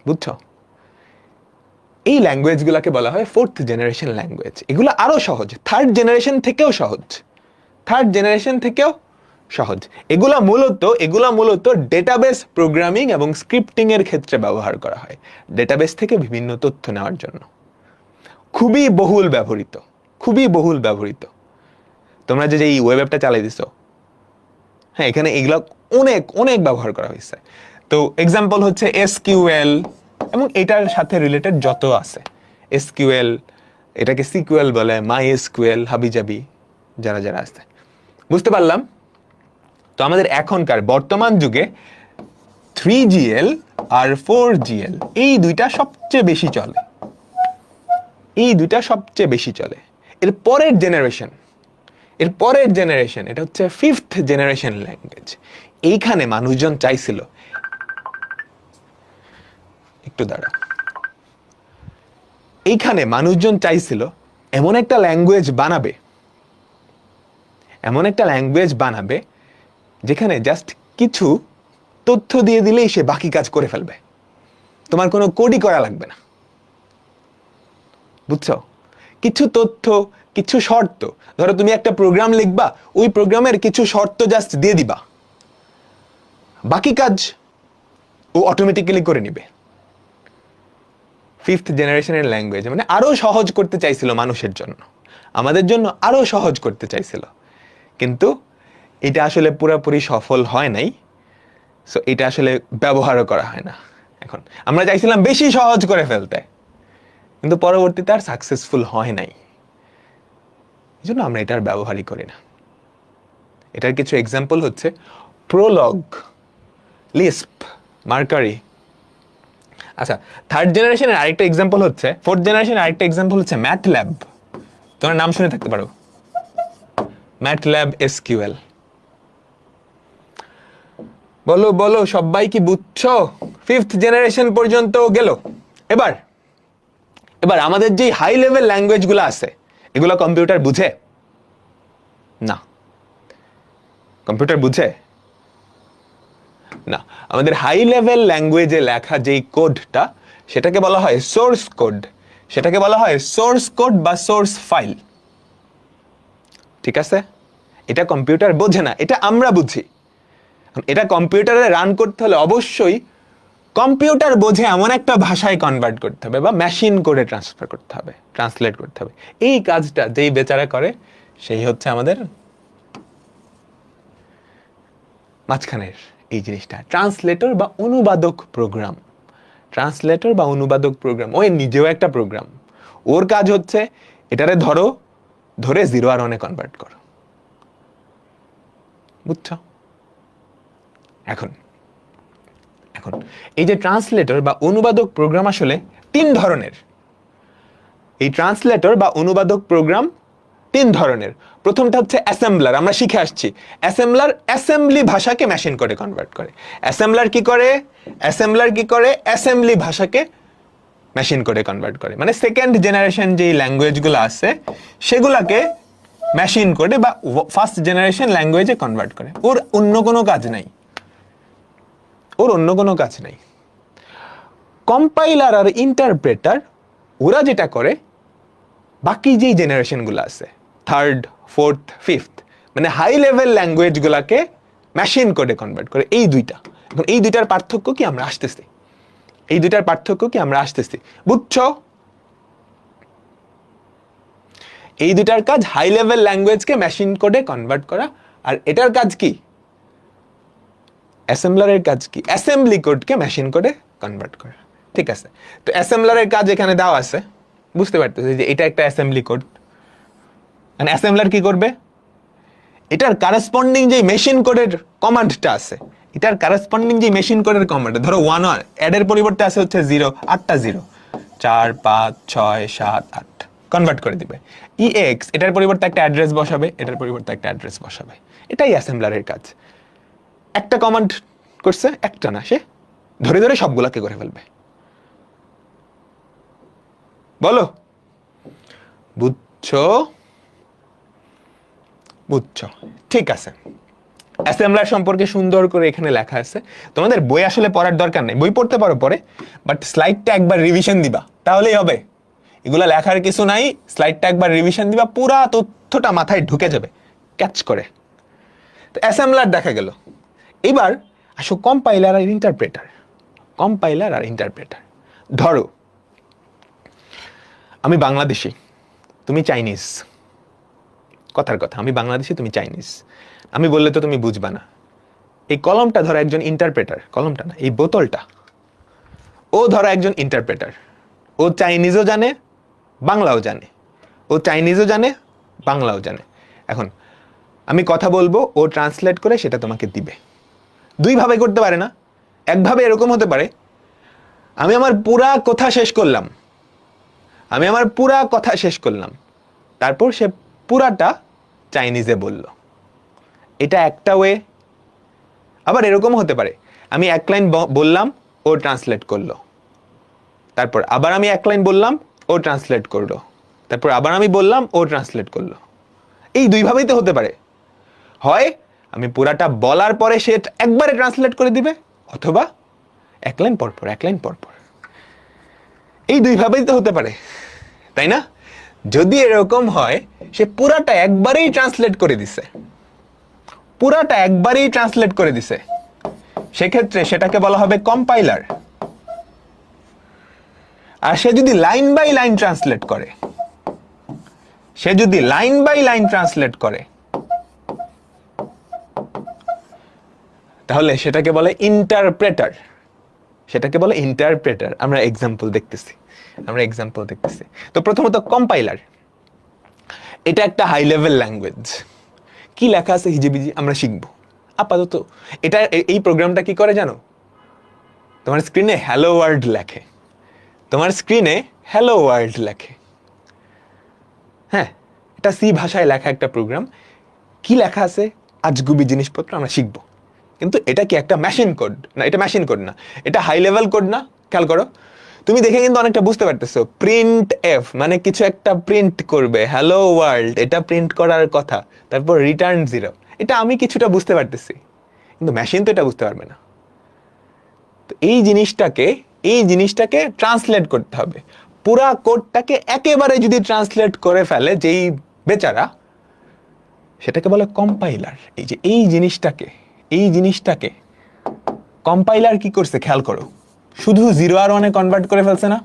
বুঝছো? এই ল্যাঙ্গুয়েজগুলোকে বলা হয় 4th জেনারেশন ল্যাঙ্গুয়েজ। এগুলো আরো সহজ, 3rd জেনারেশন থেকেও সহজ, 3rd জেনারেশন থেকেও সহজ। এগুলা মূলত ডেটাবেস প্রোগ্রামিং এবং স্ক্রিপ্টিং এর ক্ষেত্রে ব্যবহার করা হয়, ডেটাবেস থেকে বিভিন্ন তথ্য নেওয়ার জন্য। খুবই বহুল ব্যবহৃত। তোমরা যে এই ওয়েব অ্যাপটা চালাই দিছো, হ্যাঁ, এখানে এগুলো অনেক ব্যবহার করা হয়েছে। তো এক্সাম্পল হচ্ছে এসকিউএল এবং এটার সাথে রিলেটেড যত আছে, এসকিউএল, এটাকে সিকিউএল বলে, মাই এসকিউএল, হাবিজাবি, যারা আছে। বুঝতে পারলাম? তো আমাদের এখনকার বর্তমান যুগে 3GL আর 4GL এই দুইটা সবচেয়ে বেশি চলে। এর পরের জেনারেশন এটা হচ্ছে 5th জেনারেশন ল্যাঙ্গুয়েজ। এইখানে মানুষজন চাইছিল, এমন একটা ল্যাঙ্গুয়েজ বানাবে যেখানে জাস্ট কিছু তথ্য দিয়ে দিলেই সে বাকি কাজ করে ফেলবে, তোমার কোনো কোডই করা লাগবে না। বুঝছো? কিছু তথ্য, কিছু শর্ত, ধরো তুমি একটা প্রোগ্রাম লিখবা, ওই প্রোগ্রামের কিছু শর্ত জাস্ট দিয়ে দিবা, বাকি কাজ ও অটোমেটিক্যালি করে নিবে। 5th জেনারেশনের ল্যাঙ্গুয়েজ মানে আরো সহজ করতে চাইছিল মানুষের জন্য, আমাদের জন্য আরো সহজ করতে চাইছিল, কিন্তু এটা আসলে পুরোপুরি সফল হয় নাই। সো এটা আসলে ব্যবহারও করা হয় না। এখন আমরা চাইছিলাম বেশি সহজ করে ফেলতে, কিন্তু পরবর্তীতে আর সাকসেসফুল হয় নাই, এই জন্য আমরা এটার ব্যবহারই করি না। এটার কিছু এক্সাম্পল হচ্ছে প্রোলগ, লিস্প, মার্কারি। আচ্ছা, 3rd জেনারেশনের আরেকটা এক্সাম্পল হচ্ছে, 4th জেনারেশনের আরেকটা এক্সাম্পল হচ্ছে ম্যাটল্যাব। তোমার নাম শুনে থাকতে পারো, ম্যাটল্যাব এসকিউএল। বলো সবাই কি বুঝছো? 5th জেনারেশন পর্যন্ত গেল। এবার আমাদের যে হাই লেভেল ল্যাঙ্গুয়েজগুলো আছে, এগুলো কম্পিউটার বুঝে না? কম্পিউটার বুঝে না। আমাদের হাই লেভেল ল্যাঙ্গুয়েজে লেখা যেই কোডটা, সেটাকে বলা হয় সোর্স কোড, বা সোর্স ফাইল। ঠিক আছে? এটা কম্পিউটার বোঝে না, এটা আমরা বুঝি। এটা কম্পিউটারে রান করতে হলে অবশ্যই কম্পিউটার বোঝে এমন একটা ভাষায় কনভার্ট করতে হবে, বা মেশিন করে ট্রান্সলেট করতে হবে। এই কাজটা যেই বেচারা করে, সেই হচ্ছে আমাদের মাঝখানের এই জিনিসটা, ট্রান্সলেটর বা অনুবাদক প্রোগ্রাম। ও নিজেও একটা প্রোগ্রাম। ওর কাজ হচ্ছে এটারে ধরে 0 আর 1 কনভার্ট করো। বুঝছো? এখন এই যে ট্রান্সলেটর বা অনুবাদক প্রোগ্রাম আসলে 3 ধরনের। এই ট্রান্সলেটর বা অনুবাদক প্রোগ্রাম 3 ধরনের। প্রথমটা হচ্ছে অ্যাসেম্বলার, আমরা শিখে আসছি। অ্যাসেম্বলি ভাষাকে মেশিন কোডে কনভার্ট করে। অ্যাসেম্বলার কি করে? অ্যাসেম্বলি ভাষাকে মেশিন কোডে কনভার্ট করে। মানে 2nd জেনারেশন যেই ল্যাঙ্গুয়েজগুলো আছে, সেগুলাকে মেশিন কোডে বা 1st জেনারেশন ল্যাঙ্গুয়েজে কনভার্ট করে। ওর অন্য কোনো কাজ নাই। কম্পাইলার আর ইন্টারপ্রেটার ওরা যেটা করে, বাকি যেই জেনারেশনগুলো আছে 3rd, 4th, 5th, মানে হাই লেভেল ল্যাঙ্গুয়েজগুলোকে মেশিন কোডে কনভার্ট করে। এই দুইটা। এখন এই দুইটার পার্থক্য কি আমরা আসতেছি। বুঝছো? এই দুইটার কাজ হাই লেভেল ল্যাঙ্গুয়েজকে মেশিন কোডে কনভার্ট করা, আর এটার কাজ কি? অ্যাসেম্বলারের কাজ কি? অ্যাসেম্বলি কোডকে মেশিন কোডে কনভার্ট করা। ঠিক আছে, তো অ্যাসেম্বলারের কাজ এখানে দেওয়া আছে, বুঝতে পারতেছি যে এটা একটা অ্যাসেম্বলি কোড। মানে অ্যাসেম্বলার কি করবে, এটার কারেসপন্ডিং যে মেশিন কোডের কমান্ডটা আছে, এটার কারেসপন্ডিং যে মেশিন কোডের কমান্ড, ধরো 1 অ্যাডের পরিবর্তে আছে হচ্ছে 0, 8টা 0, 4 5 6 7 8 কনভার্ট করে দিবে। EX এটার পরিবর্তে একটা অ্যাড্রেস বসাবে, এটার পরিবর্তে একটা অ্যাড্রেস বসাবে। এটাই অ্যাসেম্বলারের কাজ। একটা কমান্ড করছে, একটা না, সে ধরে ধরে সবগুলাকে করে ফেলবে। বলো বুঝছো? বুঝছো, ঠিক আছে। অ্যাসেম্বলার সম্পর্কে সুন্দর করে এখানে লেখা আছে। তোমাদের বই আসলে পড়ার দরকার নেই, বই পড়তে পারো পরে, বাট স্লাইডটা একবার রিভিশন দিবা, তাহলেই হবে। এগুলা লেখার কিছু নাই, স্লাইডটা একবার রিভিশন দিবা, পুরা তথ্যটা মাথায় ঢুকে যাবে ক্যাচ করে। তো অ্যাসেম্বলার দেখা গেল। এবার আসো কম্পাইলার আর ইন্টারপ্রেটার। কম্পাইলার আর ইন্টারপ্রেটার, ধরো আমি বাংলাদেশি, তুমি চাইনিজ, কথার কথা, আমি বাংলাদেশি তুমি চাইনিজ, আমি বললে তো তুমি বুঝবা না। এই কলমটা ধরো একজন ইন্টারপ্রেটার, কলমটা না, এই বোতলটা, ও ধরো একজন ইন্টারপ্রেটার, ও চাইনিজও জানে বাংলাও জানে, ও চাইনিজও জানে বাংলাও জানে। এখন আমি কথা বলবো, ও ট্রান্সলেট করে সেটা তোমাকে দিবে। দুইভাবে করতে পারে না, একভাবে এরকম হতে পারে, আমি আমার পুরা কথা শেষ করলাম, তারপর সে পুরাটা চাইনিজে বলল, এটা একটা ওয়ে। আবার এরকম হতে পারে, আমি এক লাইন বললাম, ও ট্রান্সলেট করলো, তারপর আবার আমি এক লাইন বললাম, ও ট্রান্সলেট করলো, তারপর আবার আমি বললাম, ও ট্রান্সলেট করলো। এই দুইভাবেই তো হতে পারে, হয় আমি পুরাটা বলার পরে সে একবারে ট্রান্সলেট করে দিবে, অথবা এক লাইন পরপর এক লাইন পরপর। এই দুইভাবেই তো হতে পারে, তাই না? যদি এরকম হয় সে পুরাটা একবারেই ট্রান্সলেট করে দিছে, সেক্ষেত্রে সেটাকে বলা হবে কম্পাইলার। আর সে যদি লাইন বাই লাইন ট্রান্সলেট করে, তাহলে সেটাকে বলে ইন্টারপ্রেটার। আমরা এক্সাম্পল দেখতেছি। তো প্রথমত কম্পাইলার, এটা একটা হাই লেভেল ল্যাঙ্গুয়েজ। কি লেখা আছে হিজিবিজি আমরা শিখবো আপাতত। এটা, এই প্রোগ্রামটা কি করে জানো? তোমার স্ক্রিনে হ্যালো ওয়ার্ল্ড লেখে। হ্যাঁ, এটা সি ভাষায় লেখা একটা প্রোগ্রাম। কি লেখা আছে আজগুবি জিনিসপত্র আমরা শিখবো, কিন্তু এটা কি একটা মেশিন কোড না? এটা মেশিন কোড না, এটা হাই লেভেল কোড না। খেয়াল করো, তুমি দেখে কিন্তু অনেকটা বুঝতে পারতেছো। প্রিন্ট এফ মানে কিছু একটা প্রিন্ট করবে, হ্যালো ওয়ার্ল্ড এটা প্রিন্ট করার কথা, তারপর রিটার্ন 0, এটা আমি কিছুটা বুঝতে পারতেছি, কিন্তু মেশিন তো এটা বুঝতে পারবে না। তো এই জিনিসটাকে ট্রান্সলেট করতে হবে। পুরা কোডটাকে একেবারে যদি ট্রান্সলেট করে ফেলে যেই বেচারা, সেটাকে বলে কম্পাইলার। এই জিনিসটাকে কম্পাইলার কি করছে খেয়াল করো, শুধু 0 আর 1 কনভার্ট করে ফেলছে না।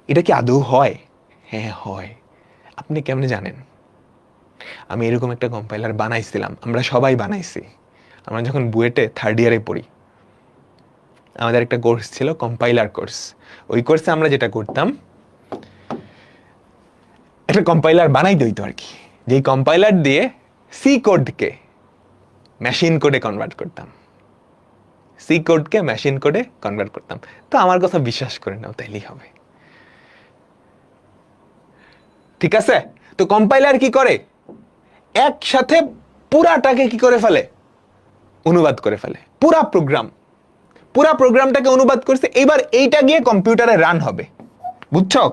এটা কি আদৌ হয়? হ্যাঁ হয়। আপনি কেমনে জানেন? আমি এরকম একটা কম্পাইলার বানাইছিলাম, আমরা সবাই বানাইছি। আমরা যখন বুয়েটে 3rd ইয়ারে পড়ি, আমাদের একটা কোর্স ছিল কম্পাইলার কোর্স। ওই কোর্সে আমরা যেটা করতাম, একটা কম্পাইলার বানাইতে হইতো আর কি, যেই কম্পাইলার দিয়ে সি কোডকে মেশিন কোডে কনভার্ট করতাম। তো আমার কথা বিশ্বাস করে নাও, তাইলেই হবে। ঠিক আছে? তো কম্পাইলার কি করে? একসাথে পুরাটাকে কি করে ফেলে? অনুবাদ করে ফেলে। পুরা প্রোগ্রামটাকে অনুবাদ করছে। এবার এইটা গিয়ে কম্পিউটারে রান হবে, বুঝছো?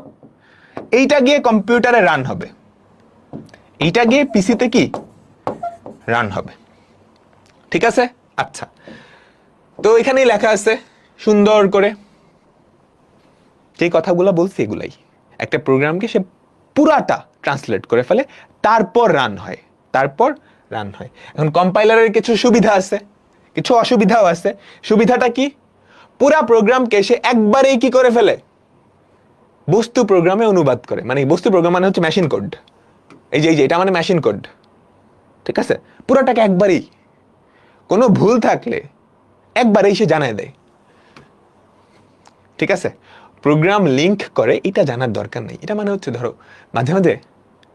এইটা গিয়ে কম্পিউটারে রান হবে, এইটা গিয়ে পিসিতে কি রান হবে। ঠিক আছে? আচ্ছা, তো এখানেই লেখা আছে সুন্দর করে, যে কথাগুলো বলছি এগুলাই। একটা প্রোগ্রামকে সে পুরাটা ট্রান্সলেট করে ফেলে, তারপর রান হয়। এখন কম্পাইলারের কিছু সুবিধা আছে, কিছু অসুবিধাও আছে। সুবিধাটা কি? পুরা প্রোগ্রামকে সে একবারেই কি করে ফেলে? বস্তু প্রোগ্রামে অনুবাদ করে। মানে বস্তু প্রোগ্রাম মানে হচ্ছে মেশিন কোড। এই যে এটা মানে মেশিন কোড, ঠিক আছে, পুরোটাকে একবারেই, কোনো ভুল থাকলে একবারেই সে জানায় দেয়। ঠিক আছে, প্রোগ্রাম লিংক করে এটা জানার দরকার নেই। এটা মানে হচ্ছে ধরো মাঝে মাঝে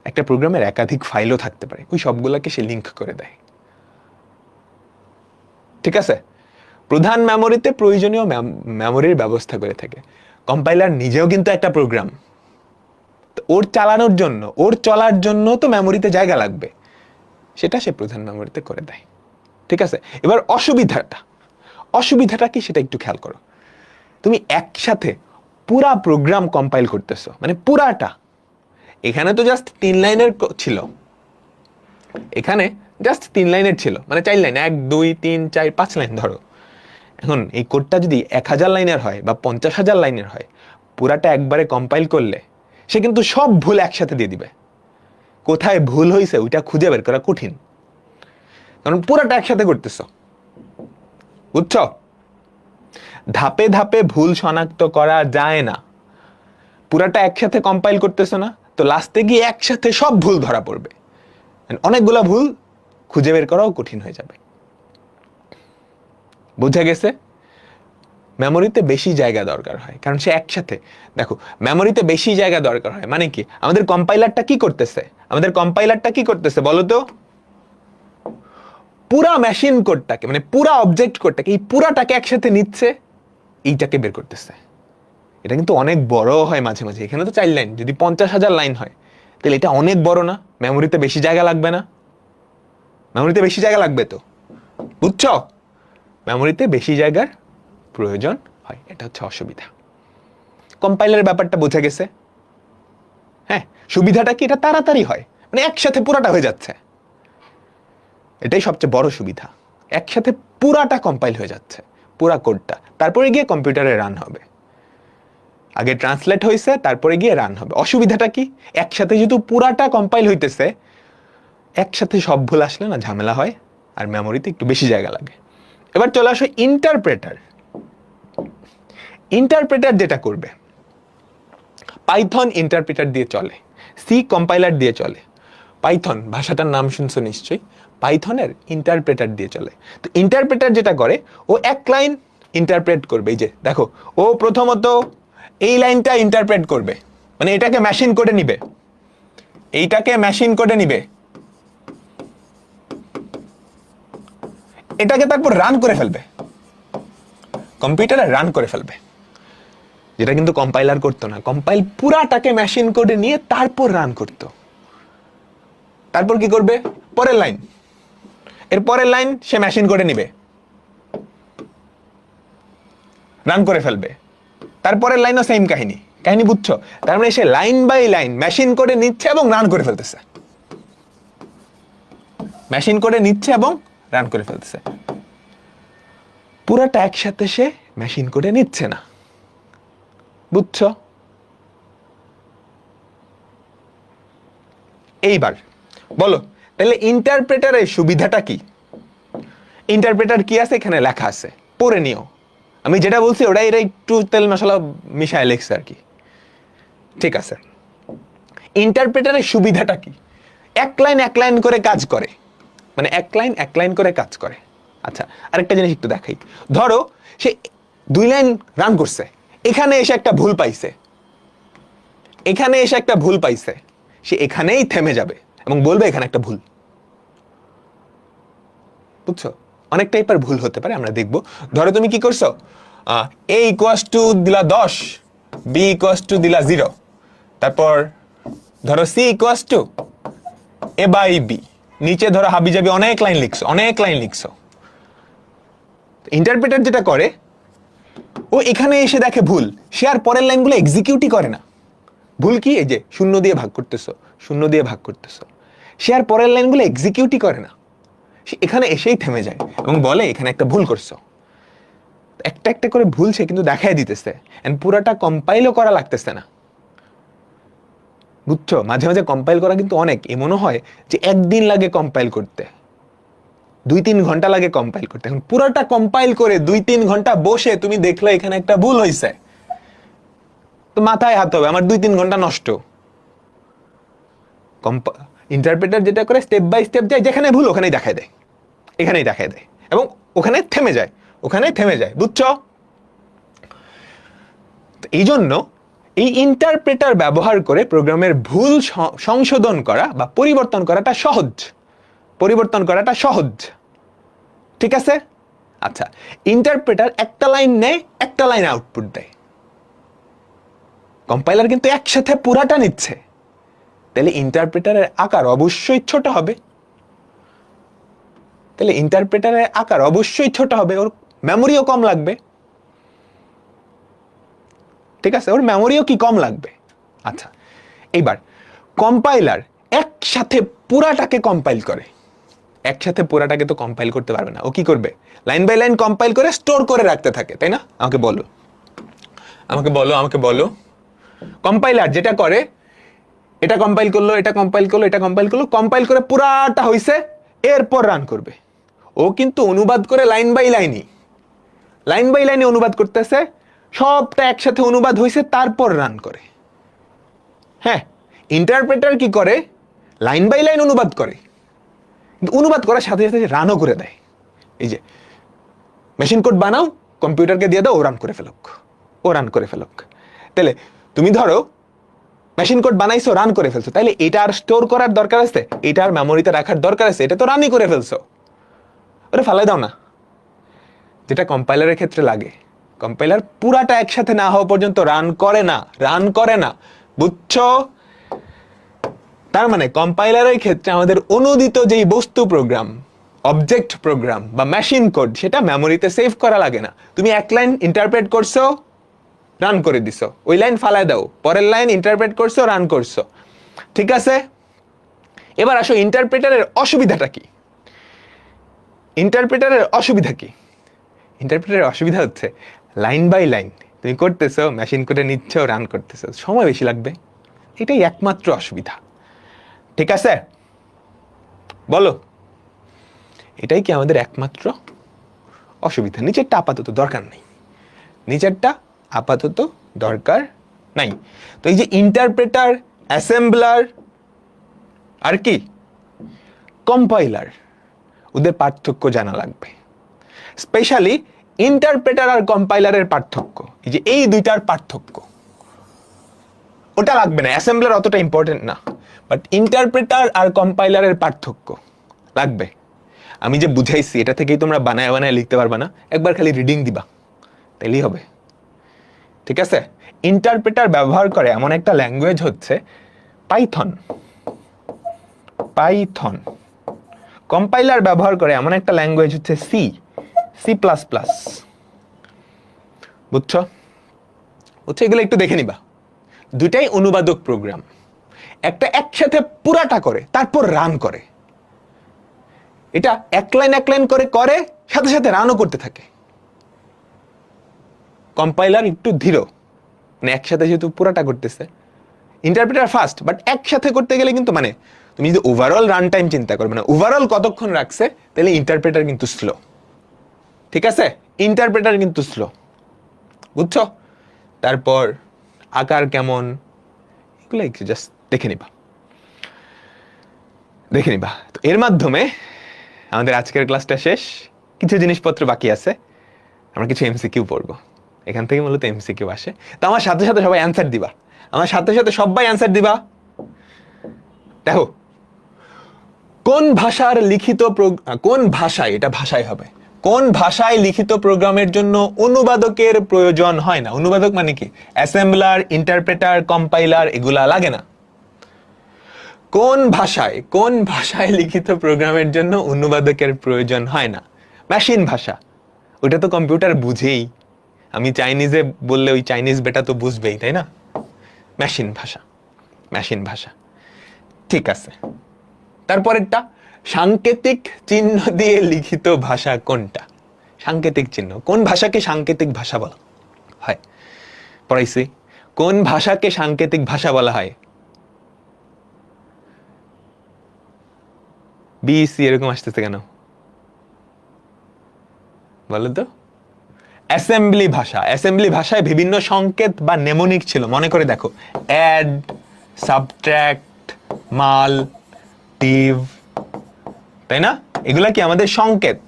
একটা প্রোগ্রামের একাধিক ফাইলও থাকতে পারে, ওই সবগুলোকে সে লিংক করে দেয়। ঠিক আছে, প্রধান মেমোরিতে প্রয়োজনীয় মেমোরির ব্যবস্থা করে থাকে। কম্পাইলার নিজেও কিন্তু একটা প্রোগ্রাম, ওর চালানোর জন্য, ওর চলার জন্য তো মেমোরিতে জায়গা লাগবে, সেটা সে প্রধান মেমোরিতে করে দেয়। ঠিক আছে, এবার অসুবিধাটা কি সেটা একটু খেয়াল করো। তুমি একসাথে পুরা প্রোগ্রাম কম্পাইল করতেছো, মানে পুরাটা। এখানে তো জাস্ট 3 লাইনের ছিল, এখানে জাস্ট 3 লাইনের ছিল, মানে 4 লাইন, 1 2 3 4 5 লাইন ধরো। এখন এই কোডটা যদি 1000 লাইনের হয় বা 50,000 লাইনের হয়, পুরাটা একবারে কম্পাইল করলে সে কিন্তু সব ভুল একসাথে দিয়ে দিবে। কোথায় ভুল হয়েছে ওইটা খুঁজে বের করা কঠিন, কারণ পুরাটা একসাথে করতেছো। বুঝছো? ধাপে ধাপে ভুল শনাক্ত করা যায় না। পুরাটা একসাথে কম্পাইল করতেছো না, তো লাস্টে গিয়ে একসাথে সব ভুল ধরা পড়বে, অনেকগুলা ভুল খুঁজে বের করাও কঠিন হয়ে যাবে। বোঝা গেছে? মেমোরিতে বেশি জায়গা দরকার হয়, কারণ সে একসাথে, দেখো মেমোরিতে বেশি জায়গা দরকার হয় মানে কি, আমাদের কম্পাইলারটা কি করতেছে বলো তো? পুরা মেশিন কোডটাকে, মানে পুরা অবজেক্ট কোডটাকে, এই পুরাটাকে একসাথে নিচ্ছে, এইটাকে বের করতেছে। এটা কিন্তু অনেক বড় হয় মাঝে মাঝে। এখানে তো 4 লাইন, যদি 50,000 লাইন হয় তাহলে এটা অনেক বড় না? মেমোরিতে বেশি জায়গা লাগবে না? মেমোরিতে বেশি জায়গা লাগবে তো, বুঝছো? মেমোরিতে বেশি জায়গার প্রয়োজন হয়, এটা হচ্ছে অসুবিধা। কম্পাইলারের ব্যাপারটা বোঝা গেছে? হ্যাঁ, সুবিধাটা কি, এটা তাড়াতাড়ি হয়, মানে একসাথে পুরাটা হয়ে যাচ্ছে, এটাই সবচেয়ে বড় সুবিধা। একসাথে পুরাটা কম্পাইল হয়ে যাচ্ছে, পুরা কোডটা, তারপরে গিয়ে কম্পিউটারে রান হবে। আগে ট্রান্সলেট হয়েছে, তারপরে গিয়ে রান হবে। অসুবিধাটা কি, একসাথে যেহেতু পুরাটা কম্পাইল হইতেছে, একসাথে সব ভুল আসলে না ঝামেলা হয়, আর মেমোরিতে একটু বেশি জায়গা লাগে। এবার চলে আসো ইন্টারপ্রেটার। ইন্টারপ্রেটার যেটা করবে, পাইথন ইন্টারপ্রেটার দিয়ে চলে, সি কম্পাইলার দিয়ে চলে। পাইথন ভাষাটার নাম শুনছো নিশ্চয়ই, পাইথনের ইন্টারপ্রেটার দিয়ে চলে। তো ইন্টারপ্রেটার যেটা করে, ও এক লাইন ইন্টারপ্রেট করবে। এই যে দেখো, ও প্রথমত এই লাইনটা ইন্টারপ্রেট করবে, মানে এটাকে মেশিন করে নিবে, এটাকে তারপর রান করে ফেলবে, কম্পিউটারে রান করে ফেলবে, যেটা কিন্তু কম্পাইলার করতো না। কম্পাইল পুরাটাকে মেশিন করে নিয়ে তারপর রান করতো। তারপর কি করবে, পরের লাইন, এর পরের লাইন সে মেশিন করে নিবে, রান করে ফেলবে। তারপরের লাইনও সেম কাহিনী। বুঝছো? তার মানে সে লাইন বাই লাইন মেশিন করে নিচ্ছে এবং রান করে ফেলতেছে, পুরাটা একসাথে সে মেশিন করে নিচ্ছে না। বুঝছো? এইবার বলো তাহলে ইন্টারপ্রেটারের সুবিধাটা কি? ইন্টারপ্রেটার কি আছে এখানে লেখা আছে, পড়ে নিও। আমি যেটা বলছি ওটাই, এরা একটু তেল মশলা মিশায় লেখছে আর কি। ঠিক আছে, ইন্টারপ্রেটারের সুবিধাটা কি? এক লাইন করে কাজ করে, মানে এক লাইন করে কাজ করে। আচ্ছা, আরেকটা জিনিস একটু দেখাই। ধরো সে 2 লাইন রান করছে, এখানে এসে একটা ভুল পাইছে, সে এখানেই থেমে যাবে এবং বলবে এখানে একটা ভুল। বুঝছো? অনেক টাইপের ভুল হতে পারে, আমরা দেখবো। ধরো তুমি কি করছো, a = দিলা 10, b = দিলা 0, তারপর ধরো c = a/b, নিচে ধরো হাবিজাবি অনেক লাইন লিখছো। ইন্টারপ্রেটার যেটা করে, ও এখানে এসে দেখে ভুল, সে আর পরের লাইনগুলো এক্সিকিউটই করে না। ভুল কি, এই যে 0 দিয়ে ভাগ করতেছো, সে আর পরের লাইনগুলো এক্সিকিউটই করে না, সে এখানে এসেই থেমে যায় এবং বলে এখানে একটা ভুল করছো। একটা একটা করে ভুল সে কিন্তু দেখাই দিতেছে, এন্ড পুরাটা কম্পাইলও করা লাগতেছে না। বুঝছো? মাঝে মাঝে কম্পাইল করা কিন্তু অনেক, এমনও হয় যে একদিন লাগে কম্পাইল করতে, 2-3 ঘন্টা লাগে কম্পাইল করতে। এখন পুরাটা কম্পাইল করে 2-3 ঘন্টা বসে তুমি দেখলে এখানে একটা ভুল হয়েছে, তো মাথায় হাত হবে, আমার 2-3 ঘন্টা নষ্ট। ইন্টারপ্রেটার যেটা করে স্টেপ বাই স্টেপ যায়, যেখানে ভুল ওখানেই দেখায় দেয়, এখানেই দেখায় দেয়, এবং ওখানে থেমে যায়, বুঝছো? এই জন্য এই ইন্টারপ্রেটার ব্যবহার করে প্রোগ্রামের ভুল সংশোধন করা বা পরিবর্তন করাটা সহজ। ঠিক আছে? আচ্ছা, ইন্টারপ্রেটার একটা লাইন নেয়, একটা লাইন আউটপুট দেয়। কম্পাইলার কিন্তু একসাথে পুরাটা নিচ্ছে, তাহলে ইন্টারপ্রেটারের আকার অবশ্যই ছোট হবে। ওর মেমোরিও কম লাগবে। ঠিক আছে, ওর মেমোরিও কি কম লাগবে। আচ্ছা, এইবার কম্পাইলার একসাথে পুরাটাকে কম্পাইল করে। একসাথে পুরাটাকে তো কম্পাইল করতে পারবে না, ও কি করবে? লাইন বাই লাইন কম্পাইল করে স্টোর করে রাখতে থাকে, তাই না? আমাকে বলো কম্পাইলার যেটা করে, এটা কম্পাইল করলো, কম্পাইল করে পুরাটা হইছে, এরপর রান করবে। ও কিন্তু অনুবাদ করে লাইন বাই লাইনে অনুবাদ করতেছে, সবটা একসাথে অনুবাদ হইছে, তারপর রান করে। হ্যাঁ, ইন্টারপ্রেটার কি করে? লাইন বাই লাইন অনুবাদ করে, অনুবাদ করার সাথে সাথে রানও করে দেয়। এই যে মেশিন কোড বানাও, কম্পিউটারকে দিয়ে দাও, ও রান করে ফেলুক। তাহলে তুমি ধরো মেশিন কোড বানাইছো, রান করে ফেলছো, তাইলে এটা আর স্টোর করার দরকার আছে? এটা আর মেমোরিতে রাখার দরকার আছে? এটা তো রানই করে ফেলছো, ওটা ফালাই দাও না। যেটা কম্পাইলারের ক্ষেত্রে লাগে, কম্পাইলার পুরাটা একসাথে না হওয়া পর্যন্ত রান করে না, বুঝছো? তার মানে কম্পাইলারের ক্ষেত্রে আমাদের অনুদিত যেই বস্তু প্রোগ্রাম, অবজেক্ট প্রোগ্রাম বা মেশিন কোড, সেটা মেমোরিতে সেভ করা লাগে না। তুমি এক লাইন ইন্টারপ্রেট করছো, রান করে দিছো, ওই লাইন ফালাই দাও, পরের লাইন ইন্টারপ্রেট করছো, রান করছো। ঠিক আছে? এবার আসো ইন্টারপ্রেটারের অসুবিধাটা কি? ইন্টারপ্রেটারের অসুবিধা হচ্ছে লাইন বাই লাইন তুমি করতেছো, মেশিন কোডে নিচ্ছ, রান করতেছো, সময় বেশি লাগবে। এটাই একমাত্র অসুবিধা। ঠিক আছে, বলো, এটাই কি আমাদের একমাত্র অসুবিধা? নিচেরটা আপাতত দরকার নাই। তো এই যে ইন্টারপ্রেটার, অ্যাসেম্বলার আর কি কম্পাইলার, ওদের পার্থক্য জানা লাগবে। স্পেশালি ইন্টারপ্রেটার আর কম্পাইলারের পার্থক্য, এই যে এই দুইটার পার্থক্য, ওটা লাগবে না, অ্যাসেম্বলার অতটা ইম্পর্টেন্ট না, বাট ইন্টারপ্রেটার আর কম্পাইলারের পার্থক্য লাগবে। আমি যে বুঝাইছি এটা থেকেই তোমরা বানায় লিখতে পারবা না, একবার খালি রিডিং দিবা, তাইলেই হবে। ঠিক আছে? ইন্টারপ্রেটার ব্যবহার করে এমন একটা ল্যাঙ্গুয়েজ হচ্ছে পাইথন। কম্পাইলার ব্যবহার করে এমন একটা ল্যাঙ্গুয়েজ হচ্ছে সি। বুঝছো? এগুলো একটু দেখে নিবা। দুটাই অনুবাদক প্রোগ্রাম, একটা একসাথে পুরাটা করে তারপর রান করে, এটা এক লাইন করে সাথে সাথে রানও করতে থাকে। কম্পাইলার একটু ধীর, মানে একসাথে যেহেতু পুরাটা করতেছে। ইন্টারপ্রেটার ফাস্ট, বাট একসাথে করতে গেলে কিন্তু মানে তুমি যদি ওভারঅল রান টাইম চিন্তা করবে না, ওভারঅল কতক্ষণ রাখছে, তাহলে ইন্টারপ্রেটার কিন্তু স্লো। ঠিক আছে? ইন্টারপ্রেটার কিন্তু স্লো, বুঝছো? তারপর আকার কেমন, এগুলো একটু জাস্ট দেখে নিবা। তো এর মাধ্যমে আমাদের আজকের ক্লাসটা শেষ। কিছু জিনিসপত্র বাকি আছে, আমরা কিছু এমসিকিউ পড়বো। এখান থেকে মূলত এমসিকিউ আসে। তো আমার সাথে সাথে সবাই অ্যান্সার দিবা, সবাই অ্যান্সার দিবা। দেখো, কোন ভাষায় লিখিত প্রোগ্রামের জন্য অনুবাদকের প্রয়োজন হয় না? অনুবাদক মানে কি? অ্যাসেম্বলার, ইন্টারপ্রেটার, কম্পাইলার, এগুলা লাগে না। কোন ভাষায় লিখিত প্রোগ্রামের জন্য অনুবাদকের প্রয়োজন হয় না? মেশিন ভাষা, ওটা তো কম্পিউটার বুঝেই। আমি চাইনিজে বললে ওই চাইনিজ বেটা তো বুঝবেই, তাই না? মেশিন ভাষা। ঠিক আছে, তারপরেরটা, সাংকেতিক চিহ্ন দিয়ে লিখিত ভাষা কোনটা? সাংকেতিক চিহ্ন, কোন ভাষাকে সাংকেতিক ভাষা বলা হয়? পড়াইছি, কোন ভাষাকে সাংকেতিক ভাষা বলা হয়? বিসি এরকম আসতেছে কেন বলো তো? অ্যাসেম্বলি ভাষায় বিভিন্ন সংকেত বা নেমোনিক ছিল। মনে করে দেখো, অ্যাড, সাবট্রাক্ট, মাল, অ্যাক্টিভ, তাই না? এগুলা কি আমাদের সংকেত?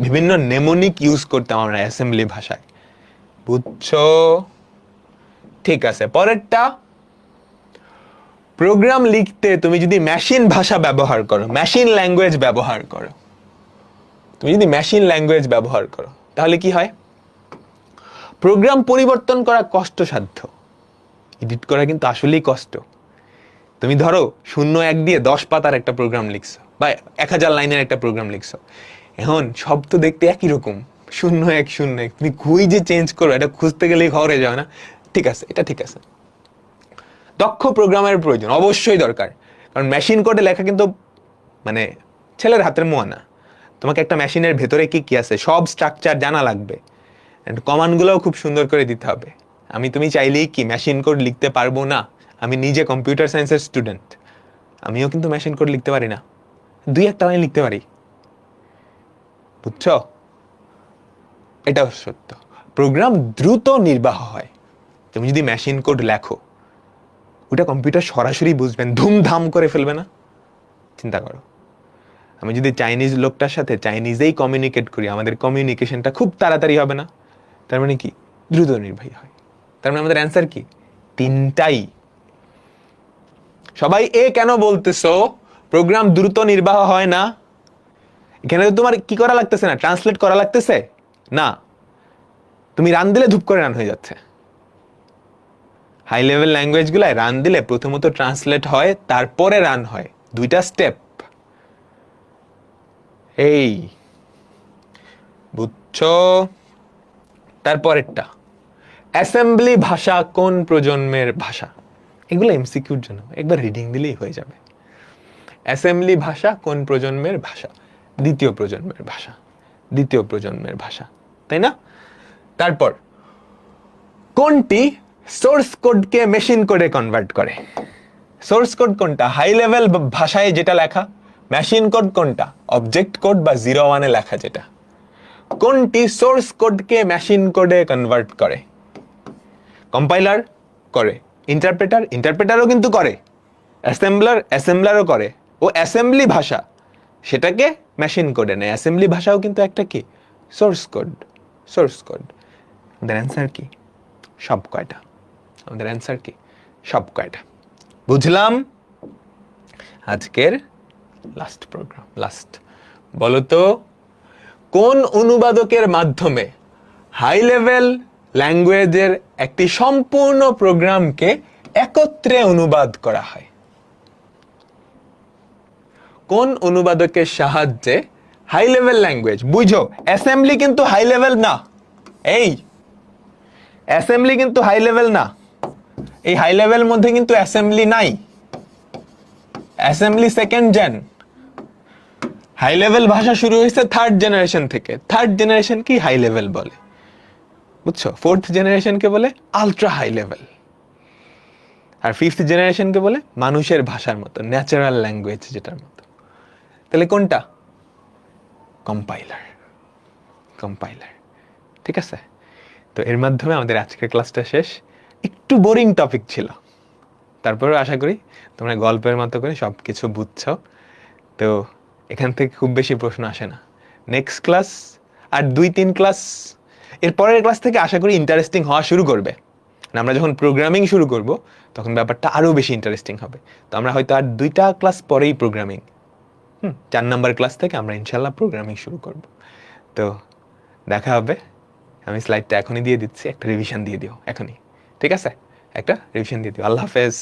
বিভিন্ন নেমোনিক ইউজ করতাম আমরা অ্যাসেম্বলি ভাষায়, বুঝছো? ঠিক আছে, পরেরটা, প্রোগ্রাম লিখতে তুমি যদি মেশিন ভাষা ব্যবহার করো, মেশিন ল্যাঙ্গুয়েজ ব্যবহার করো, তুমি যদি মেশিন ল্যাঙ্গুয়েজ ব্যবহার করো, তাহলে কি হয়? প্রোগ্রাম পরিবর্তন করা কষ্টসাধ্য, এডিট করা কিন্তু আসলেই কষ্ট। তুমি ধরো 0-1 দিয়ে 10 পাতার একটা প্রোগ্রাম লিখছো, বা 1000 লাইনের একটা প্রোগ্রাম লিখছো, এখন সব তো দেখতে একই রকম, 0-1-0-1, তুমি খুঁজে চেঞ্জ করো, এটা খুঁজতে গেলেই ঘরে যাও না? ঠিক আছে, এটা ঠিক আছে, দক্ষ প্রোগ্রামের প্রয়োজন অবশ্যই দরকার, কারণ মেশিন কোডে লেখা কিন্তু মানে ছেলের হাতের মোয়া না। তোমাকে একটা মেশিনের ভেতরে কি কি আছে সব স্ট্রাকচার জানা লাগবে, কমান্ডগুলোও খুব সুন্দর করে দিতে হবে। তুমি চাইলেই কি মেশিন কোড লিখতে পারবো না? আমি নিজে কম্পিউটার সায়েন্সের স্টুডেন্ট, আমিও কিন্তু মেশিন কোড লিখতে পারি না, 2-1 লাইন লিখতে পারি, বুঝছো? এটাও সত্য, প্রোগ্রাম দ্রুত নির্বাহ হয়। তুমি যদি মেশিন কোড লেখো, ওটা কম্পিউটার সরাসরি বুঝবেন, ধুমধাম করে ফেলবে না? চিন্তা করো, আমি যদি চাইনিজ লোকটার সাথে চাইনিজেই কমিউনিকেট করি, আমাদের কমিউনিকেশনটা খুব তাড়াতাড়ি হবে না? তার মানে কি? দ্রুত নির্বাহী হয়। তার মানে আমাদের অ্যান্সার কি? 3টাই। সবাই এ কেন বলতেছো? প্রোগ্রাম দ্রুত নির্বাহ হয় না? এখানে তো তোমার কি করা লাগতেছে না, ট্রান্সলেট করা লাগতেছে না, তুমি রান দিলে ধূপ করে রান হয়ে যাচ্ছে। হাই লেভেল ল্যাঙ্গুয়েজ গুলায় রান দিলে প্রথমত ট্রান্সলেট হয়, তারপরে রান হয়, 2টা স্টেপ। এই বুঝছো? তারপরেরটা, অ্যাসেম্বলি ভাষা কোন প্রজন্মের ভাষা? এগুলো এমসিকিউর জন্য, একবার রিডিং দিলেই হয়ে যাবে। অ্যাসেম্বলি ভাষা কোন প্রজন্মের ভাষা? 2য় প্রজন্মের ভাষা, 2য় প্রজন্মের ভাষা, তাই না? তারপর কোনটি সোর্স কোডকে মেশিন কোডে কনভার্ট করে? সোর্স কোড কোনটা? হাই লেভেল ভাষায় যেটা লেখা। মেশিন কোড কোনটা? অবজেক্ট কোড বা 0-1-এ লেখা যেটা। কোনটি সোর্স কোডকে মেশিন কোডে কনভার্ট করে? কম্পাইলার করে, ইন্টারপ্রেটারও কিন্তু করে, অ্যাসেম্বলারও করে। ও অ্যাসেম্বলি ভাষা, সেটাকে মেশিন কোডে নেয়। অ্যাসেম্বলি ভাষাও কিন্তু একটা কি? Source code. Source code. আমাদের অ্যান্সার কি? সব কয়টা। আমাদের অ্যান্সার কি? সব কয়টা। বুঝলাম? আজকের লাস্ট প্রোগ্রাম, লাস্ট। বলো তো, কোন অনুবাদকের মাধ্যমে হাই লেভেল ল্যাঙ্গুয়েজের একটি সম্পূর্ণ প্রোগ্রামকে একত্রে অনুবাদ করা হয়? কোন অনুবাদকের সাহায্যে হাই লেভেল ল্যাঙ্গুয়েজ, বুঝো অ্যাসেম্বলি কিন্তু হাই লেভেল না, এই অ্যাসেম্বলি কিন্তু হাই লেভেল না, এই হাই লেভেল মধ্যে কিন্তু অ্যাসেম্বলি নাই, assembly second gen. High level ভাষা শুরু হয়েছে 3rd জেনারেশন থেকে। 3rd জেনারেশন কি হাই লেভেল বলে, বুঝছো? 4th জেনারেশনকে বলে আলট্রা হাই লেভেল, আর 5th জেনারেশনকে বলে মানুষের ভাষার মতো, ন্যাচারাল ল্যাঙ্গুয়েজ যেটার মতো। তাহলে কোনটা? কম্পাইলার। কম্পাইলার, ঠিক আছে? তো এর মাধ্যমে আমাদের আজকের ক্লাসটা শেষ। একটু বোরিং টপিক ছিল, তারপরেও আশা করি তোমরা গল্পের মতো করে সব কিছু বুঝছো। তো এখান থেকে খুব বেশি প্রশ্ন আসে না। নেক্সট ক্লাস আর 2-3 ক্লাস, এর পরের ক্লাস থেকে আশা করি ইন্টারেস্টিং হওয়া শুরু করবে। আমরা যখন প্রোগ্রামিং শুরু করব তখন ব্যাপারটা আরো বেশি ইন্টারেস্টিং হবে। তো আমরা হয়তো আর 2টা ক্লাস পরেই প্রোগ্রামিং, 4 নাম্বার ক্লাস থেকে আমরা ইনশাল্লাহ প্রোগ্রামিং শুরু করব। তো দেখা হবে। আমি স্লাইডটা এখনই দিয়ে দিচ্ছি, একটা রিভিশন দিয়ে দিও এখনই, ঠিক আছে? একটা রিভিশন দিয়ে দিও। আল্লাহ হাফেজ।